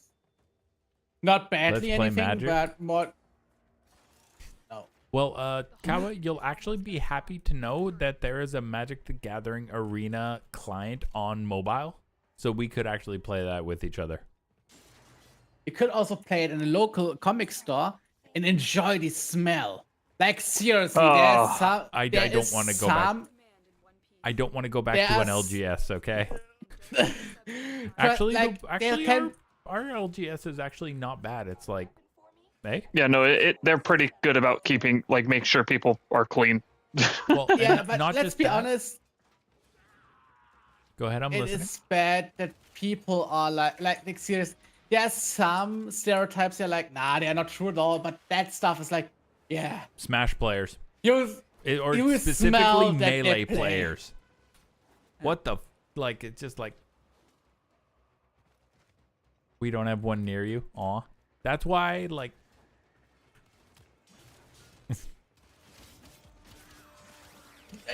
M: Not badly
E: Let's Play
M: anything,
E: Magic?
M: but more. No.
E: Well, Kawa, you'll actually be happy to know that there is a Magic the Gathering Arena client on mobile, so we could actually play that with each other.
M: You could also play it in a local comic store and enjoy the smell. Like seriously, there's some.
E: I don't want to go back. I don't want to go back to an LGS. Okay. Actually,
M: like,
E: our LGS is actually not bad. It's like, hey.
N: Yeah, no, they're pretty good about keeping, like, make sure people are clean.
E: Well,
M: yeah, but
E: not
M: let's
E: just
M: be
E: that.
M: honest.
E: Go ahead, I'm listening.
M: It is bad that people are like serious. There's some stereotypes they're like, nah, they're not true at all. But that stuff is like, yeah.
E: Smash players.
M: You
E: Specifically melee players. What the like? It's just like we don't have one near you. Aw, that's why like.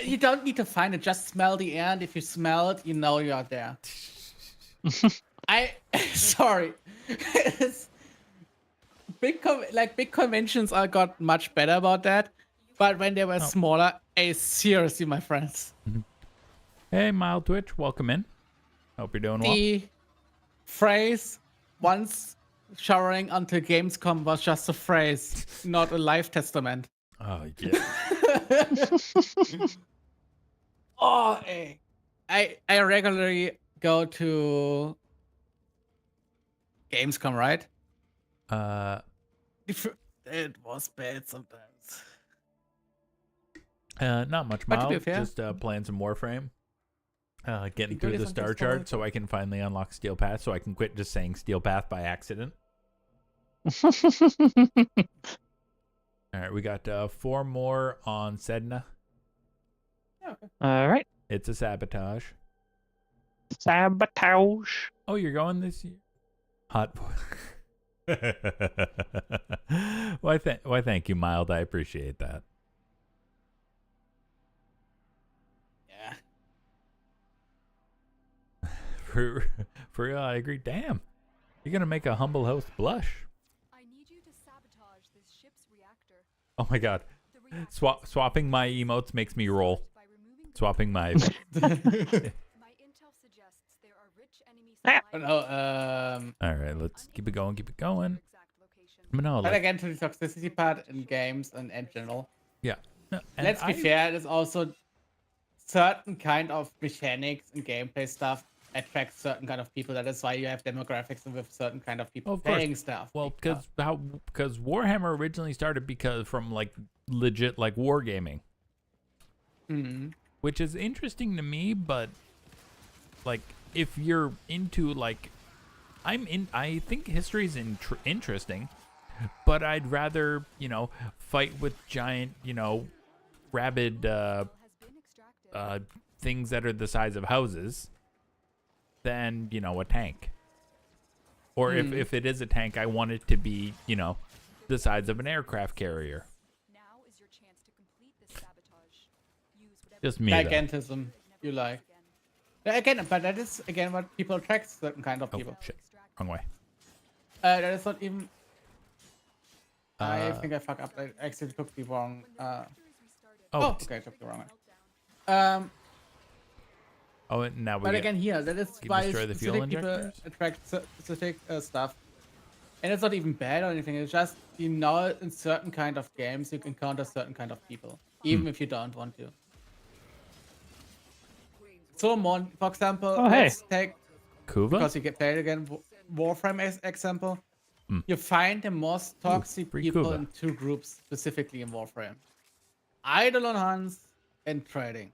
M: You don't need to find it. Just smell the air, and if you smell it, you know you're there. Sorry. big conventions are got much better about that, but when they were smaller, seriously, my friends.
E: Hey, Mild Twitch, welcome in. Hope you're doing well.
M: The phrase "once showering until Gamescom" was just a phrase, not a life testament.
E: Oh yeah.
M: I regularly go to Gamescom, right? It was bad sometimes.
E: Not much,
M: But to be
E: Mild.
M: fair-
E: Just playing some Warframe. Getting
M: You
E: through
M: really
E: the
M: something
E: star
M: similar
E: chart so I can finally unlock Steel Path, so I can quit just saying Steel Path by accident. All right, we got 4 more on Sedna.
N: All right.
E: It's a sabotage.
N: Sabotage.
E: Oh, you're going this year? Hot boy. Why, thank you, Mild. I appreciate that.
M: Yeah.
E: For real, I agree. Damn. You're going to make a humble host blush.
H: I need you to sabotage this ship's reactor.
E: Oh my god. Swapping my emotes makes me roll. Swapping my...
H: My intel suggests there are rich enemy supplies.
E: All right, let's keep it going, keep it going. But no,
M: But
E: like,
M: again, to the toxicity part in games and in general.
E: yeah. No, and
M: Let's be fair, there's also certain kind of mechanics and gameplay stuff attracts certain kind of people. That is why you have demographics with certain kind of people
E: Of course.
M: playing stuff.
E: Well, because Warhammer originally started from like legit like wargaming, which is interesting to me. But like, if you're into like, I think history is interesting, but I'd rather fight with giant rabid things that are the size of houses than a tank. Or if it is a tank, I want it to be, the size of an aircraft carrier.
H: Now is your chance to complete this sabotage. Use whatever
E: Just me, though.
M: Gigantism, you like. Again, but that is again what people attract certain kind of
E: Oh,
M: people.
E: shit. Wrong way.
M: That is not even. I think I fucked up. I actually took the wrong. Okay, I took the wrong one.
E: Oh, and now we
M: But
E: get,
M: again, here, that is
E: you
M: why
E: destroy the fuel
M: specific people
E: injectors?
M: attract specific stuff. And it's not even bad or anything. It's just, in certain kind of games, you encounter certain kind of people, even if you don't want to. So, for example, let's take,
E: Kuva?
M: because you get played again, Warframe as example. You find the most toxic people
E: Kuva.
M: in 2 groups, specifically in Warframe. Eidolon hunts and trading.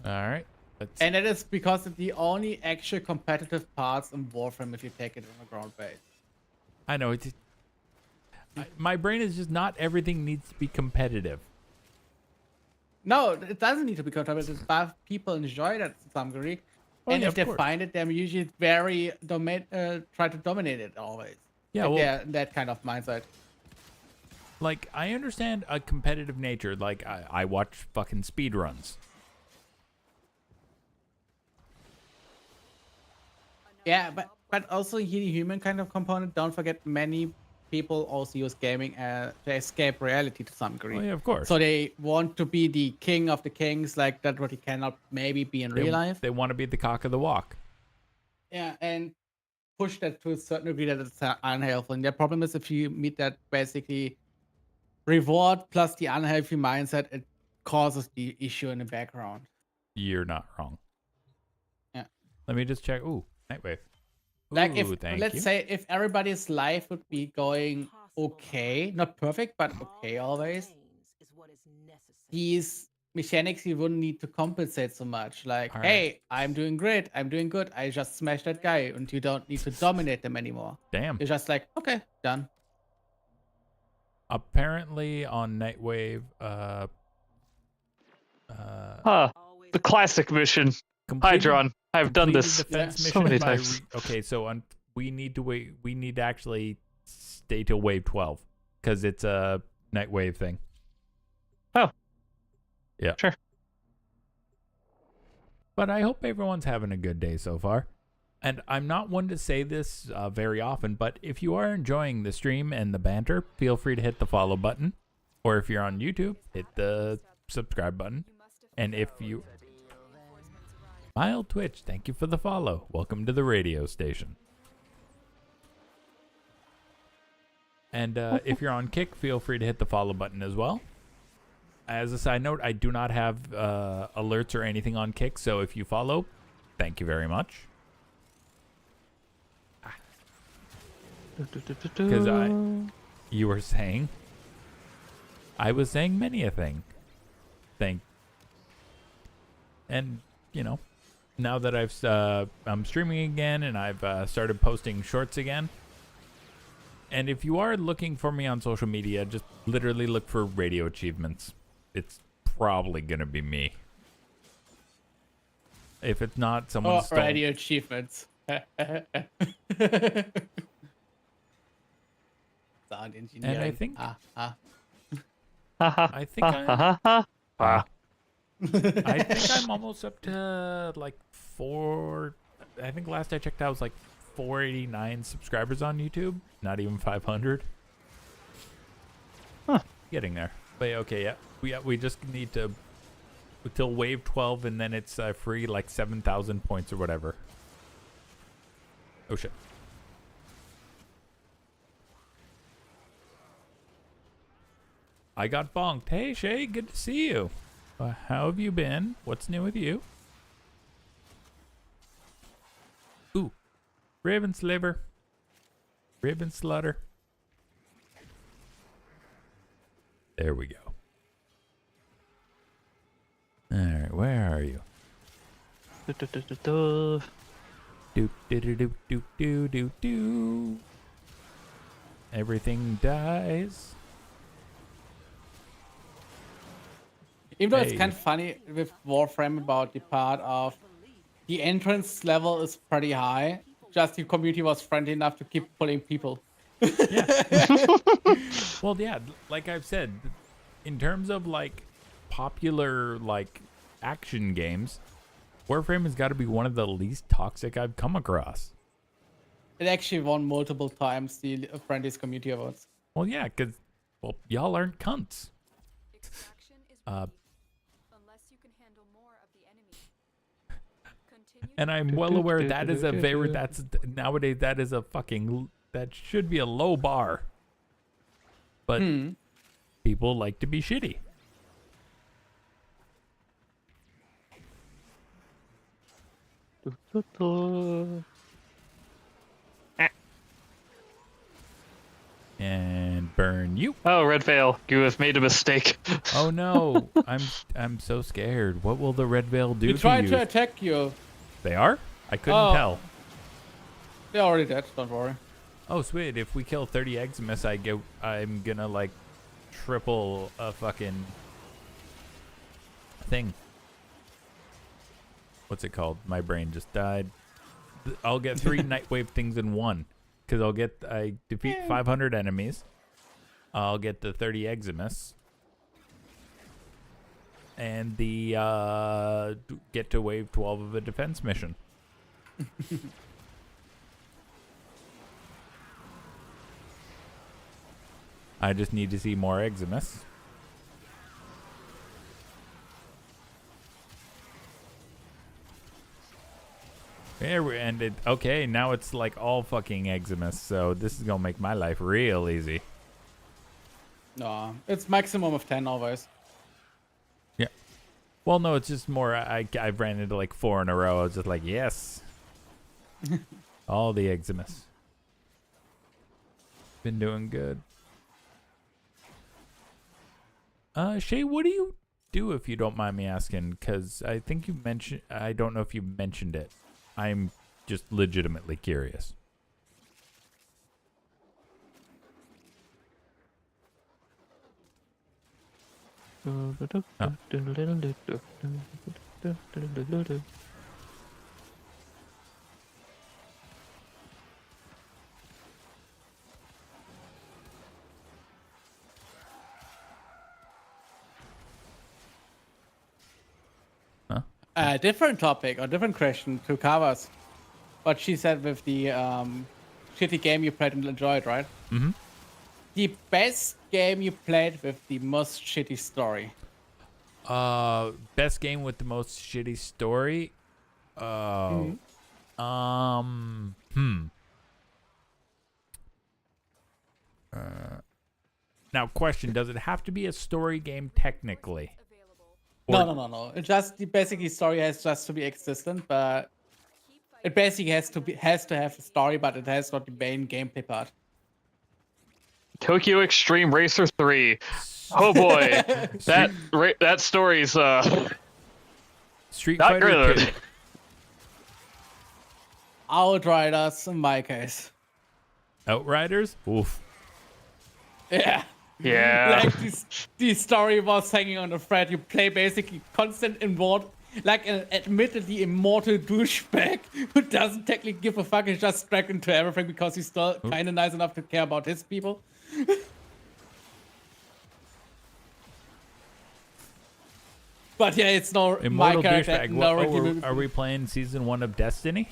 E: All right. Let's.
M: And it is because of the only actual competitive parts in Warframe if you take it on a ground base.
E: I know it's. My brain is just not everything needs to be competitive.
M: No, it doesn't need to be competitive, but people enjoy that to some degree.
E: Oh,
M: And
E: yeah,
M: if
E: of
M: they
E: course.
M: find it, they're usually very try to dominate it always.
E: Yeah,
M: If
E: well-
M: they're in that kind of mindset.
E: Like, I understand a competitive nature. Like, I watch fucking speed runs.
M: Yeah, but also the human kind of component. Don't forget, many people also use gaming to escape reality to some degree.
E: Oh, yeah, of course.
M: So they want to be the king of the kings, like that what he cannot maybe be in real life.
E: They want to be the cock of the walk.
M: Yeah, and push that to a certain degree that it's unhealthy. And the problem is if you meet that basically reward plus the unhealthy mindset, it causes the issue in the background.
E: You're not wrong.
M: Yeah.
E: Let me just check. Ooh, Nightwave.
M: Like
E: Ooh,
M: if
E: thank
M: let's
E: you.
M: say if everybody's life would be going okay, not perfect, but okay always. These mechanics you wouldn't need to compensate so much. Like,
E: All
M: hey, I'm doing great, I'm doing good. I just smashed that guy, and you don't need to dominate them anymore.
E: Damn.
M: You're just like, okay, done.
E: Apparently on Nightwave,
N: The classic mission.
E: Completed-
N: Hydron. I've done
E: completed
N: this
E: defense
N: so
E: mission
N: many
E: by
N: times.
E: okay, so we need to wait. We need to actually stay till wave 12 because it's a Nightwave thing.
N: Oh.
E: Yeah.
N: Sure.
E: But I hope everyone's having a good day so far. And I'm not one to say this very often, but if you are enjoying the stream and the banter, feel free to hit the follow button. Or if you're on YouTube, hit the subscribe button. And if you... Mild Twitch, thank you for the follow. Welcome to the radio station. And if you're on Kick, feel free to hit the follow button as well. As a side note, I do not have alerts or anything on Kick, so if you follow, thank you very much. Because you were saying, I was saying many a thing. And, you know, now that I'm streaming again and I've started posting shorts again. And if you are looking for me on social media, just literally look for radio achievements. It's probably going to be me. If it's not, someone stole.
M: Radio achievements. Sound engineering.
E: And I think...
N: I
E: think I think I'm almost up to like I think last I checked I was like 489 subscribers on YouTube. Not even 500.
N: Huh.
E: Getting there. But yeah, okay, yeah. We just need to until wave 12 and then it's free like 7,000 points or whatever. Oh shit. I got bonked. Hey Shay, good to see you. How have you been? What's new with you? Ooh. Ribbon sliver. Ribbon slutter. There we go. Alright, where are you? Doop doo doo doo doo doo doo doo. Everything dies.
M: Even though
E: Hey.
M: it's kind of funny with Warframe about the part of the entrance level is pretty high, just the community was friendly enough to keep pulling people.
E: Well, yeah, like I've said, in terms of like popular like action games, Warframe has got to be one of the least toxic I've come across.
M: It actually won multiple times the Friendliest Community Awards.
E: Well, yeah, because y'all aren't cunts. And I'm well aware that is nowadays that is a fucking, that should be a low bar. But people like to be shitty. And burn you.
N: Oh, Red Veil, you have made a mistake.
E: Oh no, I'm so scared. What will the Red Veil do
M: He
E: to
M: tried
E: you?
M: to attack you.
E: They are? I couldn't
M: Oh.
E: tell.
M: They're already dead, don't worry.
E: Oh sweet, if we kill 30 Eximus, I'm gonna like triple a fucking thing. What's it called? My brain just died. I'll get 3 Nightwave things in one. Because I defeat 500 enemies. I'll get the 30 Eximus. And the get to wave 12 of a defense mission. I just need to see more Eximus. There we ended. Okay, now it's like all fucking Eximus, so this is gonna make my life real easy.
M: No, it's maximum of 10 always.
E: Yeah. Well, no, it's just more. I ran into like 4 in a row. I was just like, yes, all the Eximus. Been doing good. Shay, what do you do if you don't mind me asking? Because I think you mentioned. I don't know if you mentioned it. I'm just legitimately curious.
M: A different topic or different question to Kava's. What she said with the shitty game you played and enjoyed, right?
E: Mm-hmm.
M: The best game you played with the most shitty story.
E: Best game with the most shitty story. Now, question: does it have to be a story game technically?
M: No. It just basically story has just to be existent, but it basically has to have a story, but it has not the main gameplay part.
N: Tokyo Extreme Racer 3. Oh boy, that story's
E: Street
N: not
E: Fighter
N: good.
E: 2.
M: Outriders in my case.
E: Outriders? Oof.
M: Yeah.
N: Yeah.
M: Like the story was hanging on a thread. You play basically constant immortal, like an admittedly immortal douchebag who doesn't technically give a fuck. He's just dragged into everything because he's still kind of nice enough to care about his people. But yeah, it's no
E: Immortal
M: my character.
E: douchebag.
M: No
E: Are we playing season 1 of Destiny?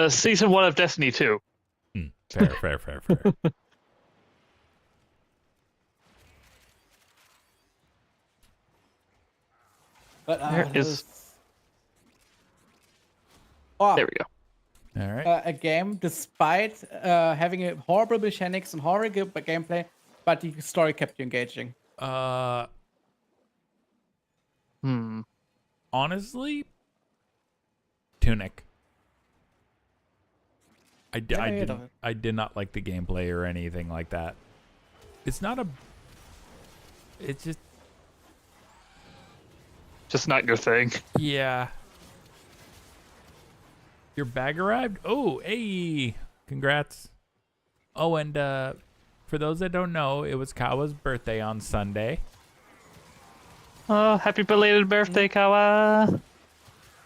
N: Season 1 of Destiny 2.
E: Fair.
M: But
N: There is.
M: Oh,
N: There we go.
E: All right.
M: a game, despite having a horrible mechanics and horrible gameplay, but the story kept you engaging.
E: Honestly, Tunic. I did not like the gameplay or anything like that. It's not a. It's
N: just not your thing.
E: Yeah. Your bag arrived? Oh, hey. Congrats. Oh, and for those that don't know, it was Kawa's birthday on Sunday.
N: Oh, happy belated birthday, Kawa.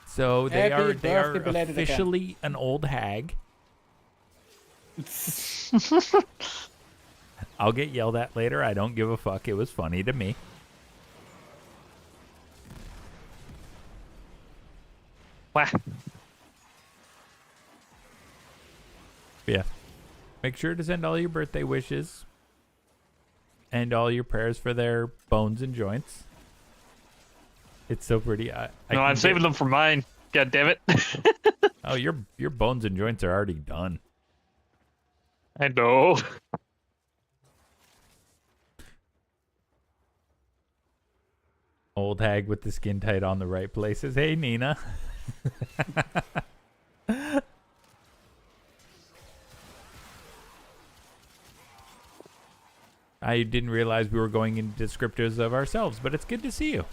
E: So they
M: Happy
E: are
M: birthday belated again.
E: officially an old hag. I'll get yelled at later. I don't give a fuck. It was funny to me.
N: Wah.
E: Yeah. Make sure to send all your birthday wishes and all your prayers for their bones and joints. It's so pretty.
N: I'm saving them for mine. God damn it.
E: Oh, your bones and joints are already done.
N: I know.
E: Old hag with the skin tight on the right places. Hey, Nina. I didn't realize we were going into descriptors of ourselves, but it's good to see you.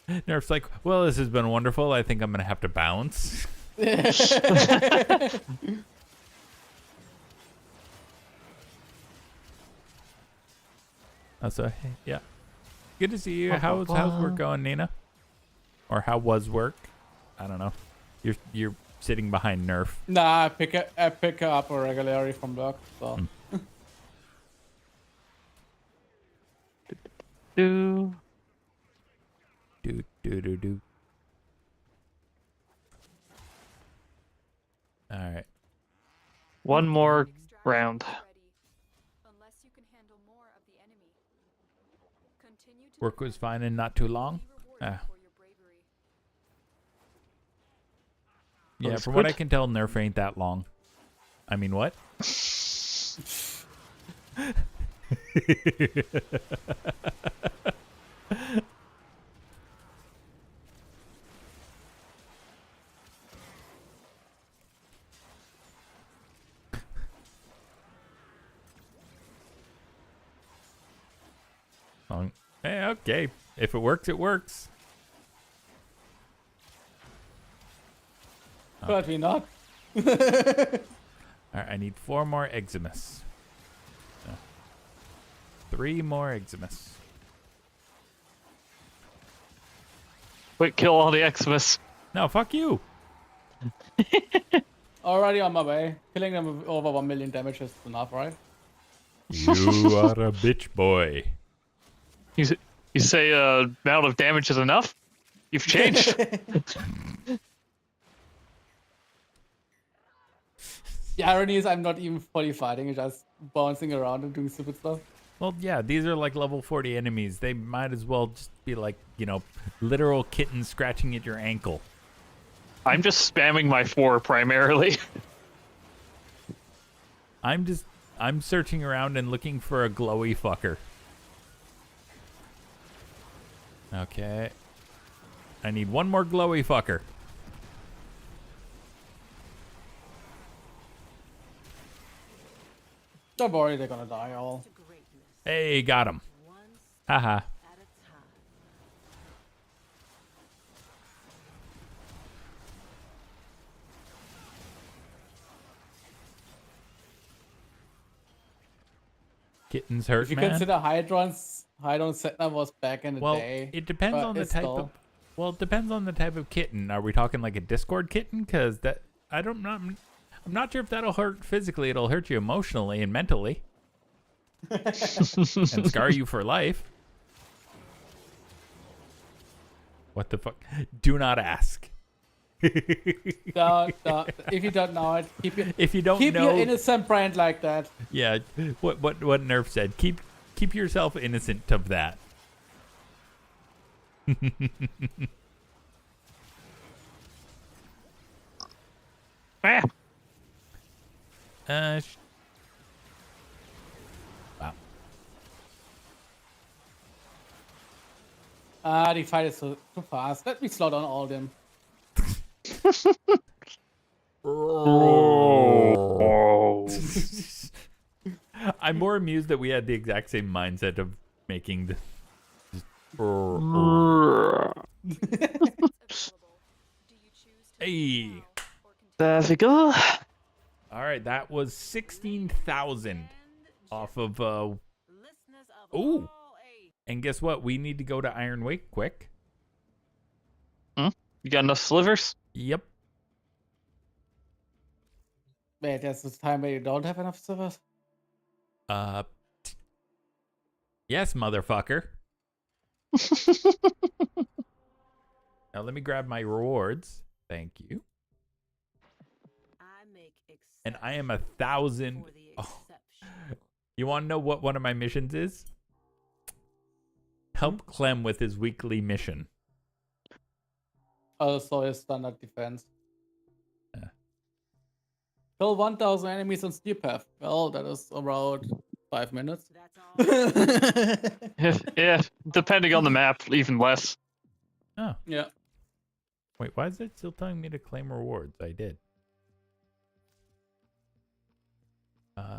E: Nerf's like, well, this has been wonderful. I think I'm going to have to bounce. So, hey, yeah. Good to see you. How's work going, Nina? Or how was work? I don't know. You're sitting behind Nerf.
M: Nah, I pick her up regularly from work. So.
N: Do.
E: Do. All right.
N: One more round.
E: Work was fine and not too long. Yeah, from what I can tell, Nerf ain't that long. I mean, what? Hey, okay. If it works, it works.
M: But we not.
E: All right, I need 4 more Eximus. 3 more Eximus.
N: Quick, kill all the Eximus.
E: No, fuck you.
M: Already on my way. Killing them with over 1 million damage is enough, right?
E: You are a bitch boy.
N: You say amount of damage is enough? You've changed.
M: The irony is I'm not even fully fighting, I'm just bouncing around and doing stupid stuff.
E: Well, yeah, these are like level 40 enemies. They might as well just be like, you know, literal kittens scratching at your ankle.
N: I'm just spamming my 4 primarily.
E: I'm searching around and looking for a glowy fucker. Okay. I need 1 more glowy fucker.
M: Don't worry, they're gonna die all.
E: Hey, got him. Haha. Kittens hurt,
M: If you
E: man.
M: consider Hydron Setna was back in the day.
E: It depends on the type of. Well, it depends on the type of kitten. Are we talking like a Discord kitten? Because that I'm not sure if that'll hurt physically. It'll hurt you emotionally and mentally, and scar you for life. What the fuck? Do not ask.
M: No, if you don't know it, keep your innocent brand like that.
E: Yeah, what Nerf said. Keep yourself innocent of that.
N: Ah.
M: Wow. The fight is too fast. Let me slow down all of them.
E: I'm more amused that we had the exact same mindset of making the. Hey.
N: There we go.
E: All right, that was 16,000 off of. Oh, and guess what? We need to go to Iron Wake quick.
N: You got enough slivers?
E: Yep.
M: Wait, there's this time where you don't have enough servers?
E: Yes, motherfucker. Now let me grab my rewards. Thank you. And I am 1,000. Oh. You want to know what one of my missions is? Help Clem with his weekly mission.
M: Oh, so his standard defense. Kill 1,000 enemies on Steep Path. Well, that is around 5 minutes.
N: Yeah, depending on the map, even less.
E: Oh.
M: Yeah.
E: Wait, why is it still telling me to claim rewards? I did.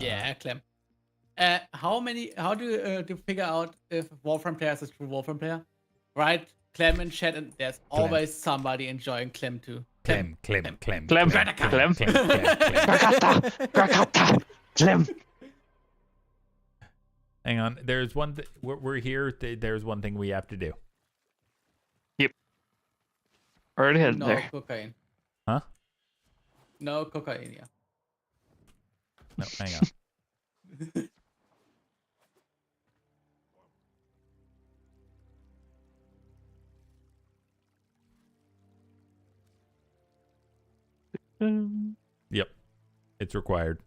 M: Yeah, Clem. How do you figure out if Warframe player is a true Warframe player? Right, Clem in chat, and there's always somebody enjoying Clem too.
E: Clem. Hang on. There's one. We're here. There's one thing we have to do.
N: Yep. Already headed
M: No
N: there.
M: cocaine.
E: Huh?
M: No cocaine. Yeah.
E: No. Hang on. Yep. It's required.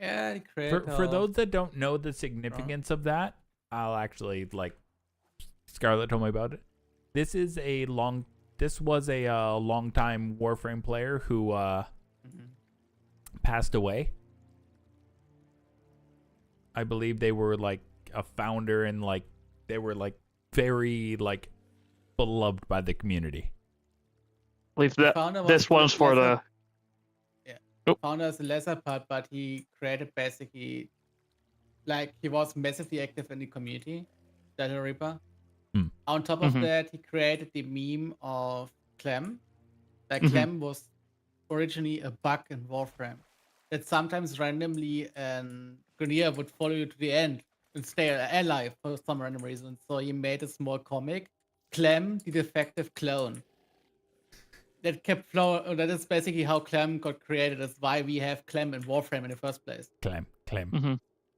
M: Yeah,
E: For those that don't know the significance of that, I'll actually Scarlett told me about it. This was a long time Warframe player who passed away. I believe they were like a founder and they were very beloved by the community.
N: I believe that this one's for the.
M: Founder is the lesser part, but he created basically, he was massively active in the community, Shadow Reaper. On top of that, he created the meme of Clem. Clem was originally a bug in Warframe. That sometimes randomly an Grenier would follow you to the end and stay alive for some random reason. So he made a small comic, Clem, the defective clone. That kept flowing. That is basically how Clem got created. That's why we have Clem in Warframe in the first place.
E: Clem.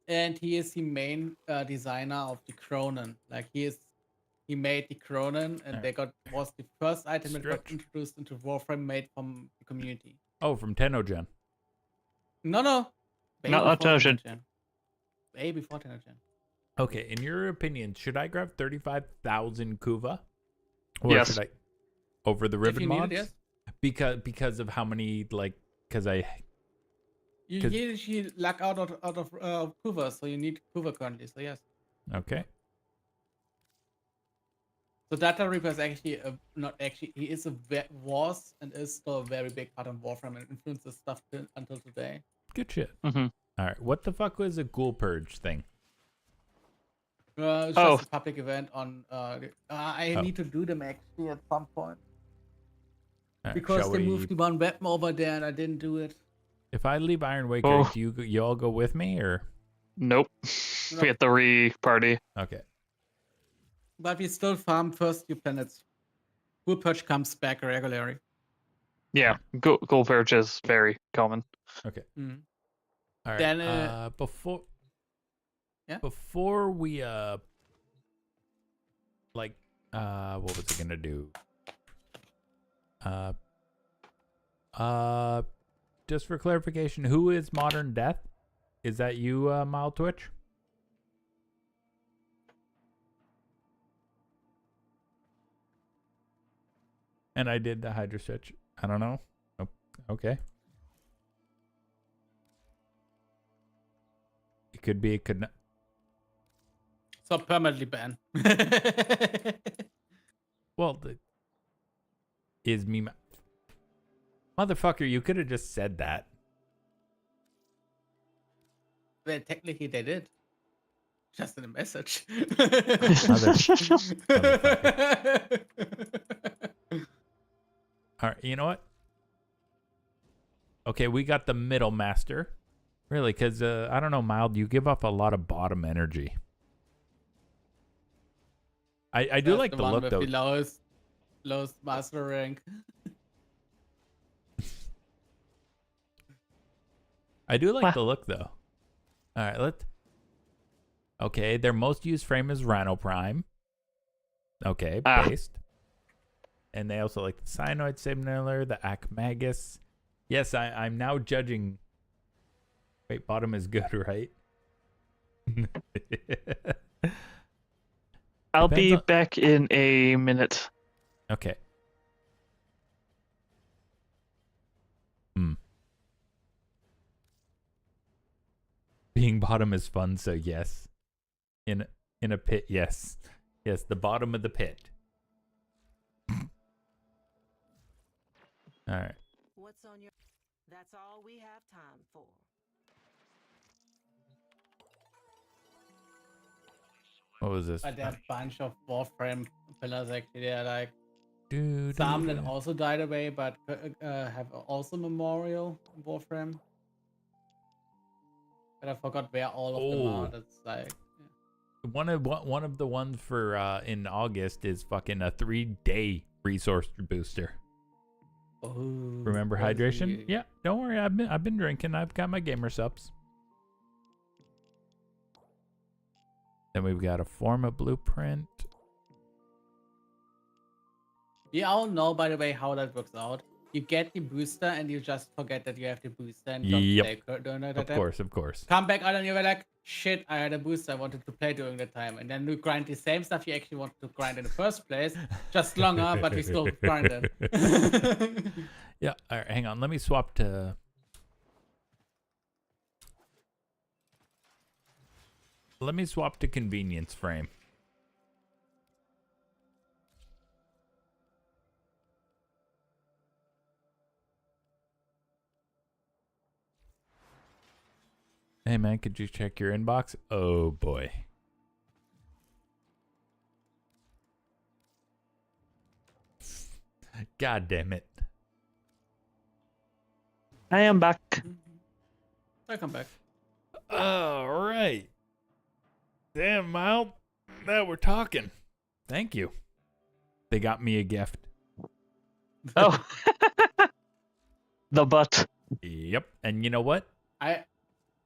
M: And he is the main designer of the Cronin. He made the Cronin, and was the first item that got introduced into Warframe, made from the community.
E: Oh, from Tennogen.
M: No.
N: Not Tennogen.
M: Way before Tennogen.
E: Okay, in your opinion, should I grab 35,000 Kuva? Or
N: yes.
E: should I over the ribbon mods?
M: Yes.
E: Because of how many because I.
M: You usually lack out of Kuva, so you need Kuva currently. So yes.
E: Okay.
M: So Data Reaper is actually he was and is still a very big part of Warframe and influences stuff until today.
E: Good shit. All right, what the fuck was a Ghoul Purge thing?
M: It's just a public event on. I need to do them actually at some point. Right, because they moved the one weapon over there and I didn't do it.
E: If I leave Iron Waker, do you all go with me or?
N: Nope. We have to re-party.
E: Okay.
M: But we still farm first few planets. Ghoul Purge comes back regularly.
N: Yeah, Ghoul Purge is very common.
E: Okay.
M: Mm-hmm.
E: All right.
M: Then
E: before we what was it gonna do? Just for clarification, who is Modern Death? Is that you, Mild Twitch? And I did the Hydra switch. I don't know. Oh, okay. It could be. It could not.
M: So permanently banned.
E: Well, is me. Motherfucker, you could have just said that.
M: Well, technically they did. Just in a message.
E: All right, you know what? Okay, we got the middle master. Really, because, I don't know, Mild, you give off a lot of bottom energy. I do like the look, though.
M: The lowest master rank.
E: I do like the look, though. All right, okay, their most used frame is Rhino Prime. Okay, based. And they also like the Cyanoid Signaler, the Acmagus. Yes, I'm now judging. Wait, bottom is good, right?
N: I'll be back in a minute.
E: Okay. Being bottom is fun, so yes. In a pit, yes. Yes, the bottom of the pit. All right.
O: what's on your... That's all we have time for.
E: What was this?
M: But there are a bunch of Warframe pillars actually. They're like
E: Dude,
M: some that also died away, but have also memorial in Warframe. But I forgot where all of them are. That's like
E: one of the ones for in August is fucking a 3-day resource booster.
M: Oh,
E: remember hydration? Yeah, don't worry. I've been drinking. I've got my gamer subs. Then we've got a Forma blueprint.
M: We all know, by the way, how that works out. You get the booster and you just forget that you have the booster and don't play during that time.
E: Of course.
M: Come back out and you're like, shit, I had a booster I wanted to play during that time. And then you grind the same stuff you actually wanted to grind in the first place, just longer, but we still grind it.
E: Yeah, all right, hang on. Let me swap to... convenience frame. Hey man, could you check your inbox? Oh boy. God damn it.
N: I am back.
M: I come back.
E: All right. Damn, Mild. Now we're talking. Thank you. They got me a gift.
N: Oh. The butt.
E: Yep. And you know what?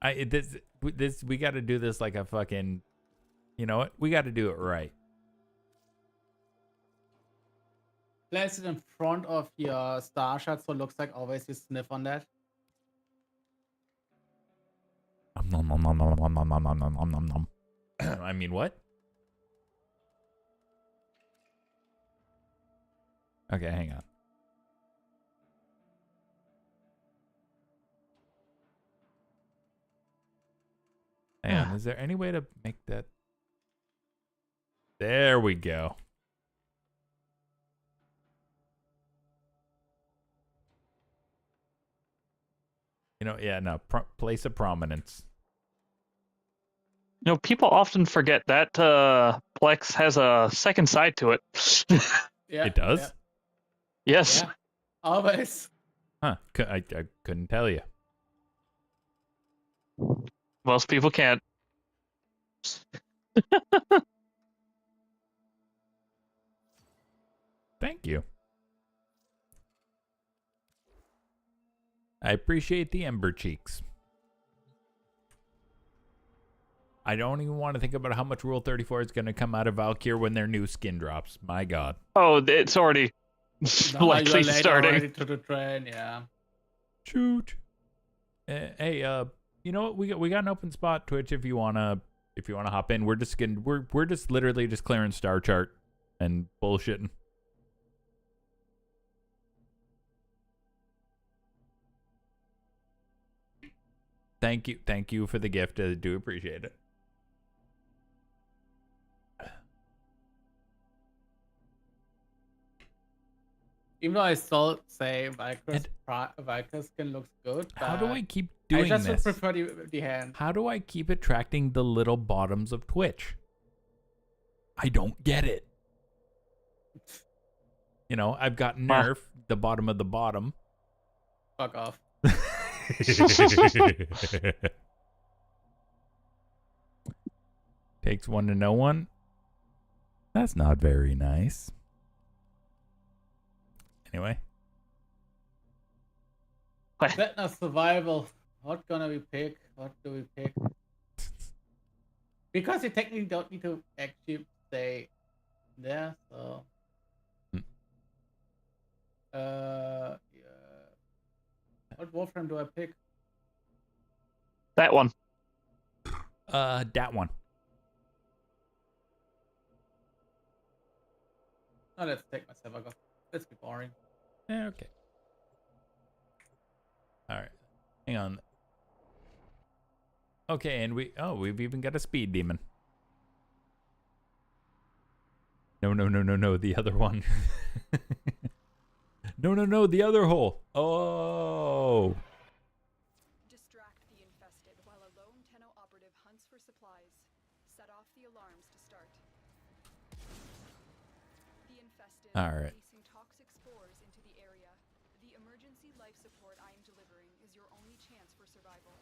E: This we got to do this like a fucking, you know what? We got to do it right.
M: Place it in front of your star shot so it looks like always you sniff on that.
E: I mean, what? Okay, hang on. Hang on, is there any way to make that? There we go. You know, yeah, no, place of prominence.
N: You know, people often forget that Plex has a second side to it.
M: Yeah,
E: it does?
M: Yeah.
N: Yes.
M: Yeah. Always.
E: Huh, I couldn't tell you.
N: Most people can't.
E: Thank you. I appreciate the ember cheeks. I don't even want to think about how much Rule 34 is going to come out of Valkyr when their new skin drops. My God.
N: Oh, it's already likely starting.
M: Already to the train, yeah.
E: Shoot. Hey, you know what? We got an open spot, Twitch. If you wanna hop in, we're just literally just clearing star chart and bullshitting. Thank you for the gift. I do appreciate it.
M: Even though I still say Valkyr's skin looks good, but
E: How do I keep doing this?
M: I just would prefer the hand.
E: How do I keep attracting the little bottoms of Twitch? I don't get it. You know, I've got Nerf, the bottom of the bottom.
M: Fuck off.
E: Takes one to know one. That's not very nice. Anyway.
M: That not survival. What gonna we pick? What do we pick? Because you technically don't need to actually stay there, so yeah. What Warframe do I pick?
N: That one.
E: That one.
M: Oh, let's take my Sevago. Let's be boring.
E: Yeah, okay. Alright. Hang on. Okay, and we've even got a speed demon. No, the other one. No, the other hole. Oh.
F: Distract the infested while a lone Tenno operative hunts for supplies. Set off the alarms to start. The infested
E: All right.
F: releasing toxic spores into the area. The emergency life support I am delivering is your only chance for survival.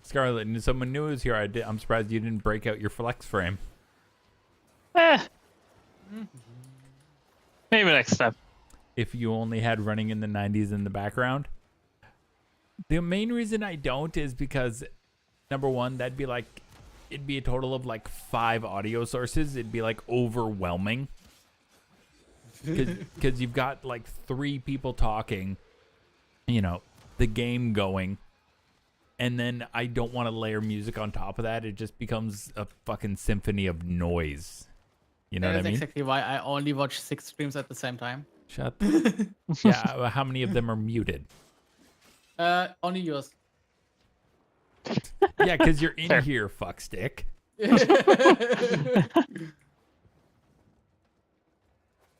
E: Scarlet, someone new is here. I'm surprised you didn't break out your flex frame.
N: Maybe next time.
E: If you only had running in the 90s in the background. The main reason I don't is because, number one, it'd be a total of like 5 audio sources. It'd be like overwhelming. Because you've got like 3 people talking, you know, the game going. And then I don't want to layer music on top of that. It just becomes a fucking symphony of noise. You know what I mean?
M: That's exactly why I only watch 6 streams at the same time.
E: Shut. Yeah, how many of them are muted?
M: Only yours.
E: Yeah, because you're in here, fuckstick.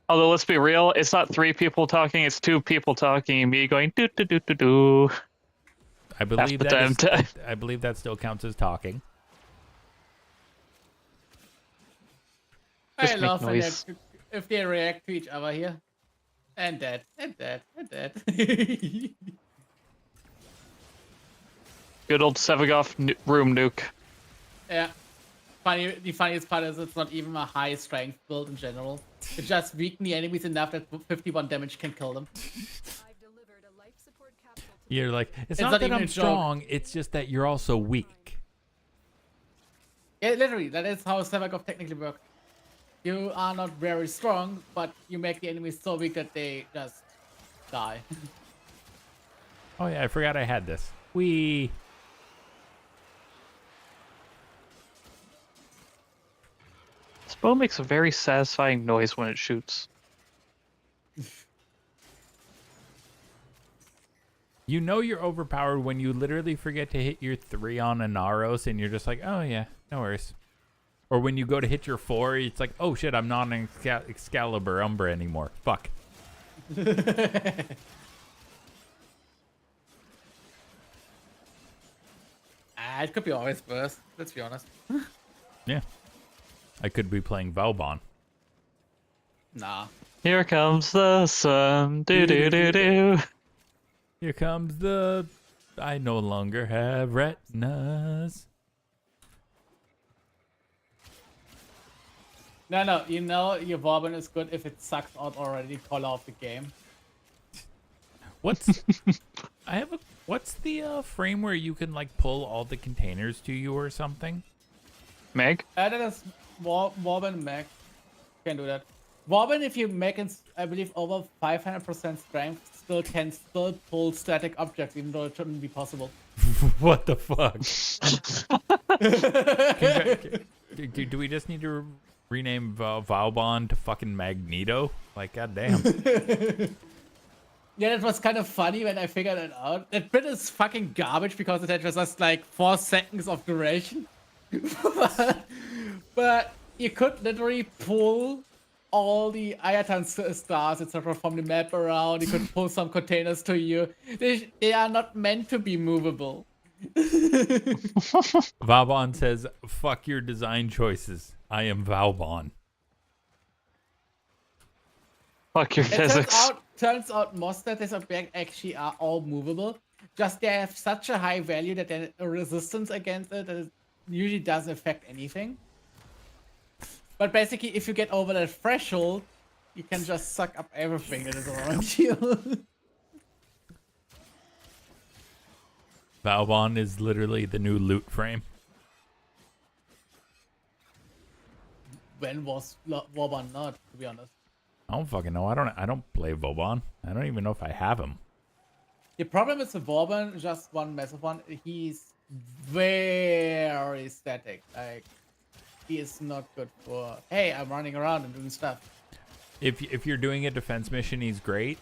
N: Although, let's be real, it's not 3 people talking, it's 2 people talking and me going do do do do do.
E: I believe I believe that still counts as talking.
M: I love if they react to each other here. And that, and that, and that.
N: Good old Sevagoth room nuke.
M: Yeah. The funniest part is it's not even a high strength build in general. It just weakens the enemies enough that 51 damage can kill them.
E: You're like, it's not that I'm strong, it's just that you're also weak.
M: Yeah, literally, that is how Sevagoth technically works. You are not very strong, but you make the enemies so weak that they just die.
E: Oh yeah, I forgot I had this. Wee.
N: This bow makes a very satisfying noise when it shoots.
E: You know you're overpowered when you literally forget to hit your 3 on a Naros and you're just like, oh yeah, no worries. Or when you go to hit your 4, it's like, oh shit, I'm not an Excalibur Umbra anymore. Fuck.
M: It could be always worse, let's be honest.
E: Yeah. I could be playing Valbon.
M: Nah.
N: Here comes the sun. Do do do do.
E: Here comes the... I no longer have retinas.
M: No, you know your Warband is good if it sucks out already color of the game.
E: What's what's the frame where you can like pull all the containers to you or something?
N: Meg?
M: That is Warband Meg can do that. Warband, if you make it, I believe, over 500% strength, can pull static objects, even though it shouldn't be possible.
E: What the fuck? Do we just need to rename Valbon to fucking Magneto? Like, goddamn.
M: Yeah, that was kind of funny when I figured it out. That bit is fucking garbage because it had just like 4 seconds of duration. but you could literally pull all the Ayatan stars, etc., from the map around. You could pull some containers to you. They are not meant to be movable.
E: Valbon says, fuck your design choices. I am Valbon.
N: Fuck your physics.
M: Turns out most of these objects actually are all movable. Just they have such a high value that the resistance against it that it usually doesn't affect anything. But basically, if you get over that threshold, you can just suck up everything that is around you.
E: Valbon is literally the new loot frame.
M: When was Warband not, to be honest?
E: I don't fucking know. I don't play Vauban. I don't even know if I have him.
M: The problem is the Warband, just one massive one. He's very static. Like, he is not good for, hey, I'm running around and doing stuff.
E: If you're doing a defense mission, he's great.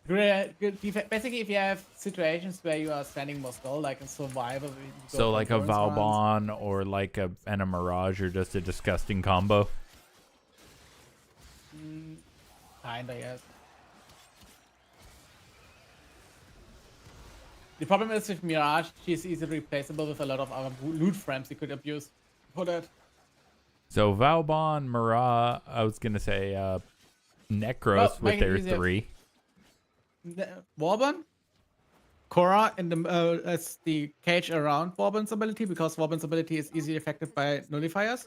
M: Great. Basically, if you have situations where you are standing more still, like in survival.
E: So like a Valbon or like a Mirage or just a disgusting combo.
M: Kinda, yes. The problem is with Mirage, she's easily replaceable with a lot of other loot frames you could abuse for that.
E: So Valbon, Mara, I was gonna say Necros
M: Well,
E: with
M: make it
E: their
M: easier.
E: 3.
M: Warbon, Korra, and as the cage around Warbon's ability, because Warbon's ability is easily affected by nullifiers.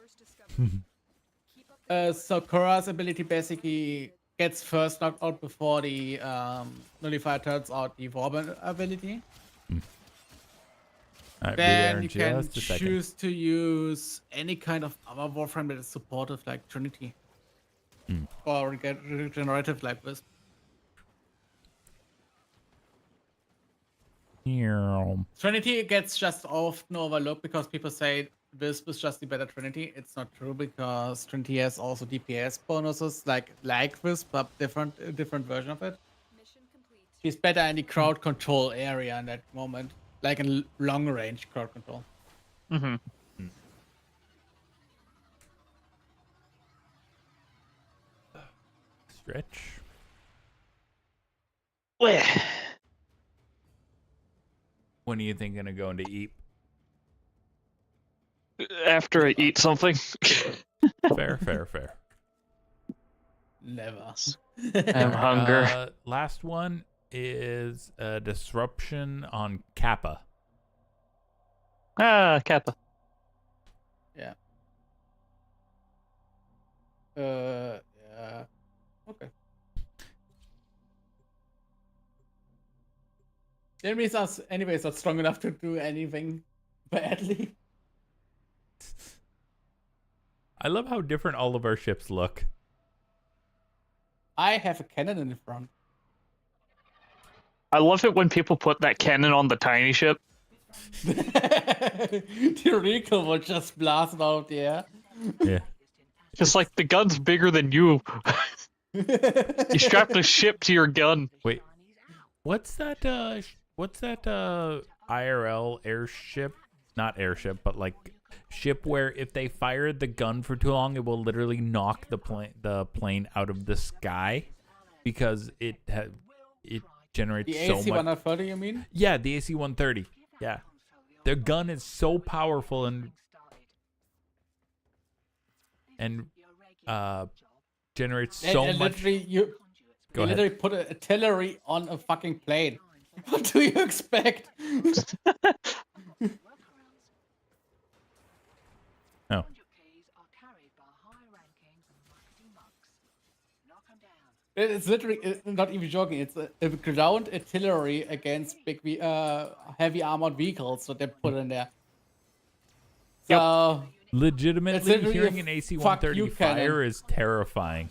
M: So Korra's ability basically gets first knocked out before the nullifier turns out the Warbon ability.
E: Alright, be there
M: Then
E: in
M: you can
E: just a second.
M: choose to use any kind of other Warframe that is supportive, like Trinity. Or get regenerative like Wisp. Trinity gets just often overlooked because people say Wisp is just the better Trinity. It's not true because Trinity has also DPS bonuses like Wisp, but different version of it. She's better in the crowd control area in that moment, like in long range crowd control.
N: Mm-hmm.
E: Stretch. When are you thinking of going to eat?
N: After I eat something.
E: Fair.
M: Never.
N: I have hunger.
E: Last one is a disruption on Kappa.
N: Kappa.
M: Yeah. Yeah. Okay. The enemies are anyways not strong enough to do anything badly.
E: I love how different all of our ships look.
M: I have a cannon in the front.
N: I love it when people put that cannon on the tiny ship.
M: The recoil will just blast out of the air.
E: Yeah.
N: It's like the gun's bigger than you. You strapped a ship to your gun.
E: Wait. What's that IRL airship? Not airship, but like ship where if they fire the gun for too long, it will literally knock the plane out of the sky because it generates
M: The
E: so
M: AC
E: much.
M: 130, you mean?
E: Yeah, the AC 130. Yeah, their gun is so powerful and generates so much.
M: Literally, you literally put an artillery on a fucking plane. What do you expect?
E: Oh.
M: It's literally not even joking. It's a ground artillery against big, heavy armored vehicles that they put in there. So
E: Legitimately,
M: literally
E: hearing
M: a
E: an AC
M: fuck
E: 130
M: you
E: fire
M: cannon.
E: is terrifying.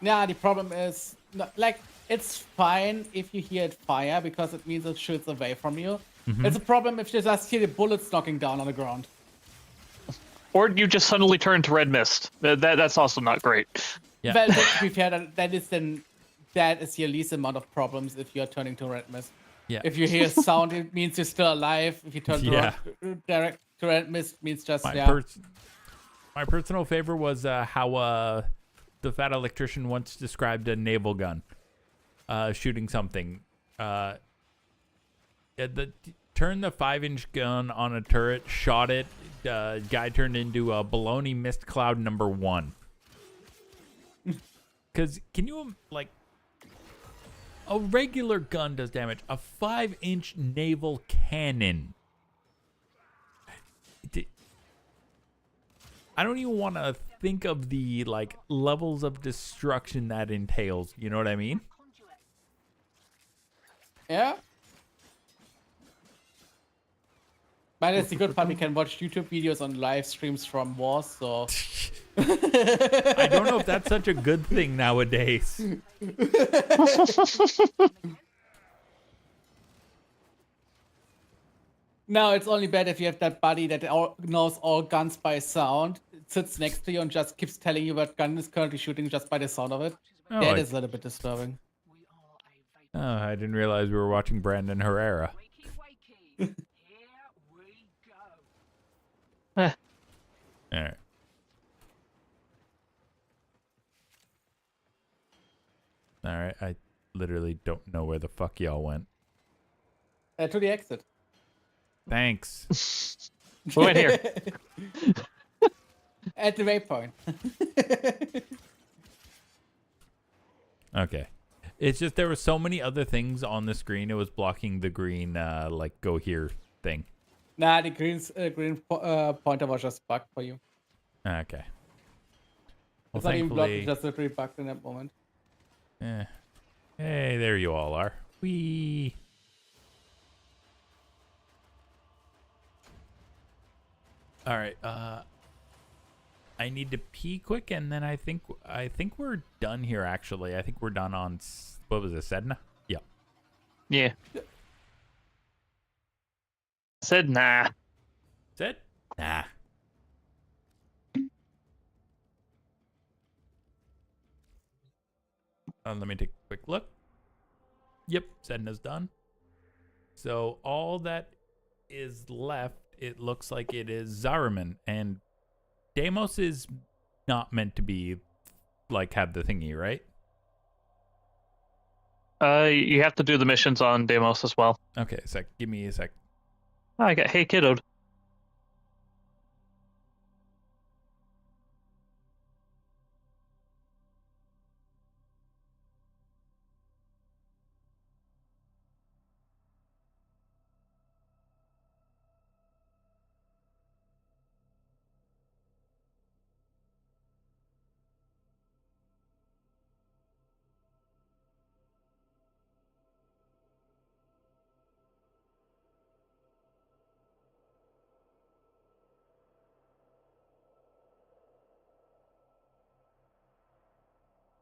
M: Yeah, the problem is, like, it's fine if you hear it fire because it means it shoots away from you. It's a problem if you just hear the bullets knocking down on the ground.
N: Or you just suddenly turn to red mist. That's also not great.
E: Yeah.
M: Well, to be fair, that is your least amount of problems if you're turning to red mist.
E: Yeah.
M: If you hear sound, it means you're still alive. If you turn to direct to red mist, means just
E: My personal favorite was how the fat electrician once described a naval gun shooting something. Turned the 5-inch gun on a turret, shot it. Guy turned into a baloney mist cloud number 1. Because can you like a regular gun does damage? A 5-inch naval cannon. I don't even want to think of the like levels of destruction that entails. You know what I mean?
M: Yeah. But that's the good part. We can watch YouTube videos on live streams from wars. So
E: I don't know if that's such a good thing nowadays.
M: No, it's only bad if you have that buddy that knows all guns by sound, sits next to you and just keeps telling you what gun is currently shooting just by the sound of it.
E: Oh,
M: That is a little bit disturbing.
E: Oh, I didn't realize we were watching Brandon Herrera. All right. All right. I literally don't know where the fuck y'all went.
M: To the exit.
E: Thanks.
N: We went here.
M: At the waypoint.
E: Okay. It's just there were so many other things on the screen. It was blocking the green, like, go here thing.
M: Nah, the green pointer was just bugged for you.
E: Okay. Well,
M: It's not even blocked,
E: thankfully...
M: it's just literally bugged in that moment.
E: Eh. Hey, there you all are. Whee! All right. I need to pee quick, and then I think we're done here. Actually, I think we're done on what was it, Sedna? Yep.
N: Yeah. Said nah.
E: Said nah. Let me take a quick look. Yep, Sedna's done. So all that is left, it looks like it is Zariman, and Deimos is not meant to be like have the thingy, right?
N: You have to do the missions on Deimos as well.
E: Okay, a sec. Give me a sec.
N: I got hey kiddo.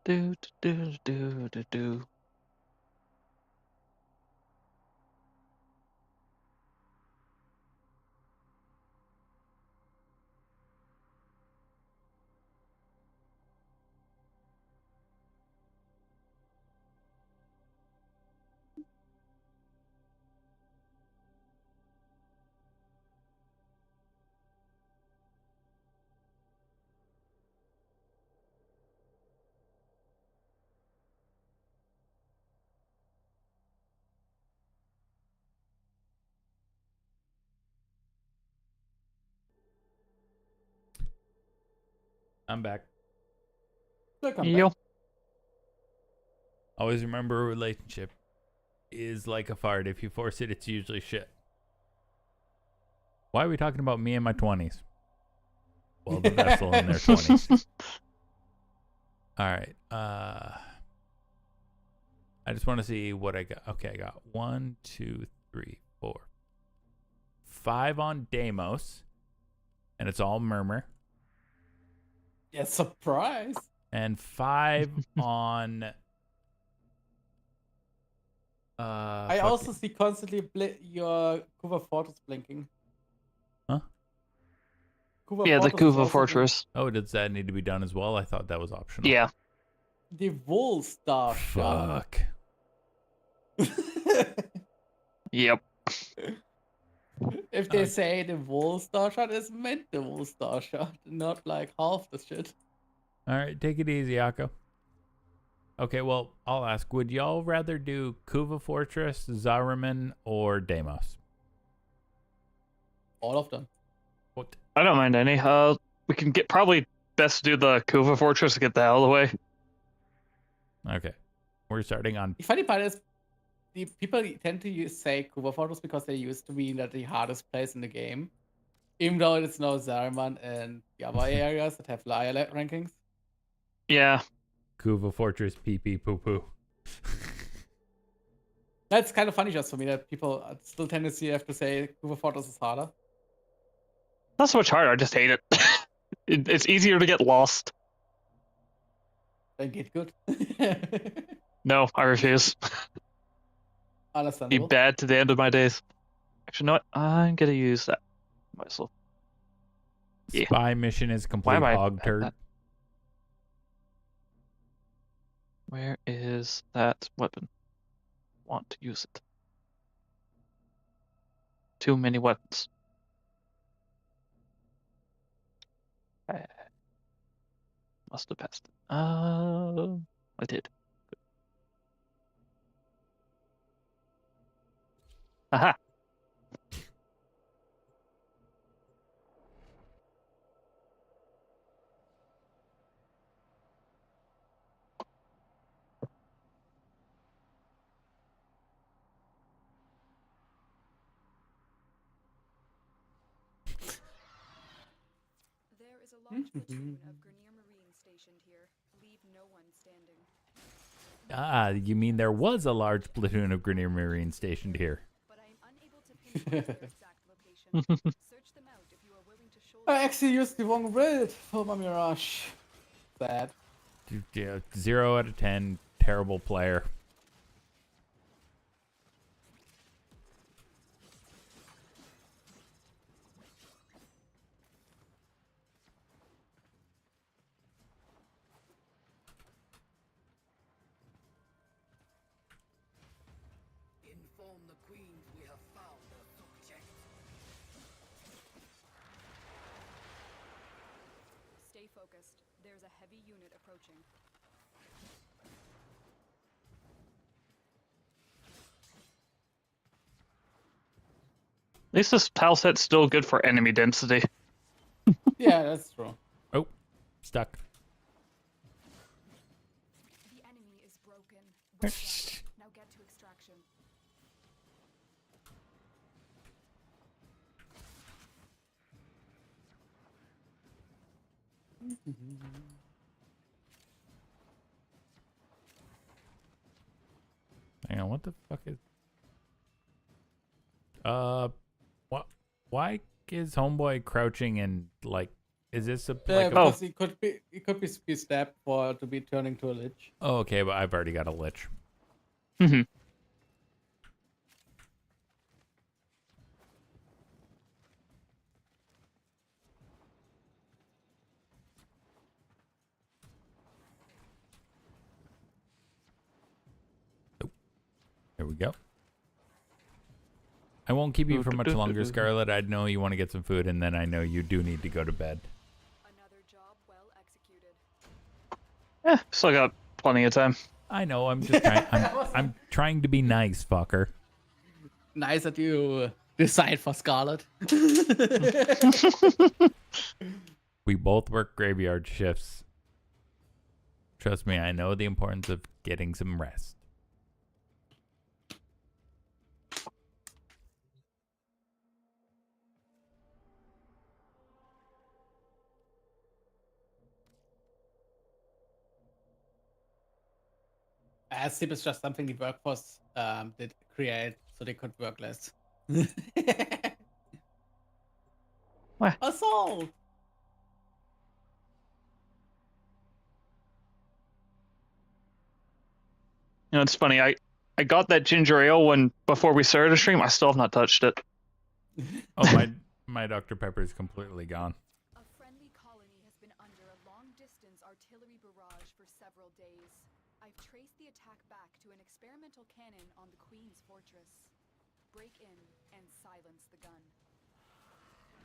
N: Do do do do do.
E: I'm back.
N: Yo.
E: Always remember a relationship is like a fart. If you force it, it's usually shit. Why are we talking about me in my 20s? Well, the vessel in their 20s. All right. I just want to see what I got. Okay, I got 1, 2, 3, 4, 5 on Deimos, and it's all murmur.
M: Yeah, surprise.
E: And 5 on.
M: I also see constantly your Kuva Fortress blinking.
E: Huh?
M: Kuva
N: Yeah, the
M: Fortress is
N: Kuva
M: also
N: Fortress.
E: Oh, does that need to be done as well? I thought that was optional.
N: Yeah.
M: The Wool Star Shot.
E: Fuck.
N: Yep.
M: If they say the Wool Star Shot is meant the Wool Star Shot, not like half the shit.
E: All right, take it easy, Akko. Okay, well, I'll ask, would y'all rather do Kuva Fortress, Zariman, or Deimos?
M: All of them.
E: What?
N: I don't mind any. We can get probably best to do the Kuva Fortress to get the hell away.
E: Okay. We're starting on...
M: The funny part is, the people tend to say Kuva Fortress because they used to be the hardest place in the game. Even though it's now Zariman and the other areas that have higher rankings.
N: Yeah.
E: Kuva Fortress, pee pee poo poo.
M: That's kind of funny just for me that people still tend to have to say Kuva Fortress is harder.
N: Not so much harder, I just hate it. It's easier to get lost.
M: Then get good.
N: No, I refuse. Be
M: Understandable.
N: bad to the end of my days. Actually, you know what? I'm gonna use that myself. Yeah.
E: Spy mission is complete, hog turd.
N: Where is that weapon? Want to use it. Too many weapons. Must have passed it. I did. Aha.
F: There is a large platoon of Grenier Marines stationed here. Leave no one standing.
E: Ah, you mean there was a large platoon of Grenier Marines stationed here?
F: But I am unable to pinpoint their exact location. Search them out if you are willing to shoulder.
M: I actually used the wrong build for my Mirage. Sad.
E: Yeah, 0 out of 10. Terrible player.
B: Inform the queens we have found the subject.
F: Stay focused. There's a heavy unit approaching.
N: At least this PAL set's still good for enemy density.
M: Yeah, that's true.
E: Oh, stuck.
F: The enemy is broken. Well done. Now get to extraction.
E: Hang on, what the fuck is... what? Why is Homeboy crouching and, like, is this a...
M: Yeah,
E: like
M: because he could be stabbed for to be turning to a lich.
E: Oh, okay, but I've already got a lich.
N: Mm-hmm.
E: There we go. I won't keep you for much longer, Scarlet. I know you want to get some food, and then I know you do need to go to bed.
F: Another job well executed.
N: Still got plenty of time.
E: I know. I'm just trying. I'm trying to be nice, fucker.
M: Nice that you decide for Scarlet.
E: We both work graveyard shifts. Trust me, I know the importance of getting some rest.
M: SIP is just something the workforce did create so they could work less.
N: What?
M: Assault!
N: You know, it's funny. I got that ginger ale when before we started the stream. I still have not touched it.
E: Oh, my Dr. Pepper is completely gone.
F: A friendly colony has been under a long-distance artillery barrage for several days. I've traced the attack back to an experimental cannon on the Queen's fortress. Break in and silence the gun.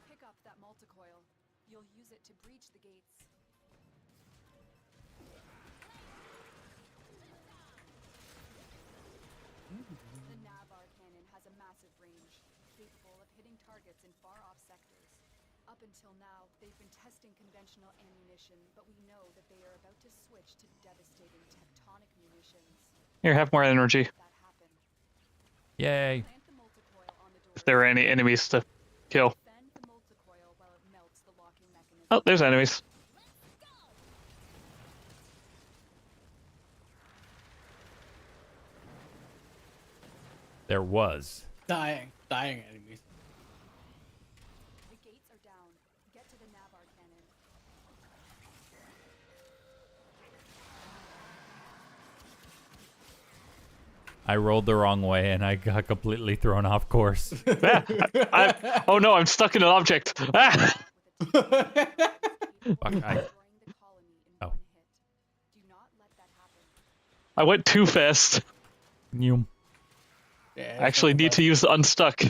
F: Pick up that multicoil. You'll use it to breach the gates. The Navar cannon has a massive range, capable of hitting targets in far-off sectors. Up until now, they've been testing conventional ammunition, but we know that they are about to switch to devastating tectonic munitions.
N: Here, have more energy.
E: Yay.
F: Plant the multicoil on the door.
N: If there are any enemies to kill.
F: Defend the multicoil while it melts the locking mechanism.
N: Oh, there's enemies.
E: There was.
M: Dying enemies.
F: The gates are down. Get to the Navar cannon.
E: I rolled the wrong way and I got completely thrown off course.
N: Oh no, I'm stuck in an object. Ah!
E: Fuck, oh.
N: I went too fast.
E: You.
M: Yeah,
N: I actually need to use the unstuck.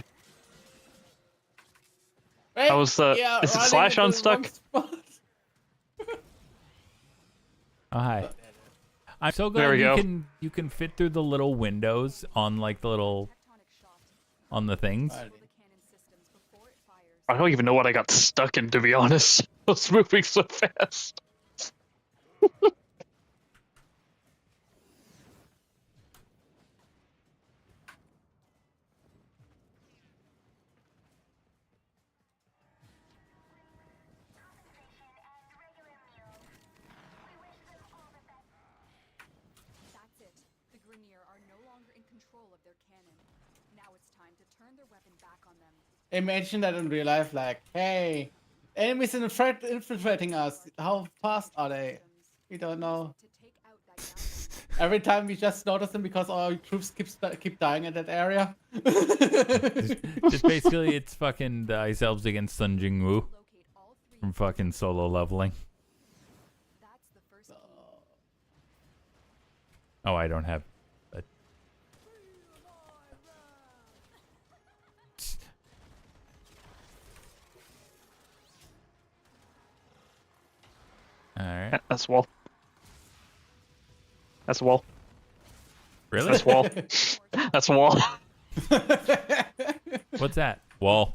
M: Wait,
N: I was, is it slash unstuck?
E: Oh, hi. I'm so
N: There
E: glad
N: we go.
E: you can fit through the little windows on like the little on the things.
N: I don't even know what I got stuck in, to be honest. I was moving so fast.
F: That's it. The Grineer are no longer in control of their cannon. Now it's time to turn their weapon back on them.
M: Imagine that in real life, like, hey, enemies infiltrating us. How fast are they? We don't know. Every time we just notice them because our troops keep dying in that area.
E: Just basically, it's fucking the Ice Elves against Sun Jingwu from fucking solo leveling. Oh, I don't have. A... All right.
N: That's wall. That's a wall.
E: Really?
N: That's wall. That's a wall.
E: What's that? Wall.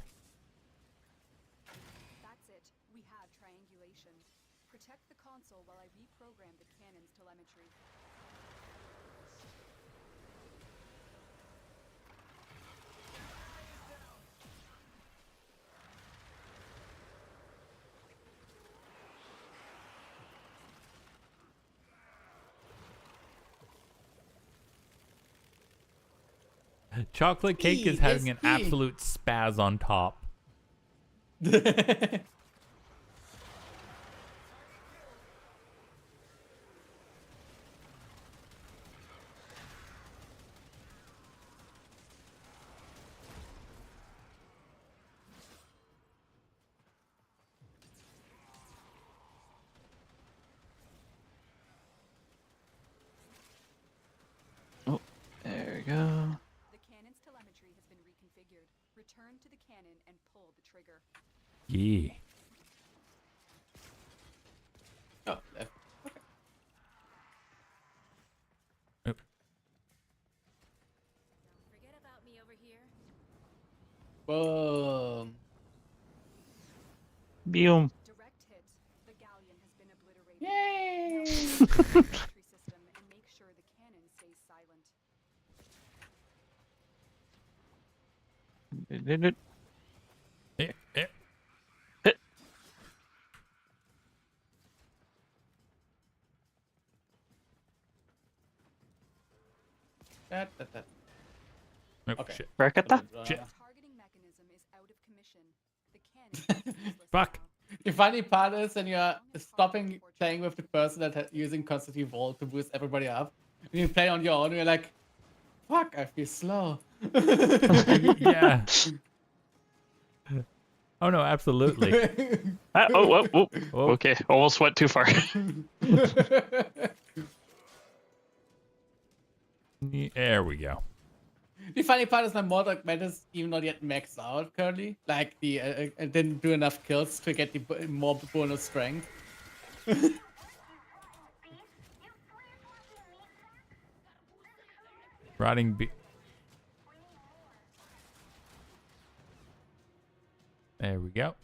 F: That's it. We have triangulation. Protect the console while I reprogram the cannon's telemetry.
E: Chocolate cake is having an absolute spaz on top.
N: Oh, there we go.
F: The cannon's telemetry has been reconfigured. Return to the cannon and pull the trigger.
E: Yeah.
M: Oh, left.
E: Okay.
H: Forget about me over here.
M: Boom.
N: Boom.
F: Direct hit. The galleon has been obliterated.
M: Yay!
F: Now system and make sure the cannon stays silent.
E: Oh,
M: Okay.
E: shit.
N: Rakata?
E: Shit.
F: Targeting mechanism is out of commission. The cannon is useless
E: Fuck.
M: The funny part is when you're stopping playing with the person that using constantly Volt to boost everybody up, and you play on your own, and you're like, fuck, I feel slow.
E: Yeah. Oh no, absolutely.
N: Oh. Okay, almost went too far.
E: There we go.
M: The funny part is my Mordok Met is even not yet maxed out currently. Like, I didn't do enough kills to get the more bonus strength.
E: Rotting be. There we go.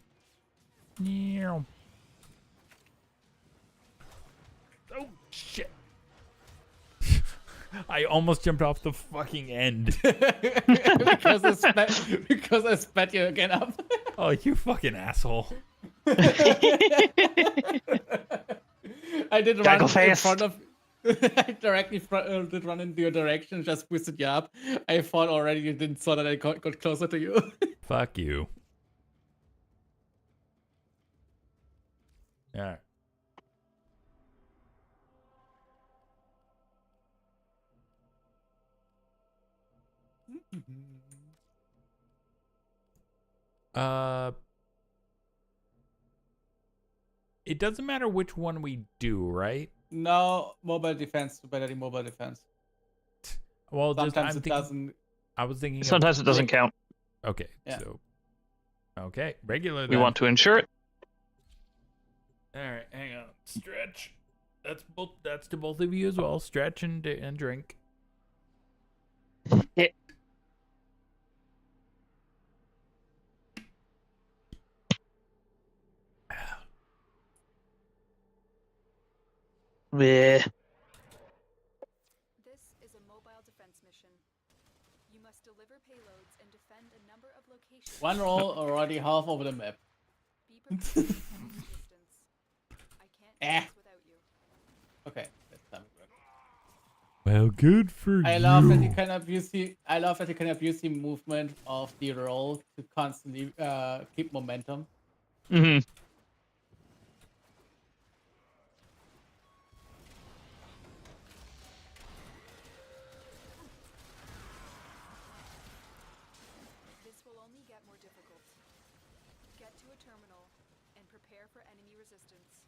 E: Oh shit. I almost jumped off the fucking end.
M: because I spat you again up.
E: Oh, you fucking asshole.
M: I did
N: Gotta
M: run
N: go
M: in
N: fast.
M: front of. I directly did run into your direction, just boosted you up. I thought already you didn't saw that I got closer to you.
E: Fuck you. Alright. It doesn't matter which one we do, right?
M: No, mobile defense, better than mobile defense.
E: Well,
M: sometimes it doesn't.
E: I was thinking.
N: Sometimes it doesn't count.
E: Okay,
M: Yeah.
E: so. Okay, regular.
N: We
E: then.
N: want to ensure it.
E: All right, hang on. Stretch. That's to both of you as well. Stretch and drink.
N: Yeah. Yeah.
F: This is a mobile defense mission. You must deliver payloads and defend a number of locations.
M: One roll already half over the map.
F: Be prepared to fight resistance. I can't do this without you.
M: Okay, that's time.
E: Well, good for
M: I
E: you.
M: love that you can abuse the movement of the roll to constantly keep momentum.
N: Mm-hmm.
F: This will only get more difficult. Get to a terminal and prepare for enemy resistance.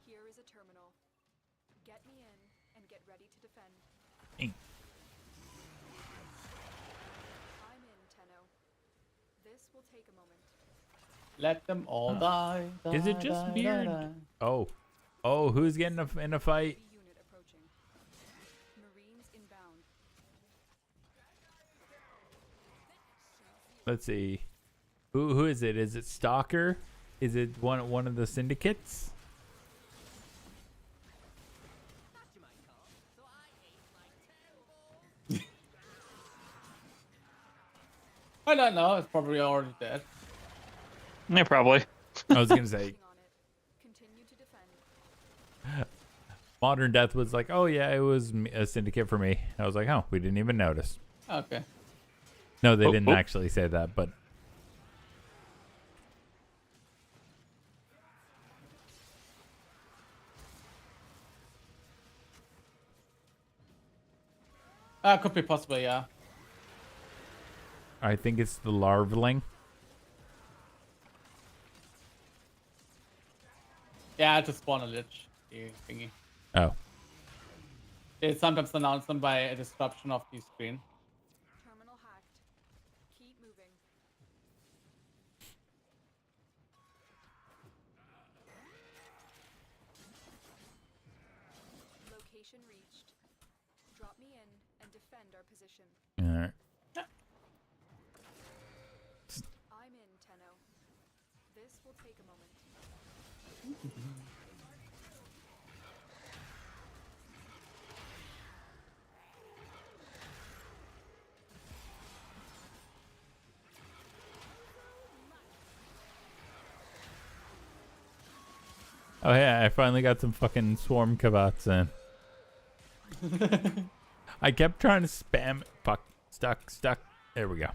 F: Here is a terminal. Get me in and get ready to defend.
E: Hey.
F: I'm in, Tenno. This will take a moment.
M: Let them all die.
E: Is it just Beard? Oh, who's getting in a fight?
F: Unit approaching. Marines inbound.
E: Let's see. Who is it? Is it Stalker? Is it one of the syndicates?
M: I don't know. It's probably already dead.
N: Yeah, probably.
E: I was gonna say.
F: Continue to defend.
E: Modern Death was like, oh yeah, it was a syndicate for me. I was like, oh, we didn't even notice.
M: Okay.
E: No, they didn't actually say that, but.
M: Could be possible, yeah.
E: I think it's the larvaling.
M: Yeah, just spawn a lich thingy.
E: Oh.
M: They sometimes announce them by a disruption of the screen.
F: Terminal hacked. Keep moving. Location reached. Drop me in and defend our position.
E: Alright.
F: I'm in, Tenno. This will take a moment.
E: Oh yeah, I finally got some fucking swarm kavats in. I kept trying to spam. Fuck. Stuck. There we go.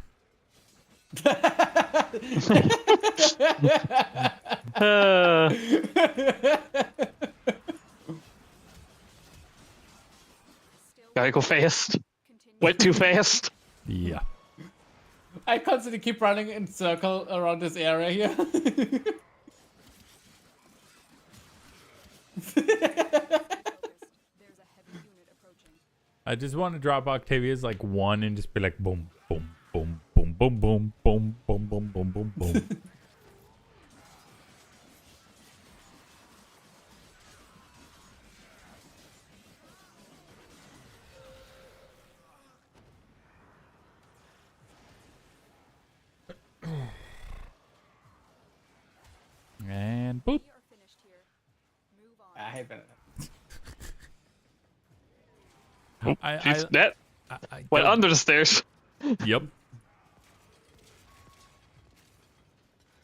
N: Gotta go fast. Went too fast.
E: Yeah.
M: I constantly keep running in circle around this area here.
E: I just want to drop Octavia's like one and just be like boom, boom, boom, boom, boom, boom, boom, boom, boom, boom, boom, boom. And boop.
M: I hate that.
N: That went under the stairs.
E: Yep.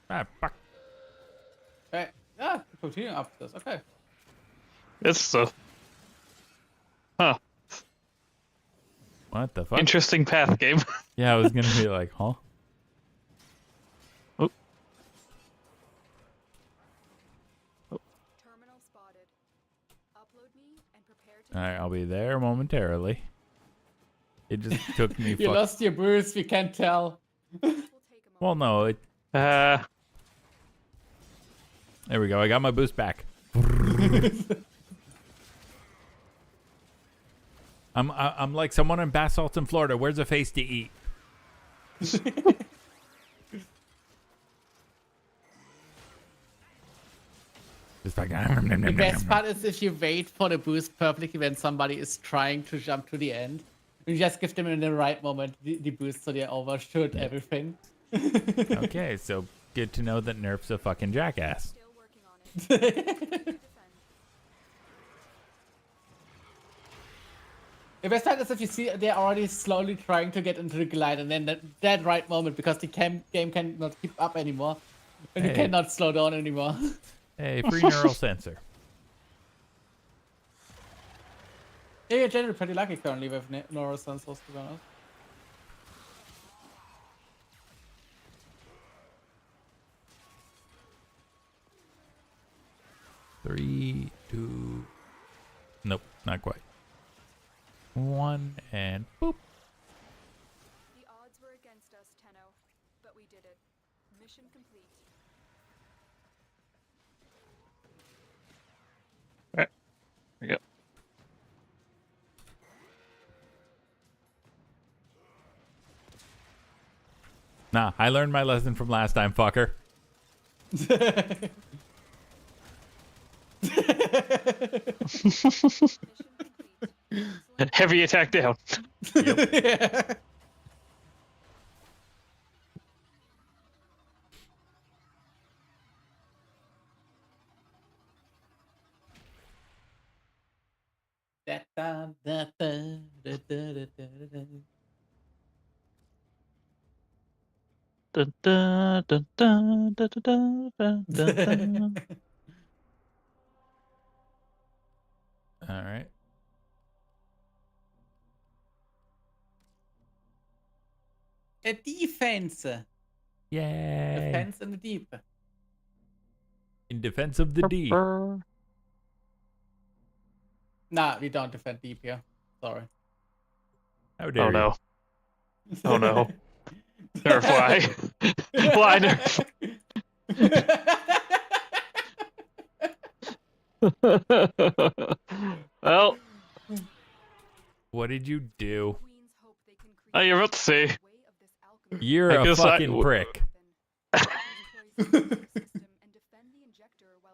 E: Ah, fuck.
M: Okay. Continue up this. Okay.
N: It's huh.
E: What the fuck?
N: Interesting path game.
E: Yeah, I was gonna be like, huh?
N: Oh.
F: Terminal spotted. Upload me and prepare to.
E: Alright, I'll be there momentarily. It just took me.
M: You lost your boost. We can't tell.
E: Well, no. It. There we go. I got my boost back. I'm like someone in Bath Salton, Florida. Where's a face to eat?
M: The best part is if you wait for the boost perfectly when somebody is trying to jump to the end. You just give them in the right moment the boost so they overshoot everything.
E: Okay, so good to know that Nerf's a fucking jackass.
M: The best part is if you see they're already slowly trying to get into the glide, and then that right moment, because the game cannot keep up anymore, and you
E: Hey.
M: cannot slow down anymore.
E: Hey, free neural sensor.
M: Yeah, you're generally pretty lucky currently with neural sensors, to be honest.
E: Three, two. Nope, not quite. One and boop.
F: The odds were against us, Tenno, but we did it. Mission complete.
N: Alright. There we go.
E: Nah, I learned my lesson from last time, fucker.
N: Heavy attack down.
M: Yeah.
N: Dun, dun, dun, dun, dun, dun, dun, dun, dun.
E: All right.
M: A defense.
E: Yay.
M: Defense in the deep.
E: In defense of the D.
M: Nah, we don't defend deep here. Sorry.
E: How dare
N: Oh
E: you.
N: no. Oh no. Nerf, why? Why Nerf? Well,
E: What did you do?
N: oh, you're about to see.
E: You're
N: I
E: a
N: guess
E: fucking prick.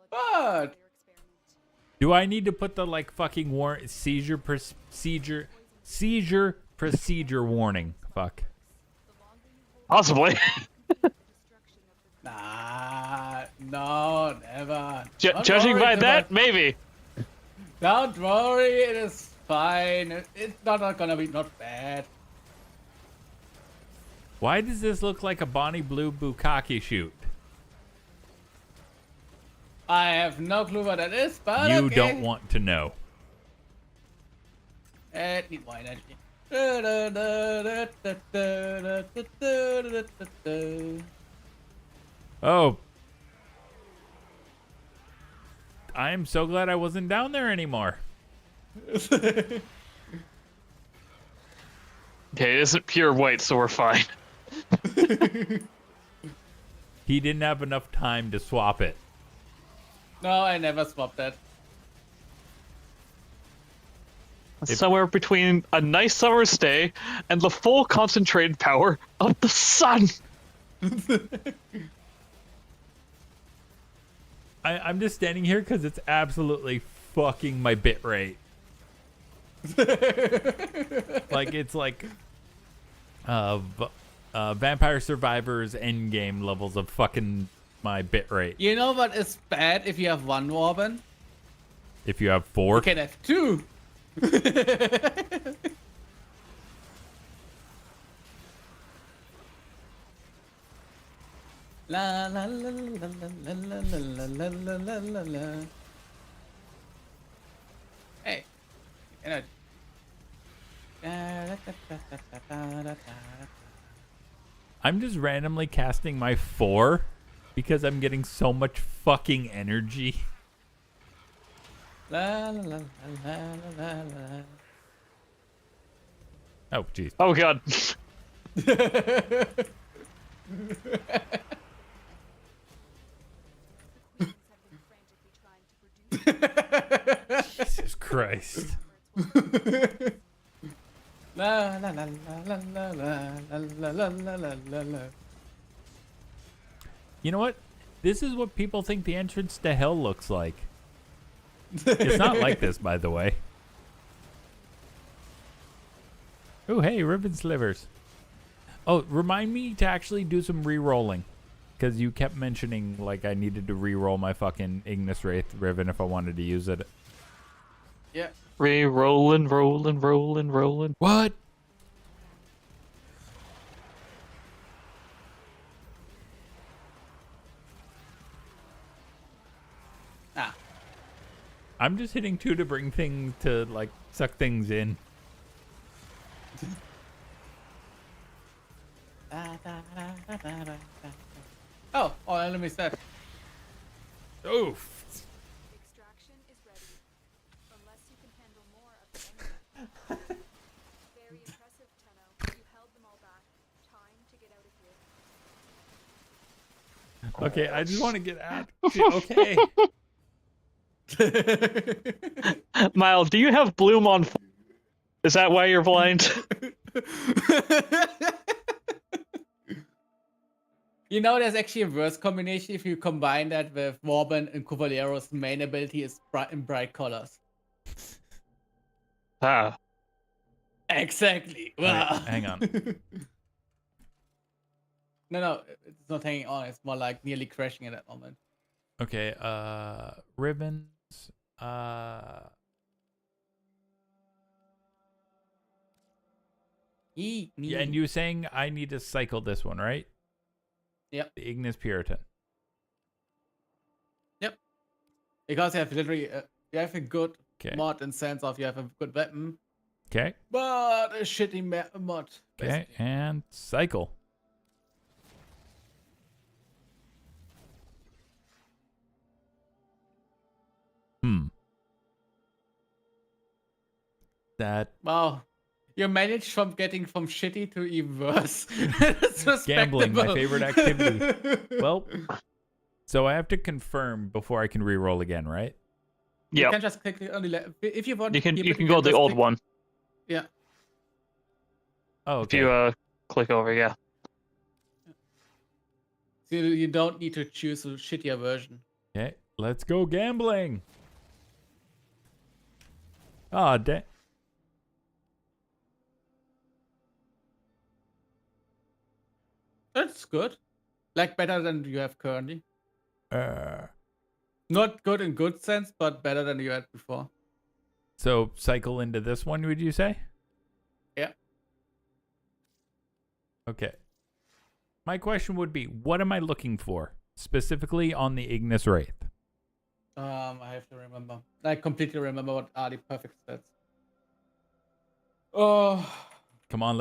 M: What?
E: Do I need to put the like fucking seizure procedure warning? Fuck.
N: Possibly.
M: Nah, no, never. Don't
N: Judging
M: worry
N: by
M: about-
N: that, maybe.
M: Don't worry, it is fine. It's not gonna be not bad.
E: Why does this look like a Bonnie Blue Bukkake shoot?
M: I have no clue what that is, but
E: You
M: okay.
E: don't want to know.
M: Need more energy.
E: Oh. I'm so glad I wasn't down there anymore.
N: Okay, it isn't pure white, so we're fine.
E: He didn't have enough time to swap it.
M: No, I never swapped that.
N: Somewhere between a nice summer's day and the full concentrated power of the sun.
E: I'm just standing here because it's absolutely fucking my bit rate. Like, it's like Vampire Survivors endgame levels of fucking my bit rate.
M: You know what is bad if you have one Warben?
E: If you have 4.
M: You can have 2. La la la la la la la la la la la la. Hey, energy.
E: I'm just randomly casting my 4 because I'm getting so much fucking energy.
M: La la la la la la la.
E: Oh, jeez.
N: Oh, God.
E: Jesus Christ.
M: La la la la la la la la la la la la.
E: You know what? This is what people think the entrance to hell looks like. It's not like this, by the way. Oh, hey, ribbon slivers. Oh, remind me to actually do some re-rolling. Because you kept mentioning, like, I needed to re-roll my fucking Ignis Wraith ribbon if I wanted to use it.
M: Yeah.
N: Rolling.
E: What?
M: Ah.
E: I'm just hitting 2 to bring things to, like, suck things in.
M: Oh, all enemies dead.
E: Oof.
F: Extraction is ready. Unless you can handle more of the enemy. Very impressive, Tenno. You held them all back. Time to get out of here.
E: Okay, I just want to get out. Okay.
N: Miles, do you have Bloom on? Is that why you're blind?
M: You know, there's actually a worse combination if you combine that with Warband and Cavalero's main ability is in bright colors.
N: Ah.
M: Exactly.
E: Wait, hang on.
M: No, it's not hanging on. It's more like nearly crashing at that moment.
E: Okay, ribbons. Yeah, and you were saying I need to cycle this one, right?
M: Yep.
E: The Ignis Puritan.
M: Yep. Because you have literally, you have a good
E: Okay.
M: mod in sense of you have a good weapon,
E: Okay.
M: but a shitty mod.
E: Okay, and cycle. That
M: Wow. You managed from getting from shitty to even worse. It's
E: gambling, my
M: respectable.
E: favorite activity. Well, so I have to confirm before I can re-roll again, right?
M: You
N: Yeah.
M: can just click on the left. If you want,
N: You can
M: keep
N: you
M: it,
N: can go the
M: just
N: old
M: click-
N: one.
M: Yeah.
E: Oh,
N: If
E: okay.
N: you click over, yeah.
M: So you don't need to choose a shittier version.
E: Okay, let's go gambling. Ah, damn.
M: That's good. Like better than you have currently. Not good in good sense, but better than you had before.
E: So cycle into this one, would you say?
M: Yeah.
E: Okay. My question would be, what am I looking for specifically on the Ignis Wraith?
M: I have to remember. I completely remember what are the perfect stats. Oh.
E: Come on,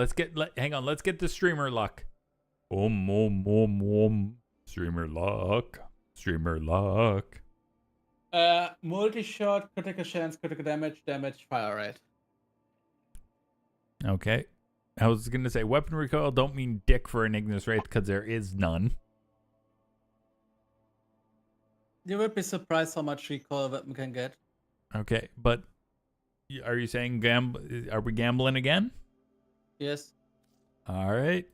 E: hang on, let's get the streamer luck. Streamer luck. Streamer luck.
M: Multi-shot, critical chance, critical damage, fire rate.
E: Okay. I was going to say weapon recoil, don't mean dick for an Ignis Wraith because there is none.
M: You would be surprised how much recoil a weapon can get.
E: Okay, but are you saying are we gambling again?
M: Yes.
E: All right.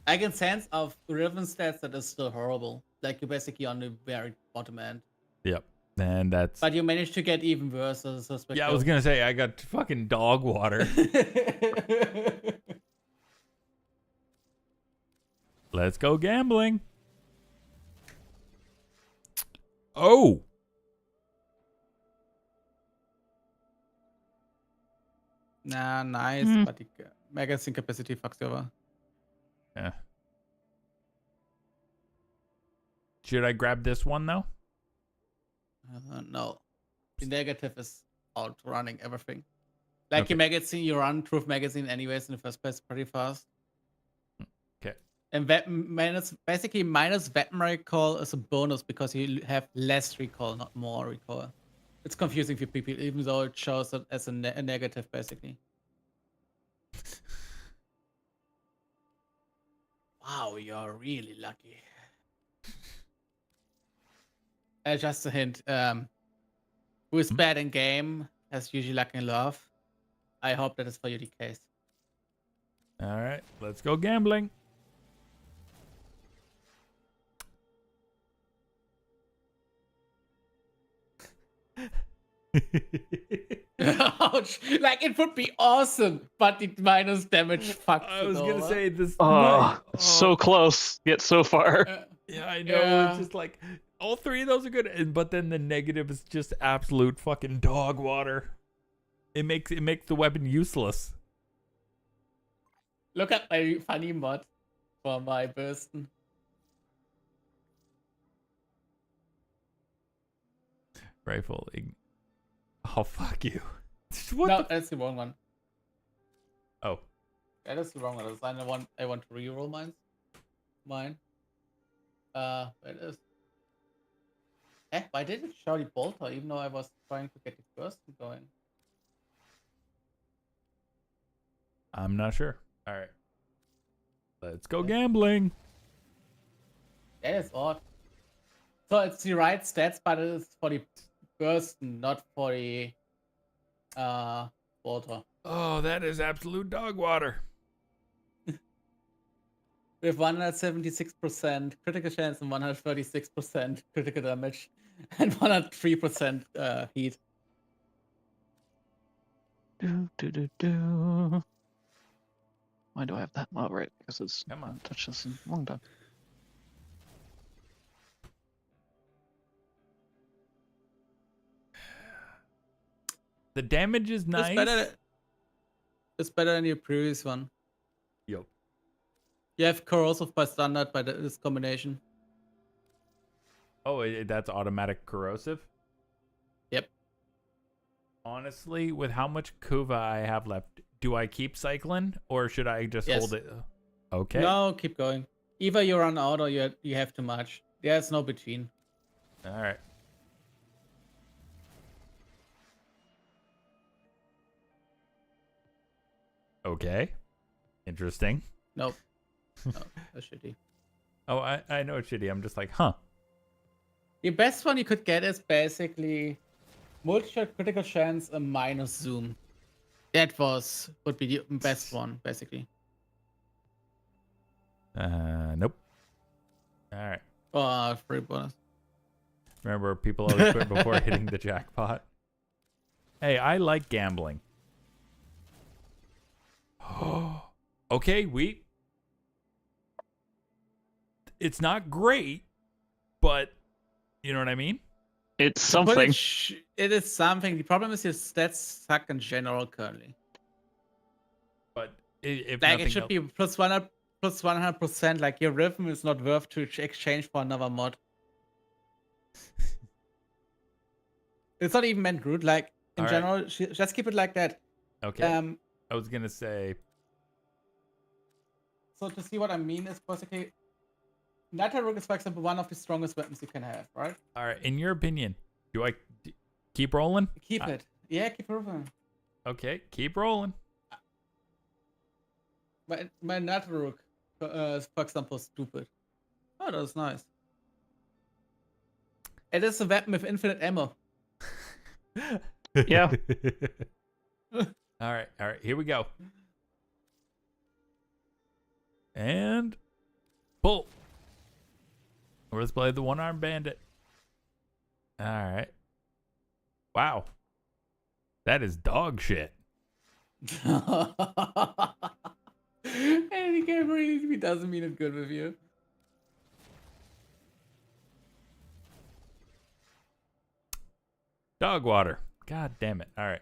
M: I can sense of Riven stats that is still horrible. Like you're basically on the very bottom end.
E: Yep. And that's...
M: But you managed to get even worse.
E: Yeah, I was going to say, I got fucking dog water. Let's go gambling. Oh.
M: Nah, nice. But the magazine capacity fucks you over.
E: Yeah. Should I grab this one, though?
M: No. The negative is outrunning everything. Like your magazine, you run Truth Magazine anyways in the first place pretty fast.
E: Okay.
M: And basically minus weapon recall is a bonus because you have less recall, not more recall. It's confusing for people, even though it shows it as a negative, basically. Wow, you're really lucky. Just a hint. Who is bad in game has usually luck in love. I hope that is for you the case.
E: All right, let's go gambling.
M: Ouch! Like it would be awesome, but the minus damage fucks
E: I
M: it
E: was gonna
M: over.
E: say this.
N: So close, yet so far.
E: Yeah, I know. It's just like all three of those are good, but then the negative is just absolute fucking dog water. It makes the weapon useless.
M: Look at my funny mod for my Bursten.
E: Rifle. Oh, fuck you. What
M: No, that's the wrong one.
E: Oh.
M: Yeah, that's the wrong one. That's the one I want to reroll mine. It is. Why did it show the bolter even though I was trying to get the first going?
E: I'm not sure. All right. Let's go gambling.
M: That is odd. So it's the right stats, but it is for the burst, not for the bolter.
E: Oh, that is absolute dog water.
M: With 176% critical chance and 136% critical damage and 103% heat.
N: Why do I have that? Oh, right, because it's
E: Come on,
N: touched this in a long time.
E: The damage is nice.
M: It's better than your previous one.
E: Yup.
M: You have corrosive by standard by this combination.
E: Oh, that's automatic corrosive?
M: Yep.
E: Honestly, with how much Kuva I have left, do I keep cycling or should I just hold it? Okay.
M: No, keep going. Either you run out or you have too much. There's no between.
E: All right. Okay. Interesting.
M: Nope. No, that's shitty.
E: Oh, I know it's shitty. I'm just like, huh.
M: The best one you could get is basically multi-shot critical chance and minus zoom. That would be the best one, basically.
E: Nope. All right.
M: Oh, free bonus.
E: Remember, people always quit before hitting the jackpot. Hey, I like gambling. Okay, it's not great, but you know what I mean?
N: It's something.
M: It is something. The problem is your stats suck in general currently.
E: But if
M: like it should be plus 100%. Like your rhythm is not worth to exchange for another mod. It's not even meant rude. Like in general, just keep it like that.
E: Okay. I was gonna say.
M: So to see what I mean is basically, Nataruk is, for example, one of the strongest weapons you can have, right?
E: All right. In your opinion, do I keep rolling?
M: Keep it. Yeah, keep rolling.
E: Okay, keep rolling.
M: My Nataruk, for example, is stupid. Oh, that's nice. It is a weapon with infinite ammo.
N: Yeah.
E: All right. Here we go. And pull. Let's play the one-armed bandit. All right. Wow. That is dog shit.
M: And the game really doesn't mean it's good with you.
E: Dog water. God damn it. All right.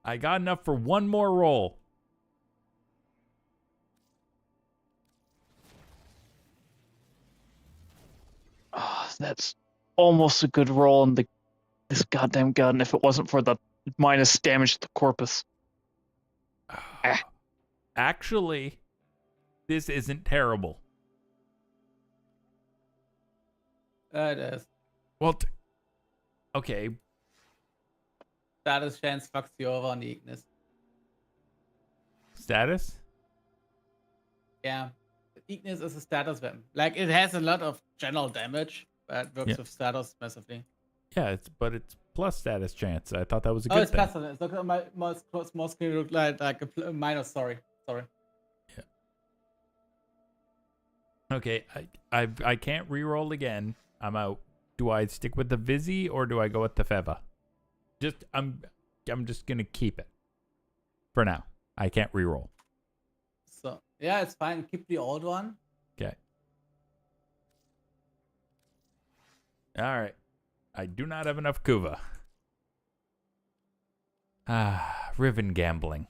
E: I got enough for one more roll.
N: Oh, that's almost a good roll on this goddamn gun if it wasn't for the minus damage to the corpus.
E: Actually, this isn't terrible.
M: It is.
E: Well, okay.
M: Status chance fucks you over on the Ignis.
E: Status?
M: Yeah. Ignis is a status weapon. Like, it has a lot of general damage, but works with status massively.
E: Yeah, but it's plus status chance. I thought that was a good thing.
M: Plus status. Look at my small screen look like a minus. Sorry.
E: Yeah. Okay, I can't re-roll again. I'm out. do I stick with the Vizzy or do I go with the Feva? I'm just gonna keep it for now. I can't reroll.
M: So yeah, it's fine. Keep the old one.
E: Okay. All right. I do not have enough Kuva. Riven gambling.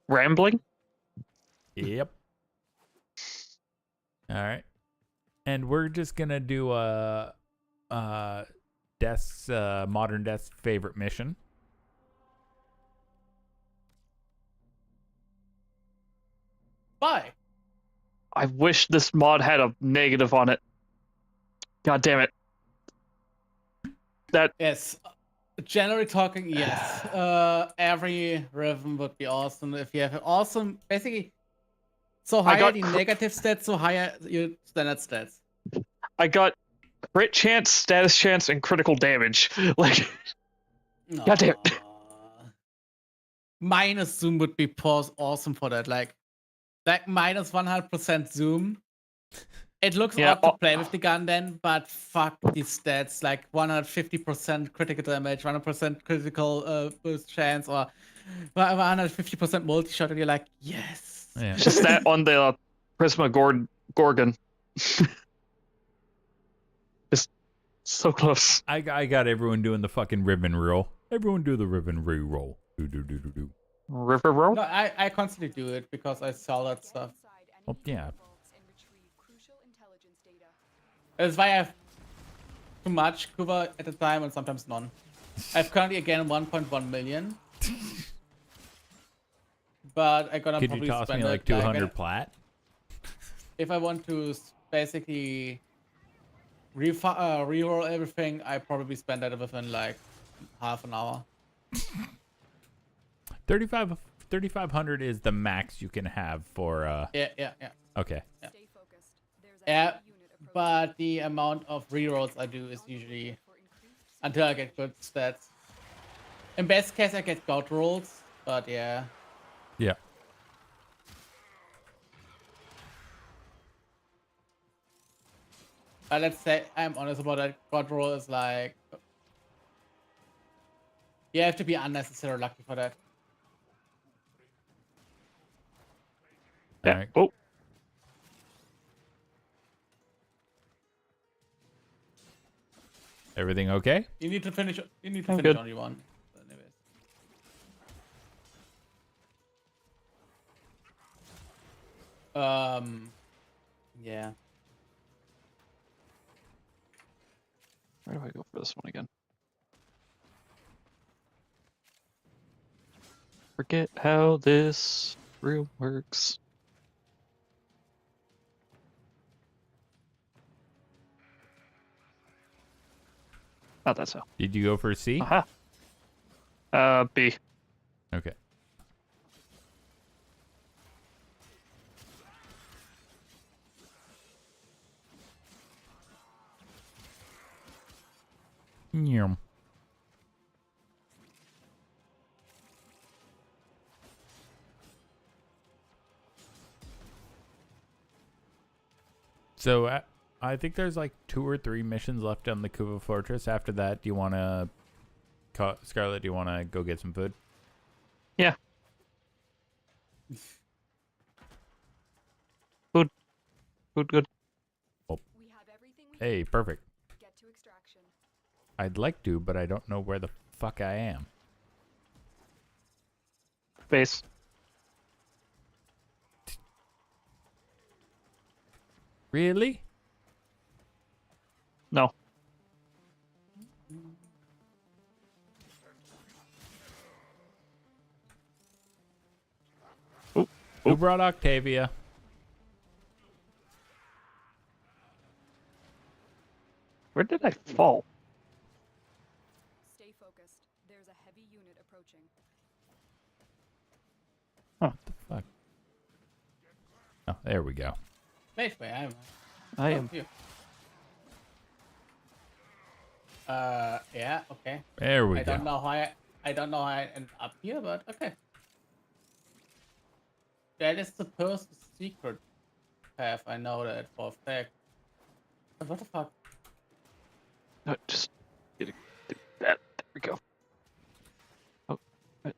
N: Rambling?
E: Yep. All right. And we're just gonna do Death's Modern Death's favorite mission.
M: Bye.
N: I wish this mod had a negative on it. God damn it. That
M: Yes. Generally talking, yes. Every Riven would be awesome if you have an awesome, basically, so higher the negative stats, so higher your standard stats.
N: I got crit chance, status chance, and critical damage. Like, God damn it.
M: Minus zoom would be awesome for that. Like minus 100% zoom. It looks odd to play with the gun then, but fuck these stats. Like 150% critical damage, 100% critical boost chance, or 150% multi-shot, and you're like, yes.
E: Yeah.
N: Just that on the Prisma Gorgon. Just so close.
E: I got everyone doing the fucking Riven roll. Everyone do the Riven re-roll. Do.
N: River roll?
M: No, I constantly do it because I saw that stuff.
E: Oh, yeah.
M: That's why I have too much Kuva at a time and sometimes none. I have currently again 1.1 million. But I gotta
E: Could
M: probably
E: you toss
M: spend
E: me like 200 plat?
M: If I want to basically reroll everything, I probably spend that within like half an hour.
E: 3,500 is the max you can have for
M: Yeah.
E: Okay.
M: Yeah, but the amount of rerolls I do is usually until I get good stats. In best case, I get god rolls, but yeah.
E: Yeah.
M: Let's say I'm honest about that. God roll is like you have to be unnecessarily lucky for that.
E: All right.
N: Oh.
E: Everything okay?
M: You need to finish. You need to
N: I'm
M: finish
N: good.
M: only one. Anyways. Yeah.
N: Where do I go for this one again? Forget how this room works. Oh, that's how.
E: Did you go for C?
N: Aha. B.
E: Okay. Yum. So I think there's like 2 or 3 missions left on the Kuva Fortress. After that, do you want to, Scarlet? Do you want to go get some food?
N: Yeah. Food. Good.
E: Oh. Hey, perfect. I'd like to, but I don't know where the fuck I am.
N: Base.
E: Really?
N: No.
E: Who brought Octavia?
N: Where did I fall?
F: Stay focused. There's a heavy unit approaching.
E: What the fuck? Oh, there we go.
M: Wait,
N: I am.
M: You. Yeah, okay.
E: There we
M: I
E: go.
M: don't know how I ended up here, but okay. That is supposed to secret path. I know that for a fact. What the fuck?
N: No, just do that. There we go. Oh, right.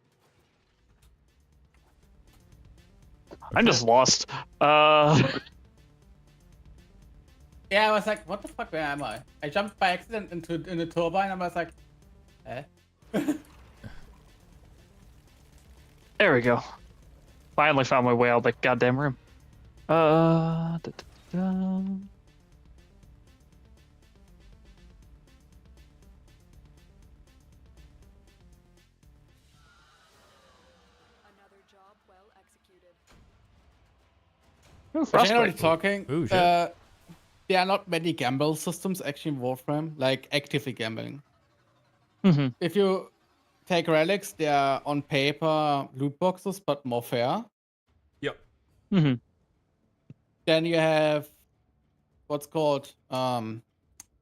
N: I'm just lost.
M: Yeah, I was like, what the fuck, where am I? I jumped by accident into the turbine and I was like, eh?
N: There we go. Finally found my way out of the goddamn room. Da, da, da.
F: Another job well executed.
N: Ooh,
M: Generally
N: frostbite.
M: talking,
E: Ooh, shit.
M: there are not many gamble systems actually in Warframe, like actively gambling.
N: Mm-hmm.
M: If you take relics, they are on paper loot boxes, but more fair.
E: Yep.
N: Mm-hmm.
M: Then you have what's called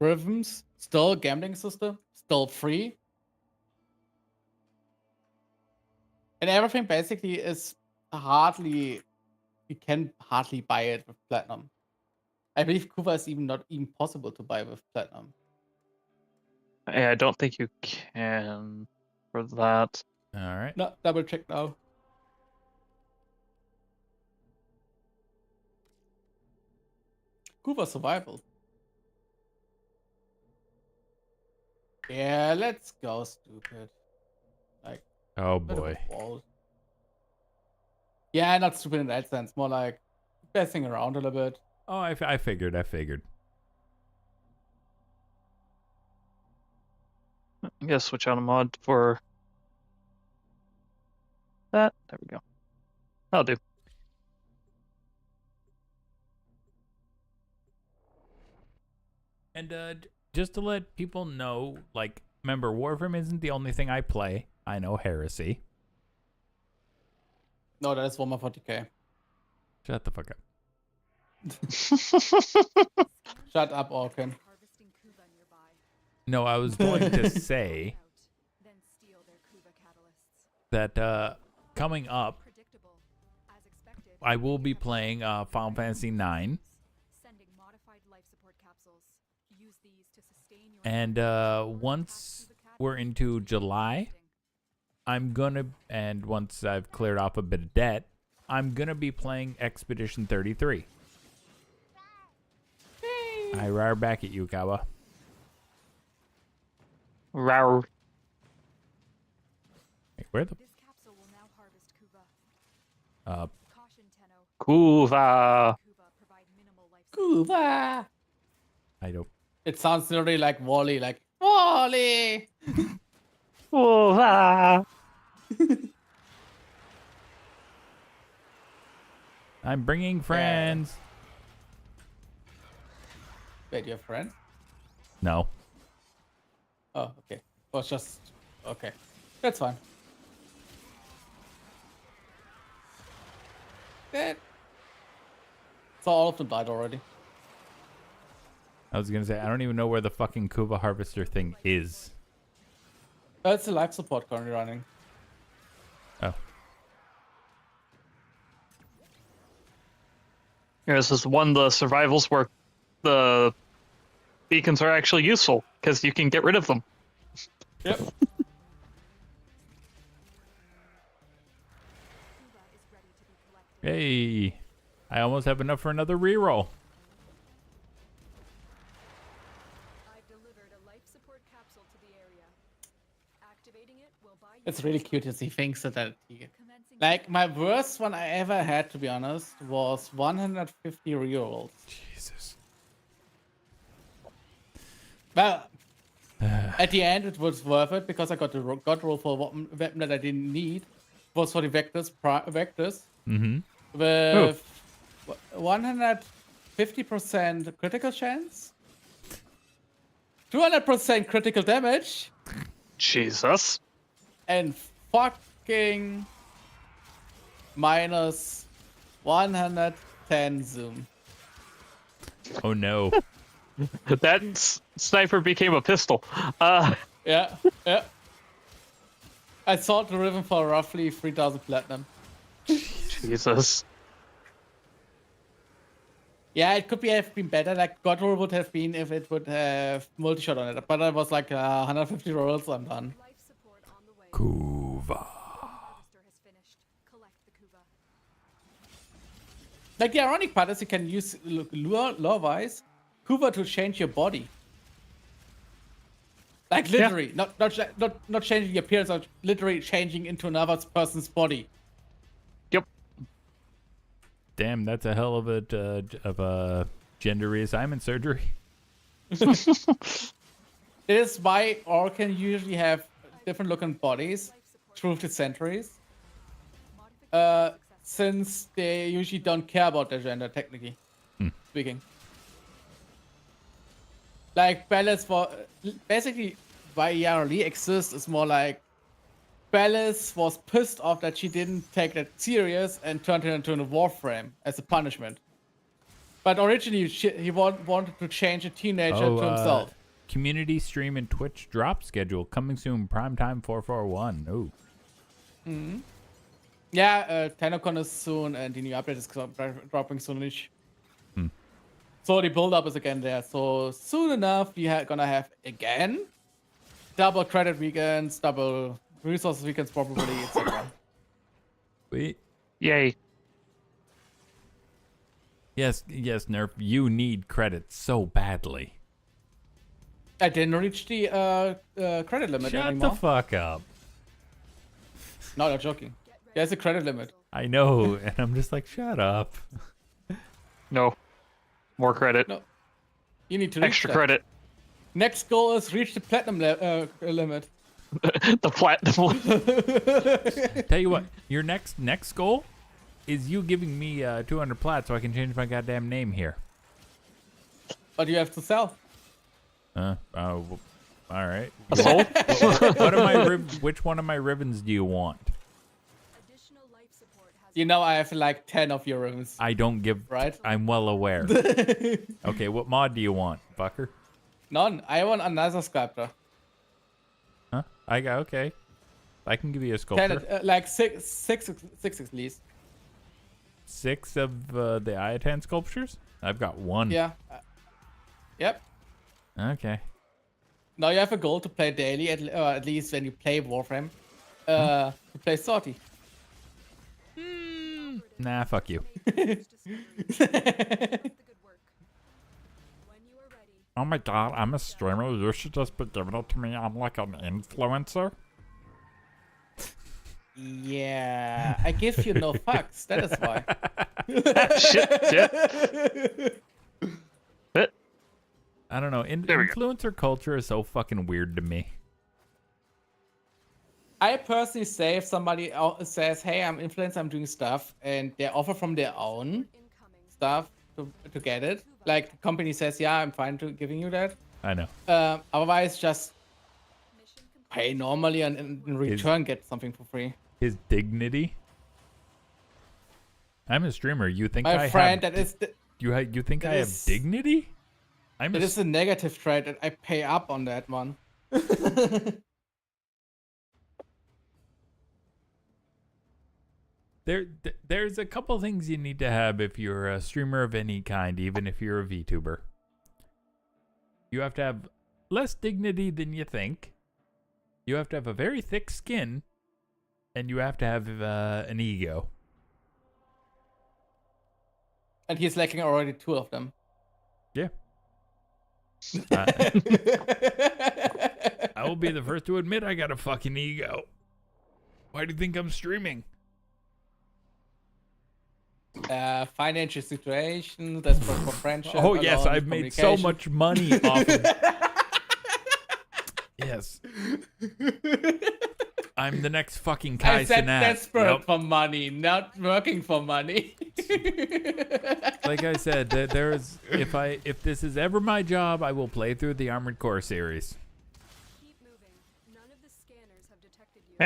M: rhythms, still gambling system, still free. And everything basically is you can hardly buy it with platinum. I believe Kuva is not even possible to buy with platinum.
N: Yeah, I don't think you can for that.
E: All right.
M: No, double check now. Kuva survival. Yeah, let's go, stupid. Like,
E: Oh
M: bit of a
E: boy.
M: ball. Yeah, not stupid in that sense. More like messing around a little bit.
E: Oh, I figured.
N: I'm gonna switch out a mod for that. There we go. That'll do.
E: And just to let people know, like, remember, Warframe isn't the only thing I play. I know Heresy.
M: No, that is 140k.
E: Shut the fuck up.
M: Shut up, Orkin.
F: Harvesting Kuva nearby.
E: No, I was going to say
F: Then steal their Kuva catalysts.
E: that coming up,
F: Predictable. As expected.
E: I will be playing Final Fantasy IX.
F: Sending modified life support capsules. Use these to sustain your
E: And once we're into July, I'm gonna, and once I've cleared off a bit of debt, I'm gonna be playing Expedition 33. I rar back at you, Kawa.
N: Rawr.
E: Wait, where the
F: This capsule will now harvest Kuva. Caution, Tenno.
N: Kuva.
F: Kuva provide minimal life support.
M: Kuva!
E: I don't.
M: It sounds literally like Wally, like, Wally!
N: Kuva.
E: I'm bringing friends.
M: Wait, you have friends?
E: No.
M: Oh, okay. Was just okay. That's fine. That. So all of them died already.
E: I was gonna say I don't even know where the fucking Kuva harvester thing is.
M: That's the life support currently running.
E: Oh.
N: Yeah, this is one of the survivals where the beacons are actually useful because you can get rid of them.
M: Yep.
E: Hey, I almost have enough for another reroll.
F: I've delivered a life support capsule to the area. Activating it will buy you
M: It's really cute to see things that like my worst one I ever had, to be honest, was 150 rerolls.
E: Jesus.
M: Well, at the end it was worth it because I got the god roll for a weapon that I didn't need. It was for the vectors.
E: Mm-hmm.
M: With 150% critical chance, 200% critical damage,
N: Jesus.
M: and fucking minus 110 zoom.
E: Oh no.
N: That sniper became a pistol.
M: Yeah. I sold the Riven for roughly 3,000 platinum.
N: Jesus.
M: Yeah, it could have been better. Like God roll would have been if it would have multi-shot on it. But it was like 150 rolls. I'm done.
E: Kuva.
M: Like the ironic part is you can use lore-wise Kuva to change your body. Like literally, not changing your appearance, but literally changing into another person's body.
N: Yep.
E: Damn, that's a hell of a gender reassignment surgery.
M: It is why Orcan usually have different looking bodies through the centuries. Since they usually don't care about their gender, technically speaking. Like Bellis for basically why Yara Lee exists is more like Bellis was pissed off that she didn't take that serious and turned it into a Warframe as a punishment. But originally he wanted to change a teenager to himself.
E: Community stream and Twitch drop schedule coming soon. Primetime 441. Ooh.
M: Mm-hmm. Yeah, TennoCon is soon, and the new update is dropping soonish. So the build-up is again there. So soon enough, we are gonna have again double credit weekends, double resources weekends, probably, etc.
E: Wait.
N: Yay.
E: Yes, Nerf. You need credits so badly.
M: I didn't reach the credit limit
E: Shut
M: anymore.
E: the fuck up.
M: No, not joking. There's a credit limit.
E: I know, and I'm just like, shut up.
N: No. More credit.
M: No. You need to reach
N: Extra
M: that.
N: credit.
M: Next goal is reach the platinum limit.
N: The platinum.
E: Tell you what, your next goal is you giving me 200 plat so I can change my goddamn name here.
M: But you have to sell.
E: All right.
N: Sold?
E: Which one of my ribbons do you want?
M: You know I have like 10 of your rooms.
E: I don't give.
M: Right?
E: I'm well aware. Okay, what mod do you want, fucker?
M: None. I want another sculptor.
E: Huh? Okay. I can give you a sculptor.
M: 10, like six at least.
E: 6 of the Iatan sculptures? I've got 1.
M: Yeah. Yep.
E: Okay.
M: Now you have a goal to play daily, at least when you play Warframe. To play Sorty.
E: Nah, fuck you. Oh my god, I'm a streamer. You should just be giving it to me. I'm like an influencer.
M: Yeah, I give you no fucks. That is why.
N: Shit.
E: I don't know. Influencer culture is so fucking weird to me.
M: I personally say if somebody says, "Hey, I'm influencer, I'm doing stuff," and they offer from their own stuff to get it, like the company says, "Yeah, I'm fine to giving you that."
E: I know.
M: Otherwise, just pay normally and in return get something for free.
E: His dignity. I'm a streamer. You think
M: My friend, that is
E: you think I have dignity?
M: It is a negative trait, and I pay up on that one.
E: There's a couple things you need to have if you're a streamer of any kind, even if you're a VTuber. You have to have less dignity than you think. You have to have a very thick skin, and you have to have an ego.
M: And he's lacking already 2 of them.
E: Yeah. I will be the first to admit I got a fucking ego. Why do you think I'm streaming?
M: Financial situation, that's for friendship.
E: Oh yes, I've made so much money off of Yes. I'm the next fucking Kai
M: I said
E: Cenat.
M: desperate for money, not working for money.
E: Like I said, there's if this is ever my job, I will play through the Armored Core series.
F: Keep moving. None of the scanners have detected you.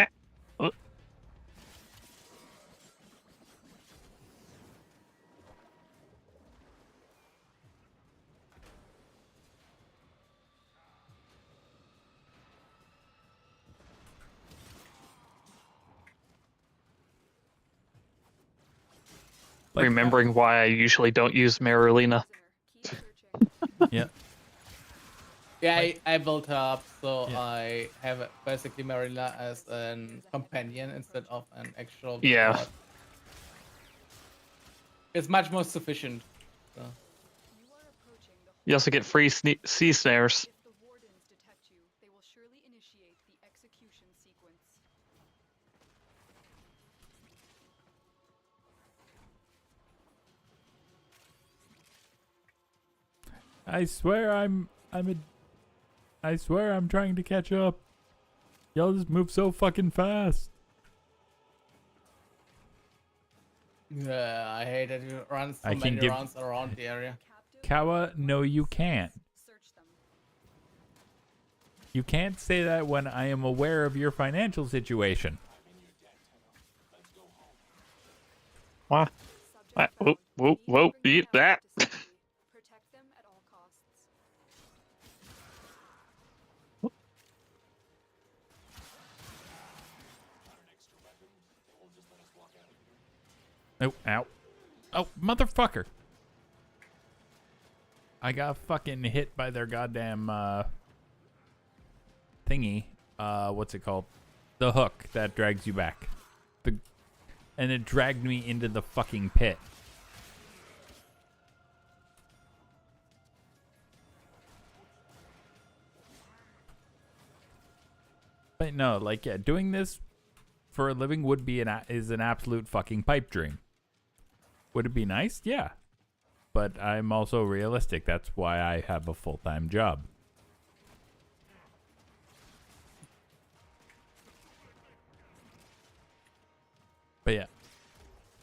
N: remembering why I usually don't use Marulina.
E: Yeah.
M: Yeah, I built her up, so I have basically Marilla as a companion instead of an actual
N: Yeah.
M: god. It's much more sufficient. So.
N: You also get free sea snares.
F: If the wardens detect you, they will surely initiate the execution sequence.
E: I swear I swear I'm trying to catch up. Y'all just move so fucking fast.
M: Yeah, I hate that you run so
E: I can
M: many
E: give-
M: rounds around the area.
E: Kawa, no you can't. You can't say that when I am aware of your financial situation.
N: What? Whoa, eat that.
F: Protect them at all costs.
E: Oh, ow. Oh, motherfucker. I got fucking hit by their goddamn thingy. What's it called? The hook that drags you back. And it dragged me into the fucking pit. But no, like, yeah, doing this for a living would be is an absolute fucking pipe dream. Would it be nice? Yeah. But I'm also realistic. That's why I have a full-time job. But yeah.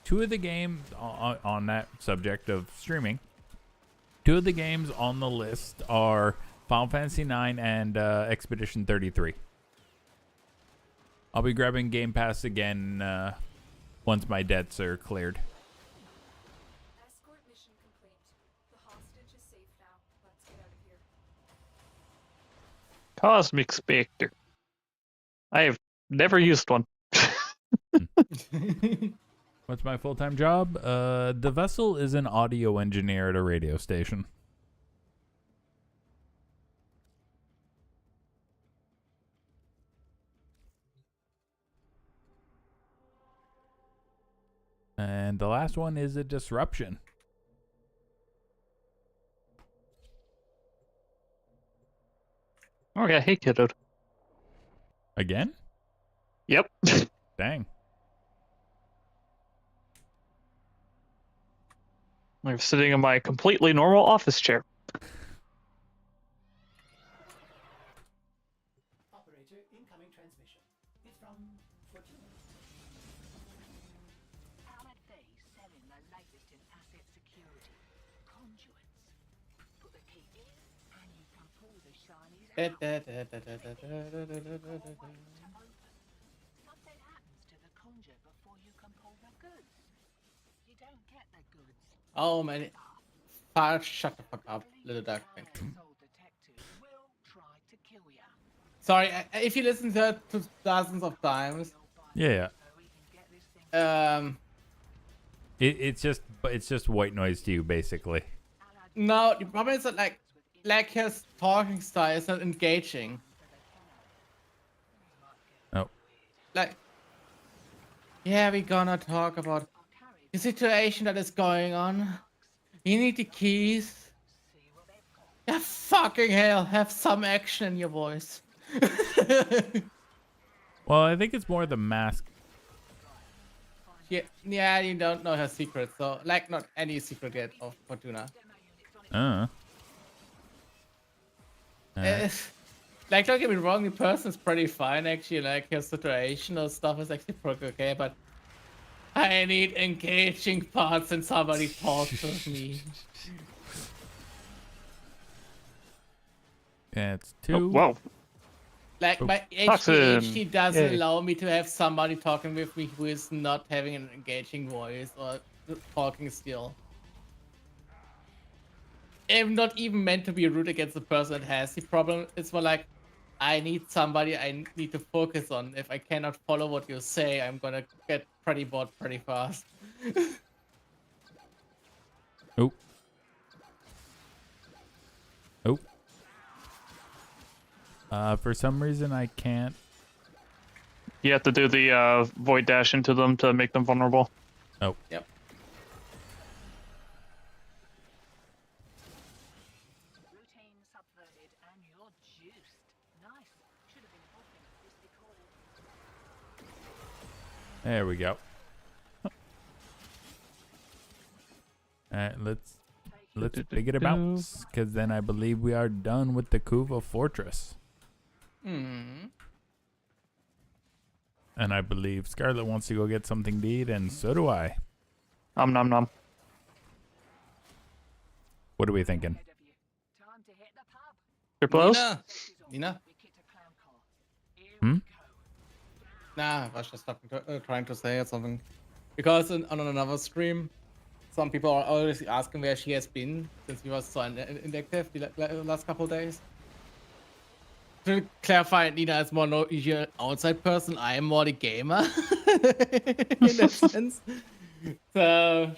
E: Two of the games on that subject of streaming. Two of the games on the list are Final Fantasy IX and Expedition 33. I'll be grabbing Game Pass again once my debts are cleared.
F: Escort mission complete. The hostage is safe now. Let's get out of here.
N: Cosmic Spectre. I have never used one.
E: What's my full-time job? The vessel is an audio engineer at a radio station. And the last one is a disruption.
N: Okay, hey kiddo.
E: Again?
N: Yep.
E: Dang.
N: I'm sitting in my completely normal office chair.
J: Operator, incoming transmission. It's from Fortuna.
P: Powered base selling the latest in asset security. Conduits. Put the key in, and you can pull the shinies out. Something happens to the conjure before you can pull the goods. You don't get the goods.
M: Oh man. Shut the fuck up, little dark thing. Sorry, if you listen to it dozens of times.
E: Yeah. It's just white noise to you, basically.
M: No, the problem is that like his talking style is not engaging.
E: Oh.
M: Like, yeah, we're gonna talk about the situation that is going on. You need the keys. Yeah, fucking hell, have some action in your voice.
E: Well, I think it's more the mask.
M: Yeah, you don't know her secret, so like not any secret yet of Fortuna. Like, don't get me wrong, the person is pretty fine actually. Like her situational stuff is actually pretty okay, but I need engaging parts and somebody talks with me.
E: Yeah, it's two.
N: Oh, whoa.
M: Like my ADHD doesn't allow me to have somebody talking with me who is not having an engaging voice or talking skill. I'm not even meant to be rude against the person that has the problem. It's more like, I need somebody I need to focus on. If I cannot follow what you say, I'm gonna get pretty bored pretty fast.
E: Oh. Oh. For some reason I can't.
N: You have to do the void dash into them to make them vulnerable.
E: Oh.
M: Yep.
P: Routine subverted and you're juiced. Nice. Should have been hoping for this recording.
E: There we go. Alright, let's figure it out, because then I believe we are done with the Kuva Fortress.
M: Hmm.
E: And I believe Scarlet wants to go get something to eat, and so do I.
N: Nom nom.
E: What are we thinking?
P: Time to hit the pub.
N: You're close?
M: Nina?
E: Hmm?
M: Nah, I was just trying to say something. Because on another stream, some people are always asking where she has been since we were so inactive the last couple of days. To clarify, Nina is more no usual outside person. I am more the gamer in that sense. So,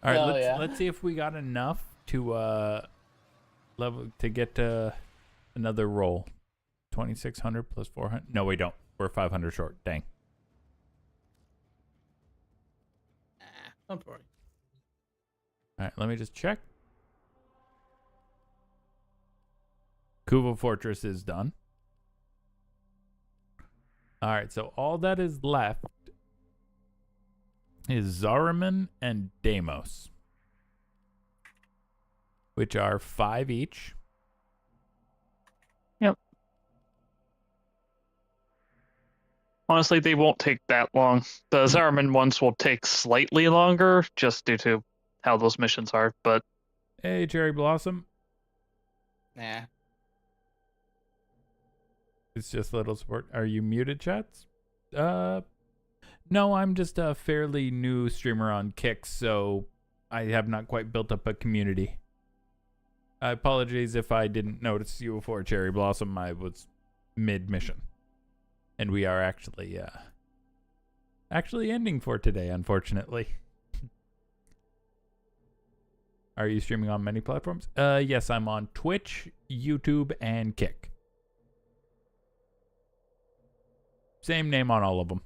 E: All right,
M: oh, yeah.
E: let's see if we got enough to get another roll. 2,600 plus 400. No, we don't. We're 500 short. Dang.
M: Don't worry.
E: All right, let me just check. Kuva Fortress is done. All right, so all that is left is Zariman and Deimos, which are 5 each.
N: Yep. Honestly, they won't take that long. The Zariman ones will take slightly longer, just due to how those missions are, but...
E: Hey, Cherry Blossom.
M: Nah.
E: It's just little support. Are you muted, chats? No, I'm just a fairly new streamer on Kick, so I have not quite built up a community. I apologize if I didn't notice you before, Cherry Blossom. I was mid-mission. And we are actually ending for today, unfortunately. Are you streaming on many platforms? Yes, I'm on Twitch, YouTube, and Kick. Same name on all of them,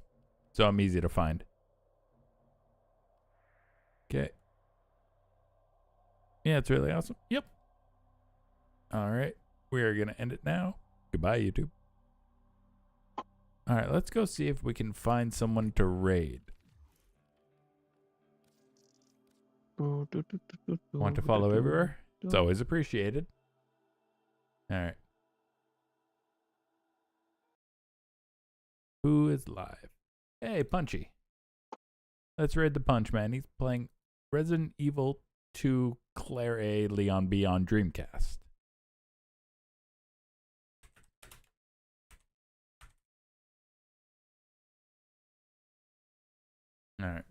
E: so I'm easy to find. Okay. Yeah, it's really awesome. Yep. All right. We are going to end it now. Goodbye, YouTube. All right, let's go see if we can find someone to raid. Want to follow everywhere? It's always appreciated. All right. Who is live? Hey, Punchy. Let's raid the Punch, man. He's playing Resident Evil 2 Claire A. Leon B on Dreamcast. All right.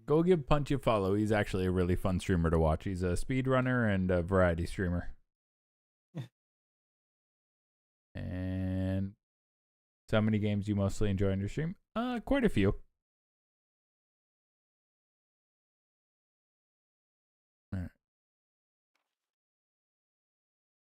E: Go give Punchy a follow. He's actually a really fun streamer to watch. He's a speedrunner and a variety streamer. And so how many games do you mostly enjoy on your stream? Quite a few.